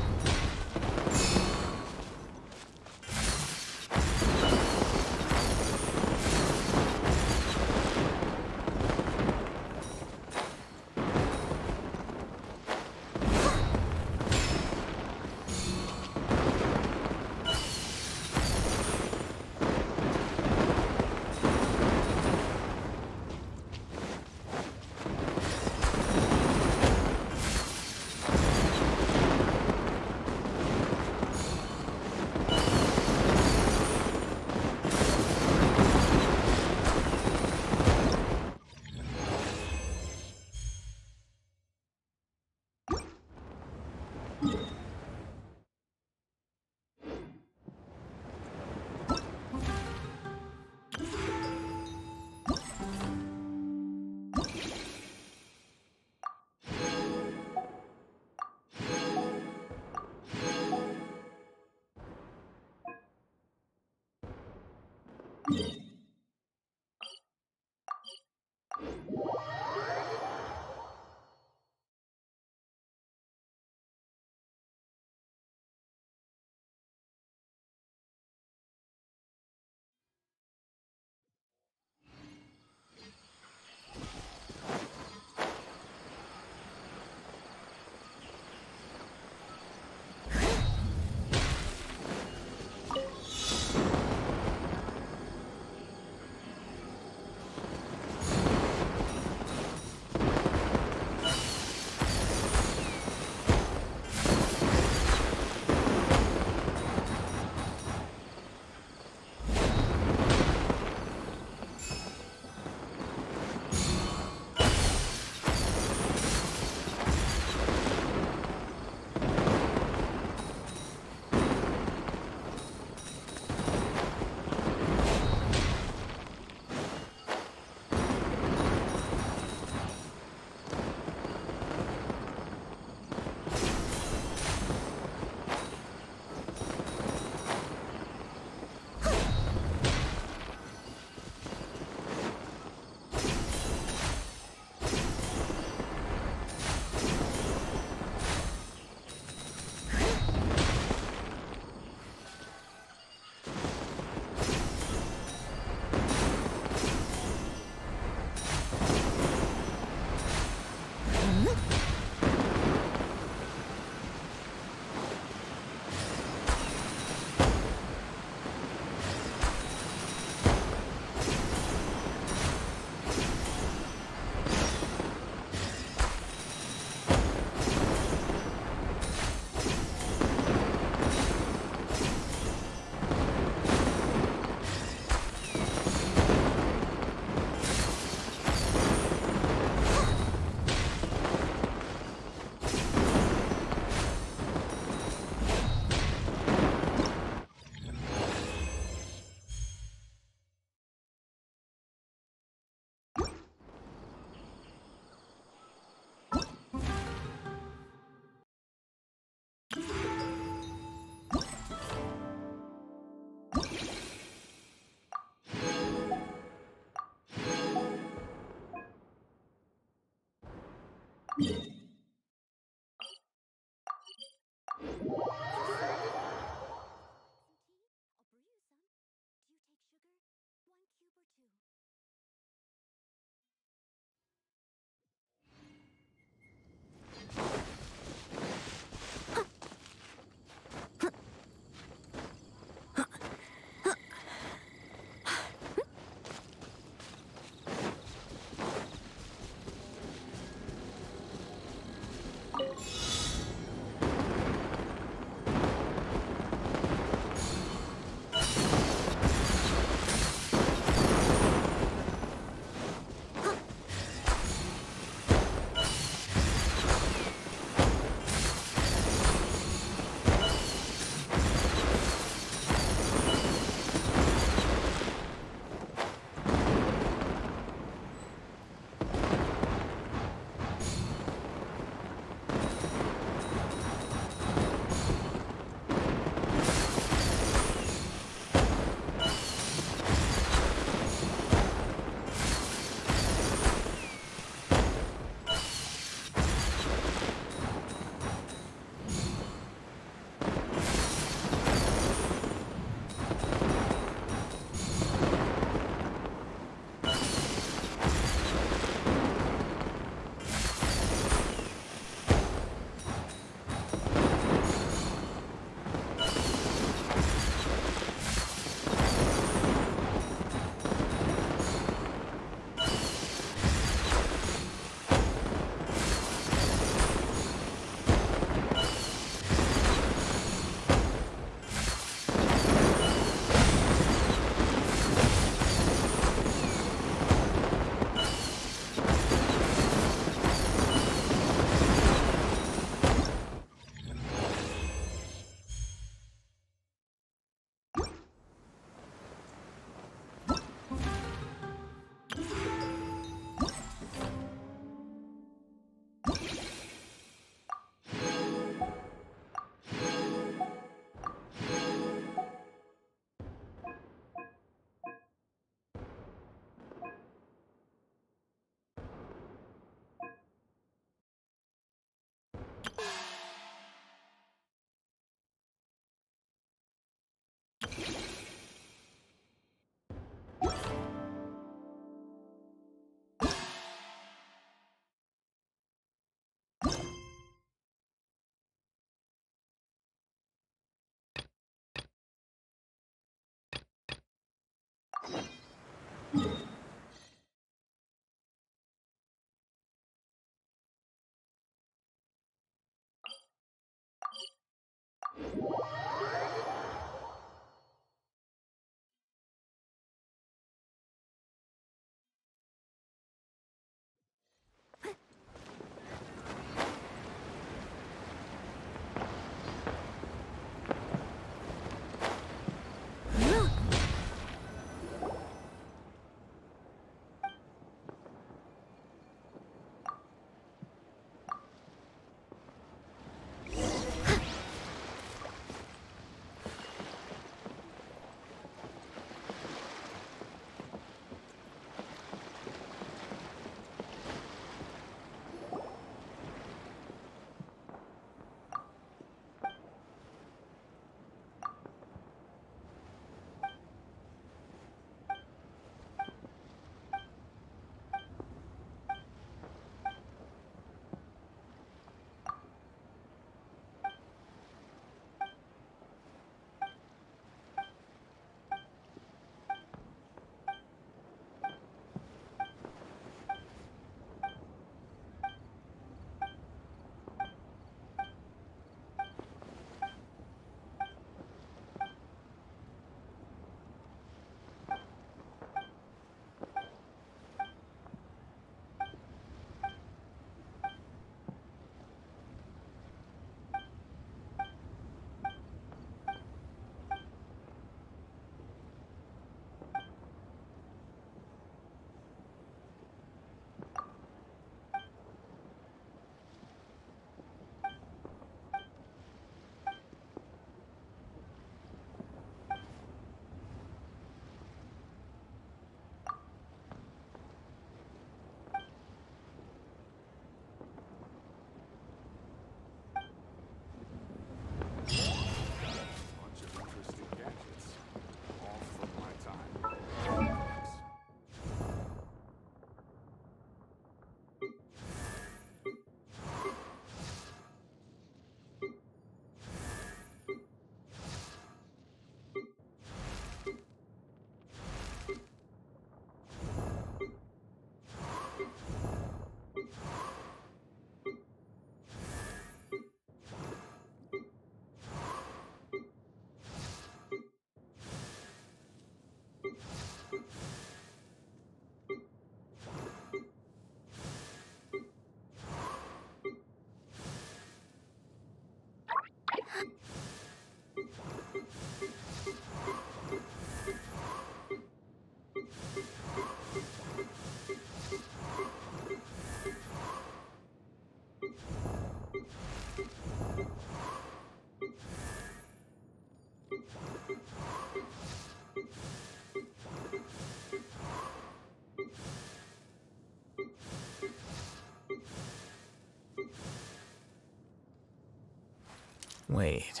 Wait.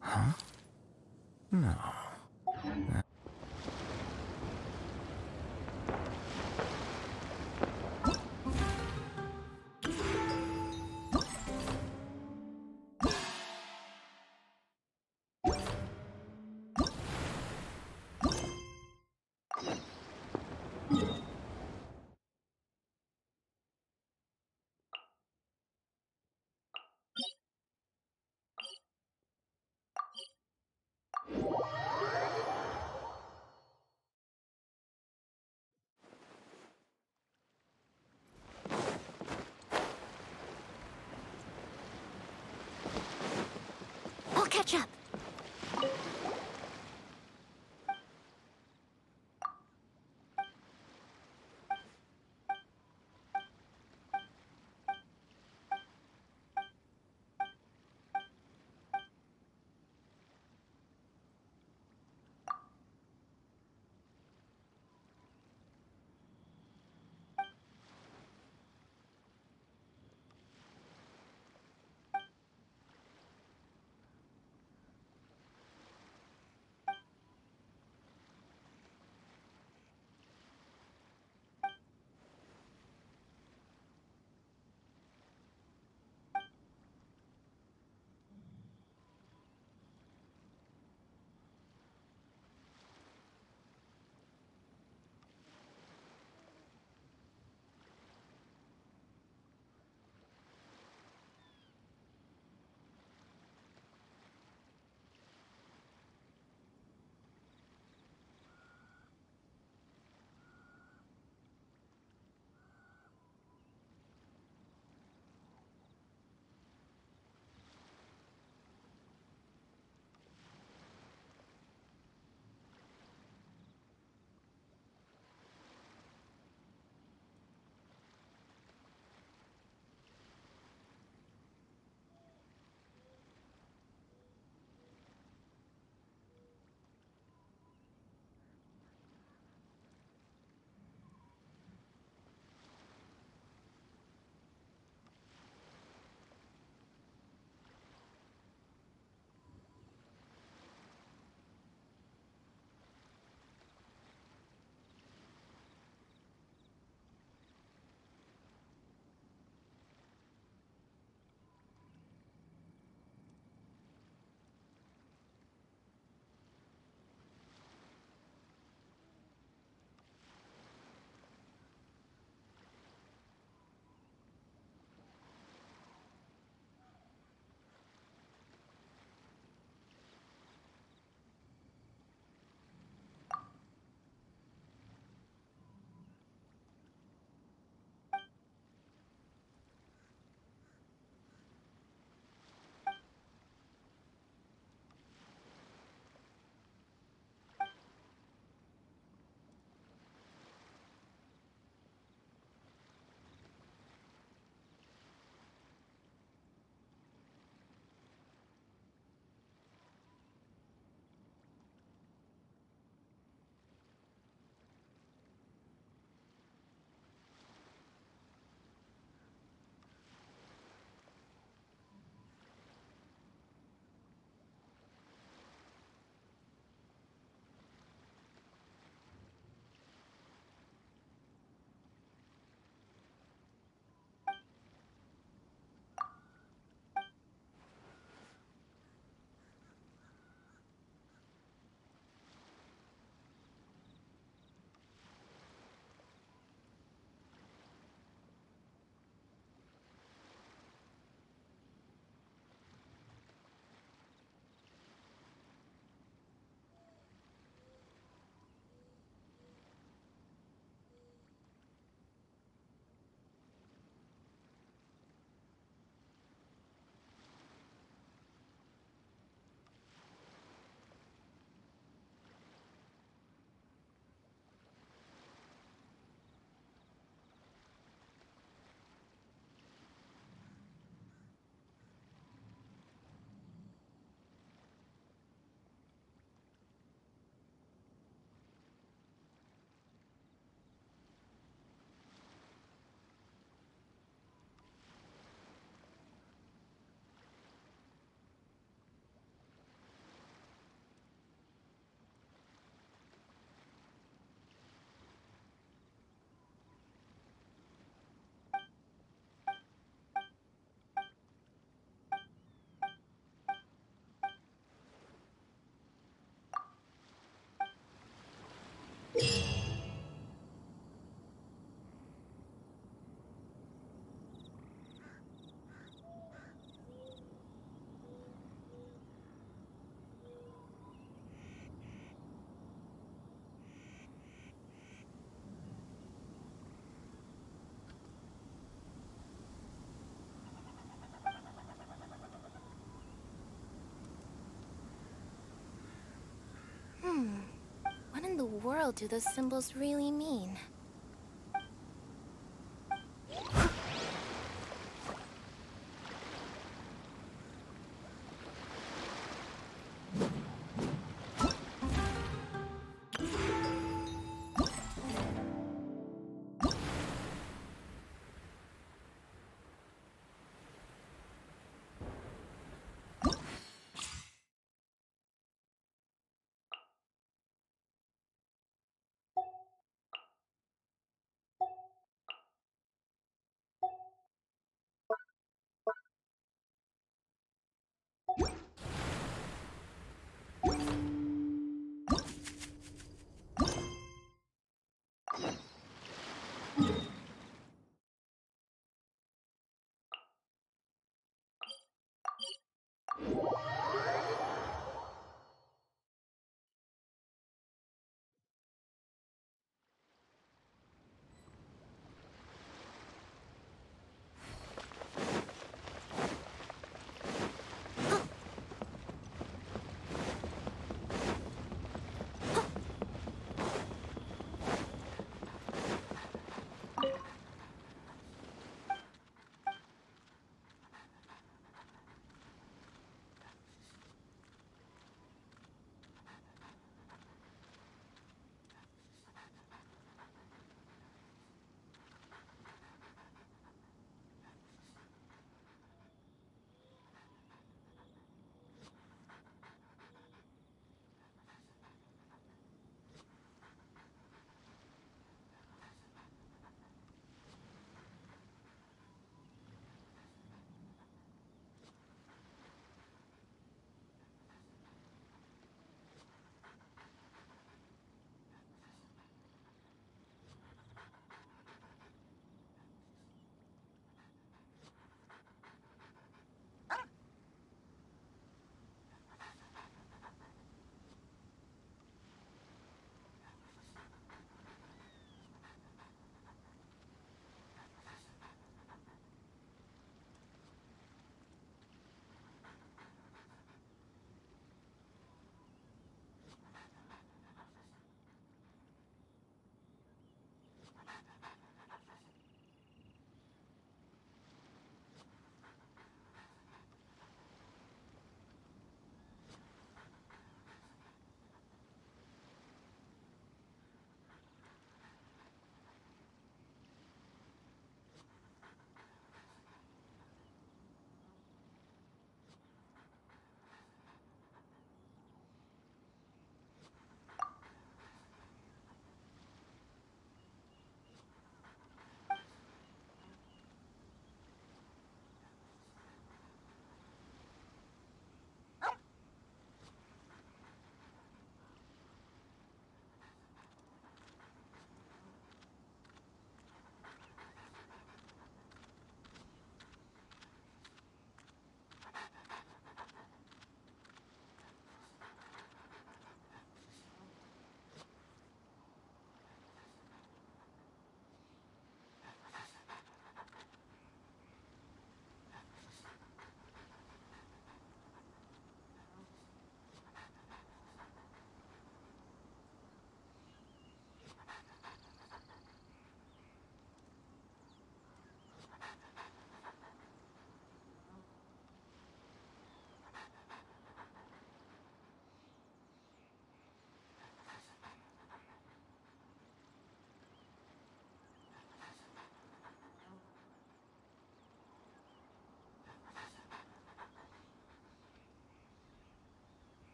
Huh? No. I'll catch up. world do those symbols really mean?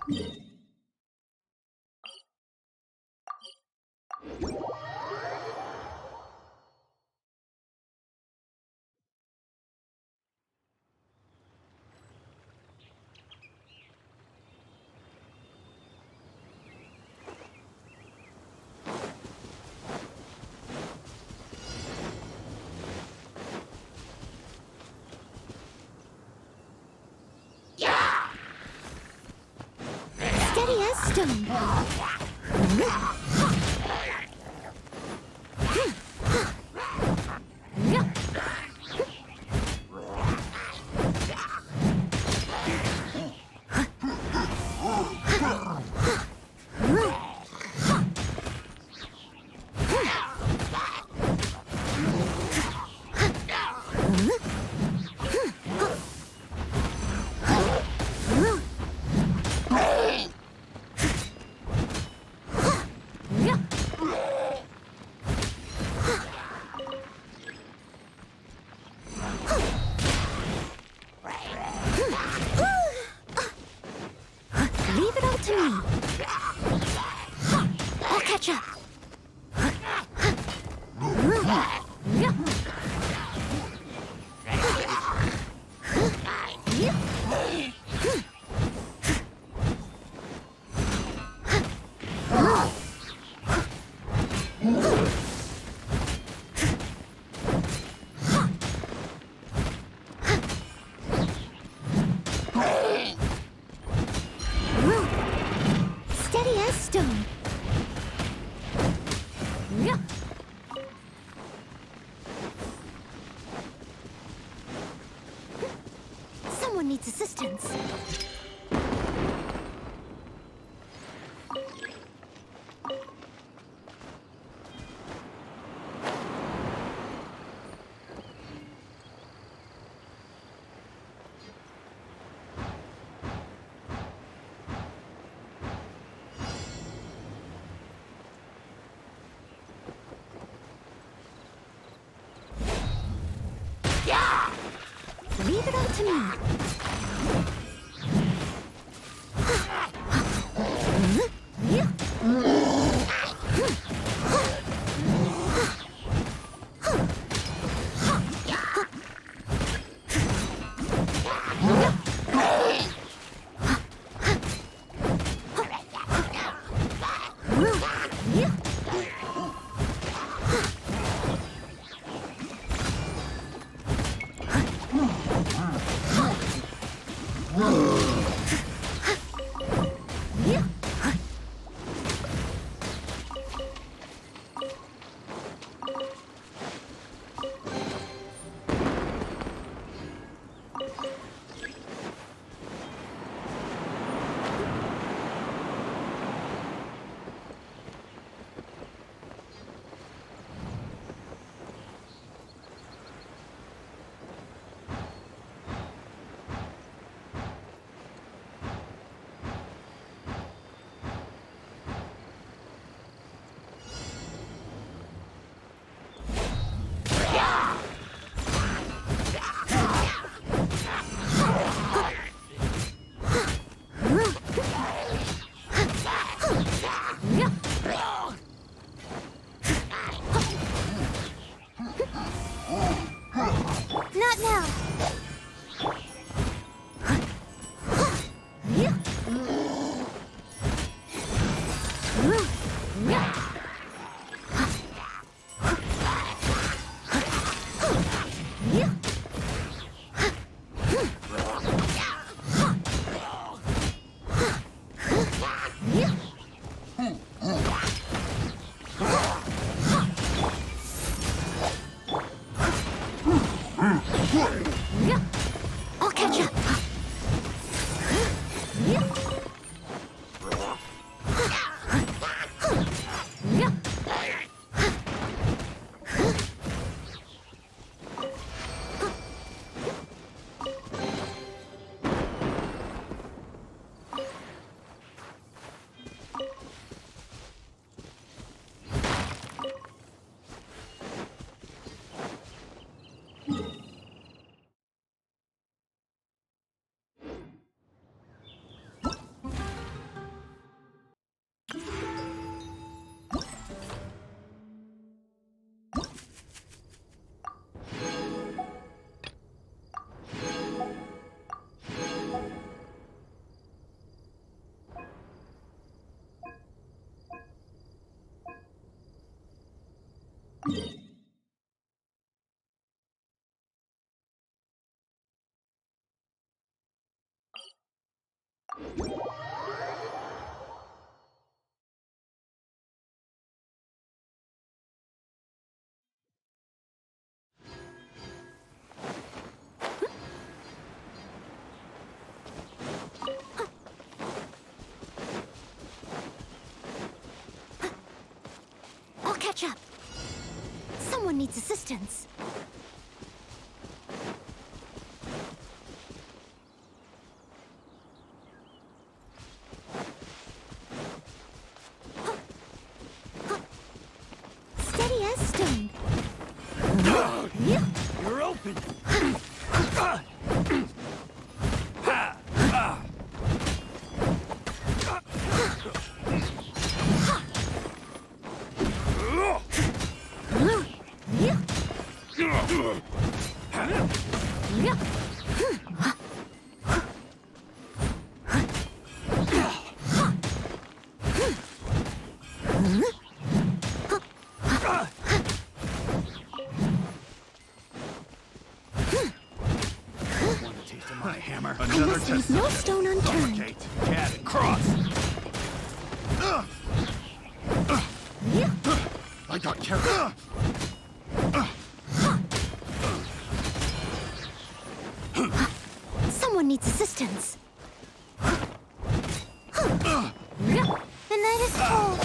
Steady as stone. Leave it all to me. I'll catch up. Steady as stone. Someone needs assistance. Leave it all to me. I'll catch up. Someone needs assistance. Steady as stone. You're open. Another test. No stone unturned. Cat and cross. I got carried. Someone needs assistance. The night is cold.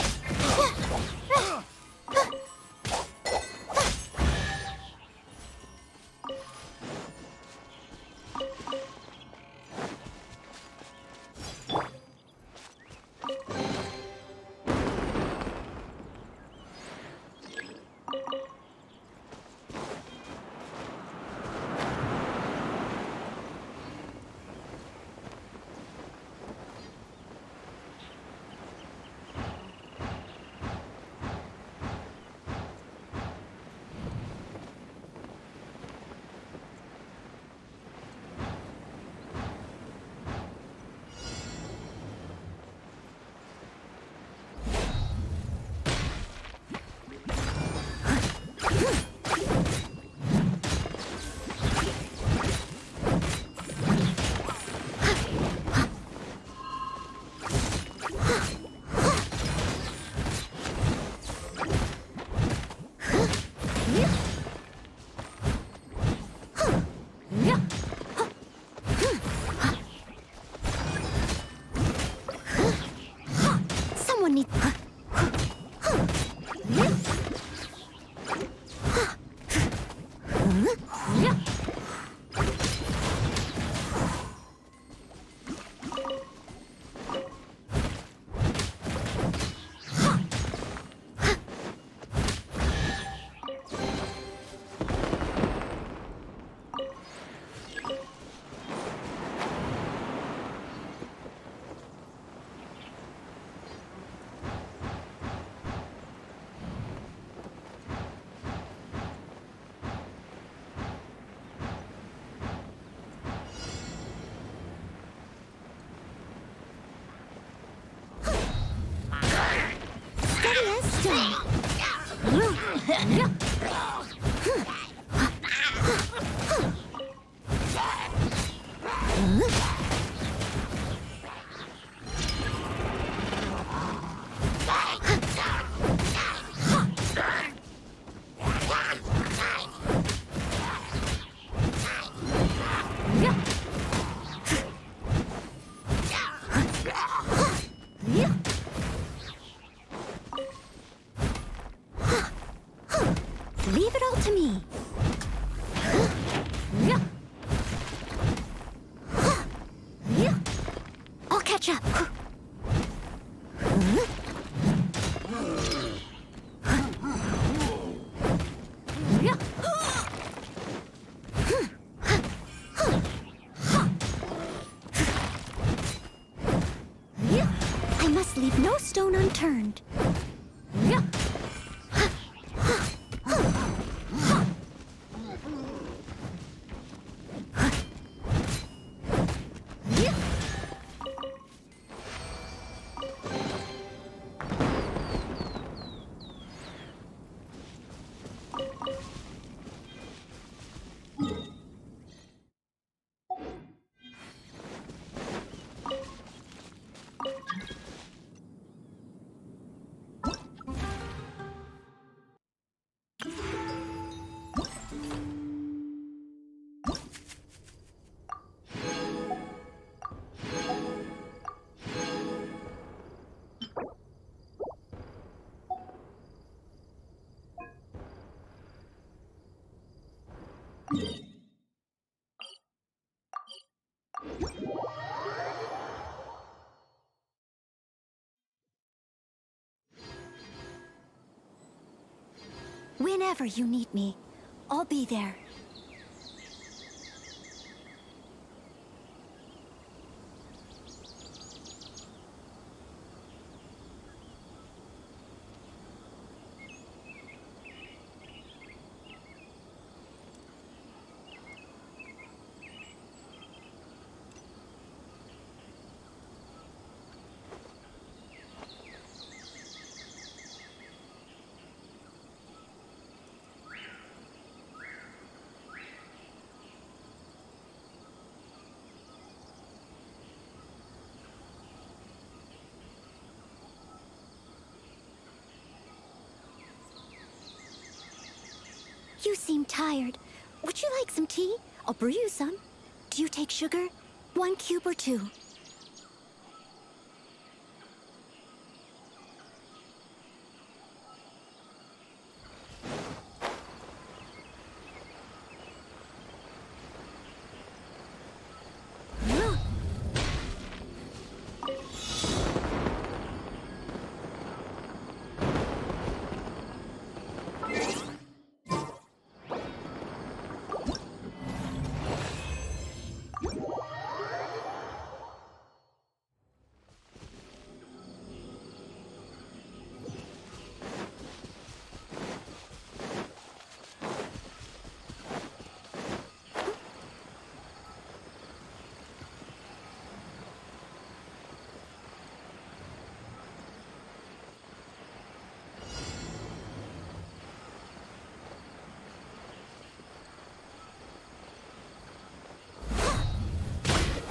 Someone needs... Leave it all to me. I'll catch up. I must leave no stone unturned. Whenever you need me, I'll be there. You seem tired. Would you like some tea? I'll brew you some. Do you take sugar? 1 cube or 2?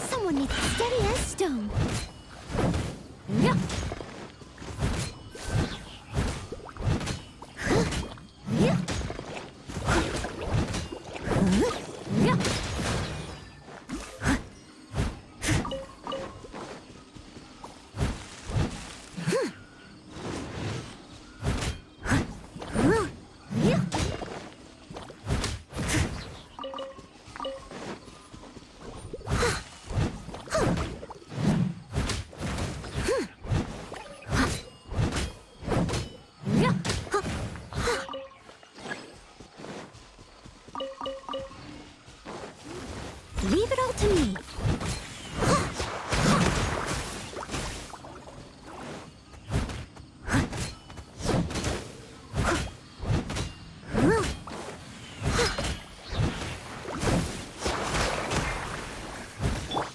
Someone needs steady as stone. Yeah. Leave it all to me.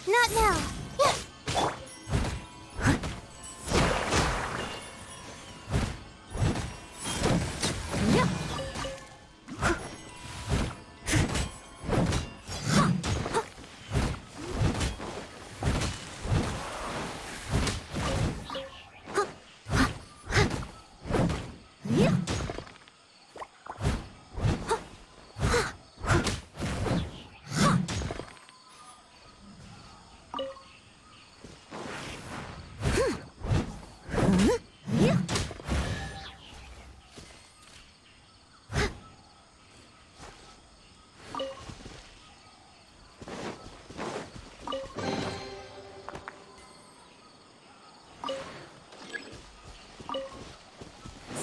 Not now.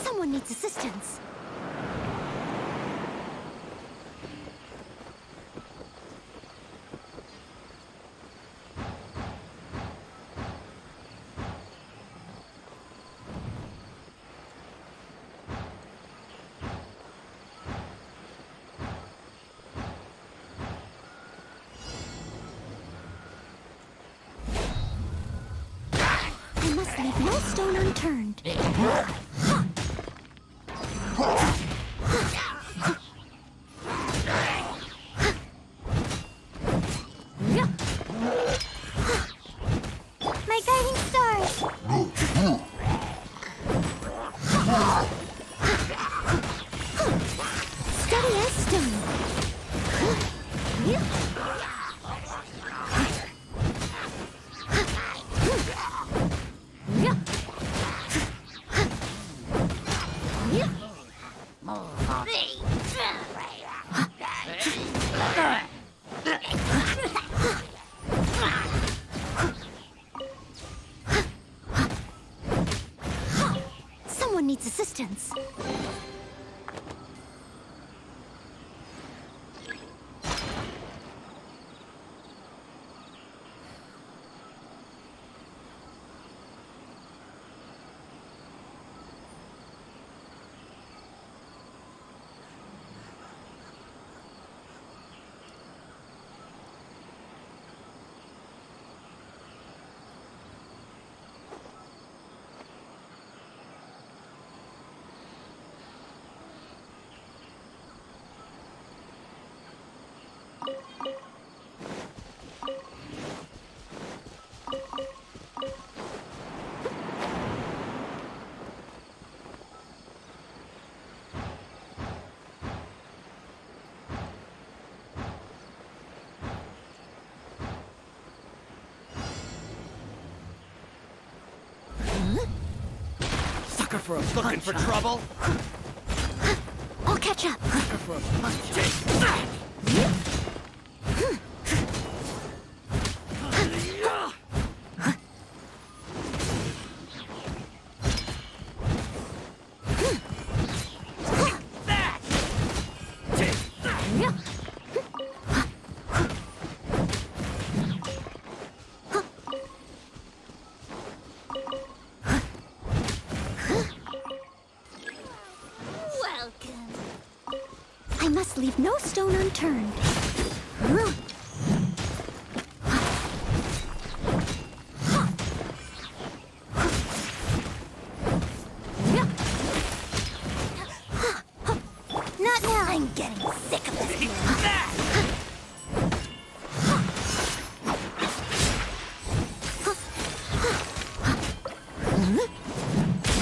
Someone needs assistance. I must leave no stone unturned. My guiding stars. Steady as stone. Someone needs assistance. Sucker for a punch. Looking for trouble? I'll catch up. Sucker for a punch. Take that! I must leave no stone unturned. Not now. I'm getting sick of this.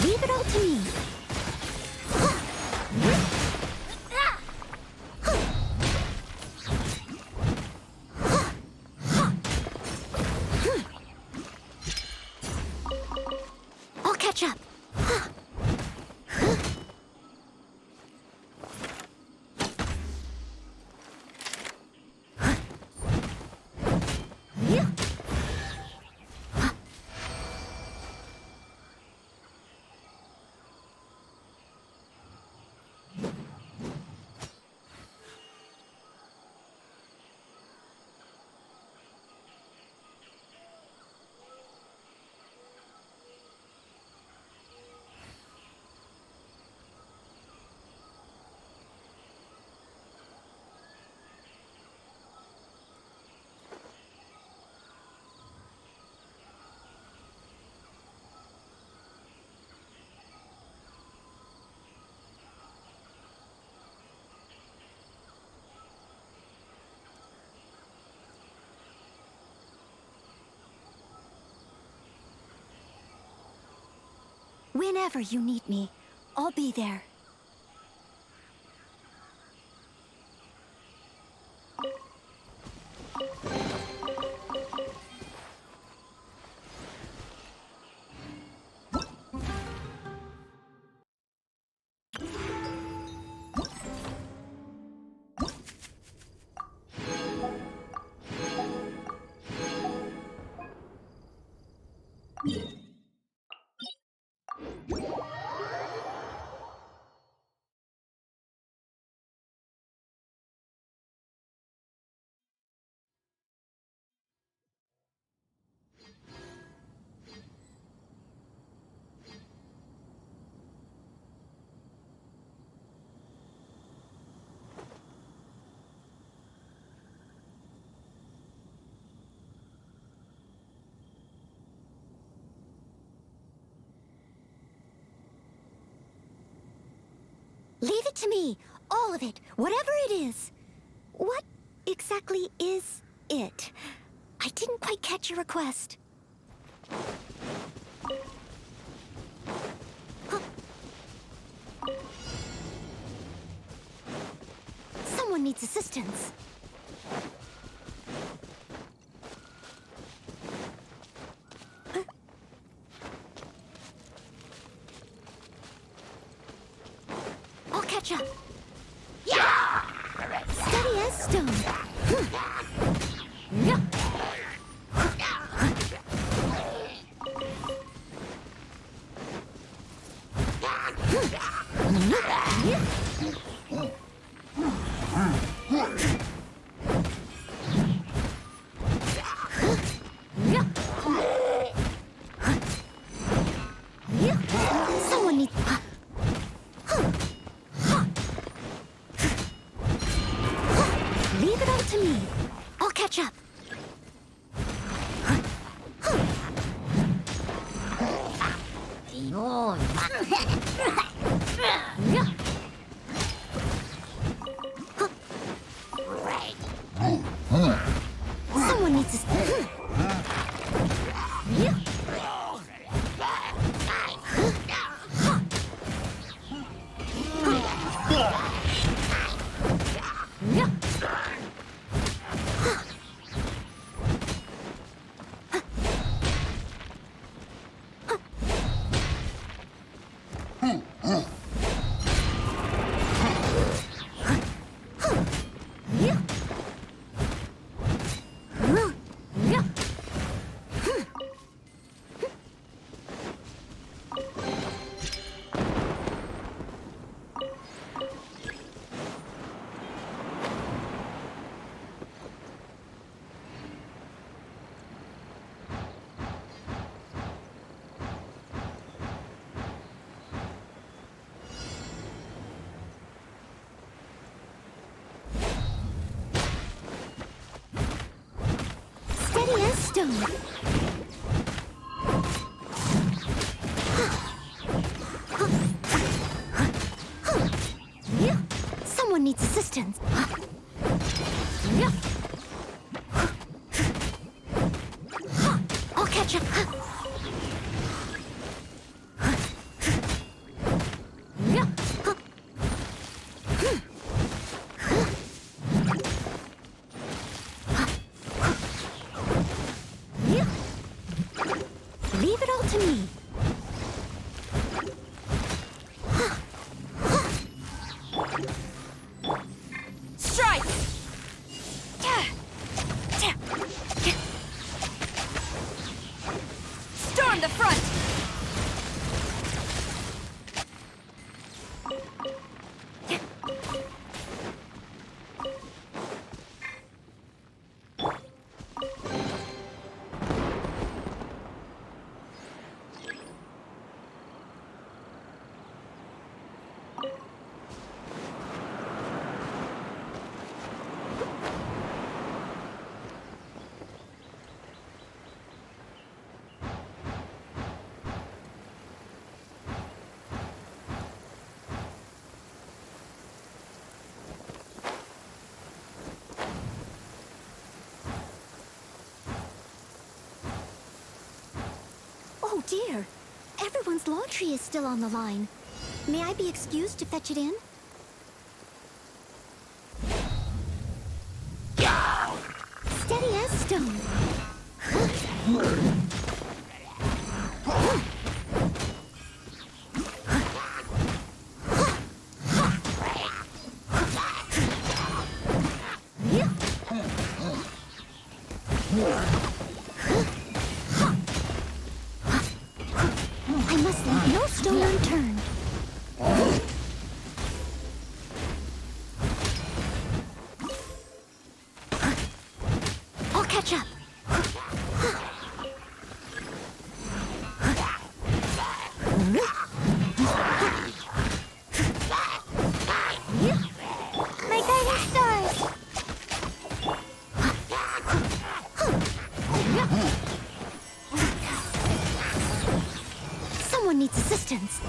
Leave it all to me. I'll catch up. Whenever you need me, I'll be there. Leave it to me. All of it. Whatever it is. What exactly is it? I didn't quite catch your request. Someone needs assistance. I'll catch up. Yeah! Steady as stone. Yeah. Someone needs... Leave it all to me. I'll catch up. Steady as stone. Someone needs assistance. I'll catch up. Leave it all to me. Strike! Storm the front! Oh dear. Everyone's laundry is still on the line. May I be excused to fetch it in? Steady as stone. I must leave no stone unturned. I'll catch up. My guiding stars! Someone needs assistance.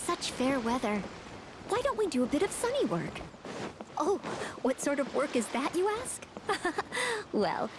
Such fair weather. Why don't we do a bit of sunny work? Oh, what sort of work is that, you ask? Well,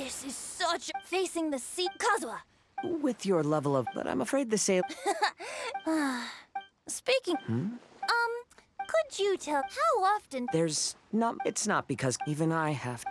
This is such facing the sea. Kazuha! With your level of... But I'm afraid the sail... Speaking... could you tell how often... There's not... It's not because even I have...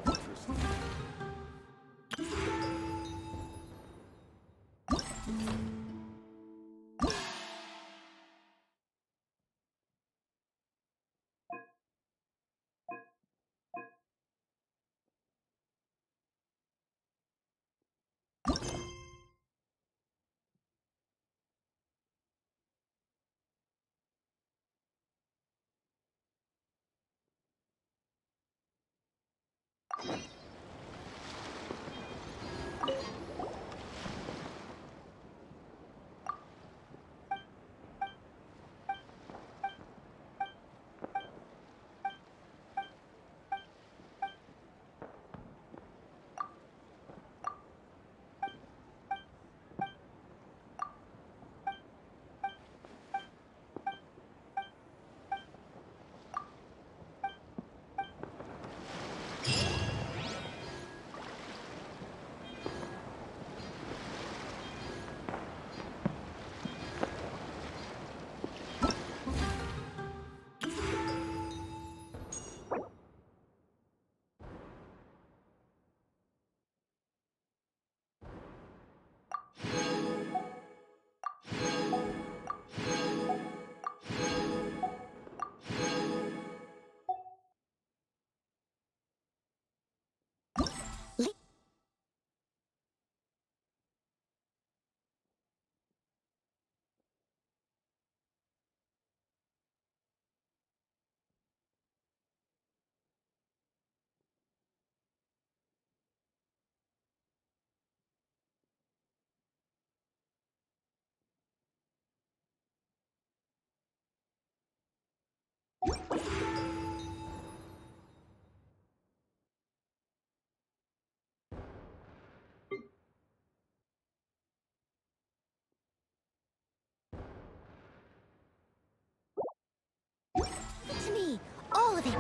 of interest. To me, all of it.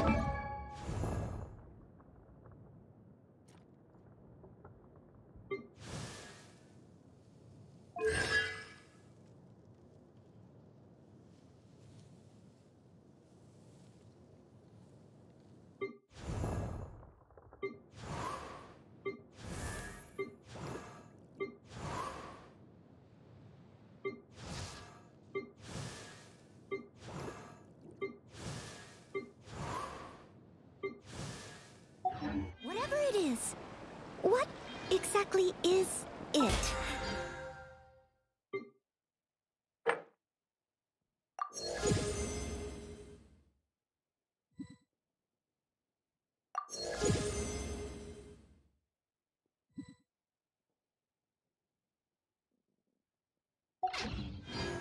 Whatever it is, what exactly is it?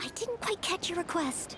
I didn't quite catch your request.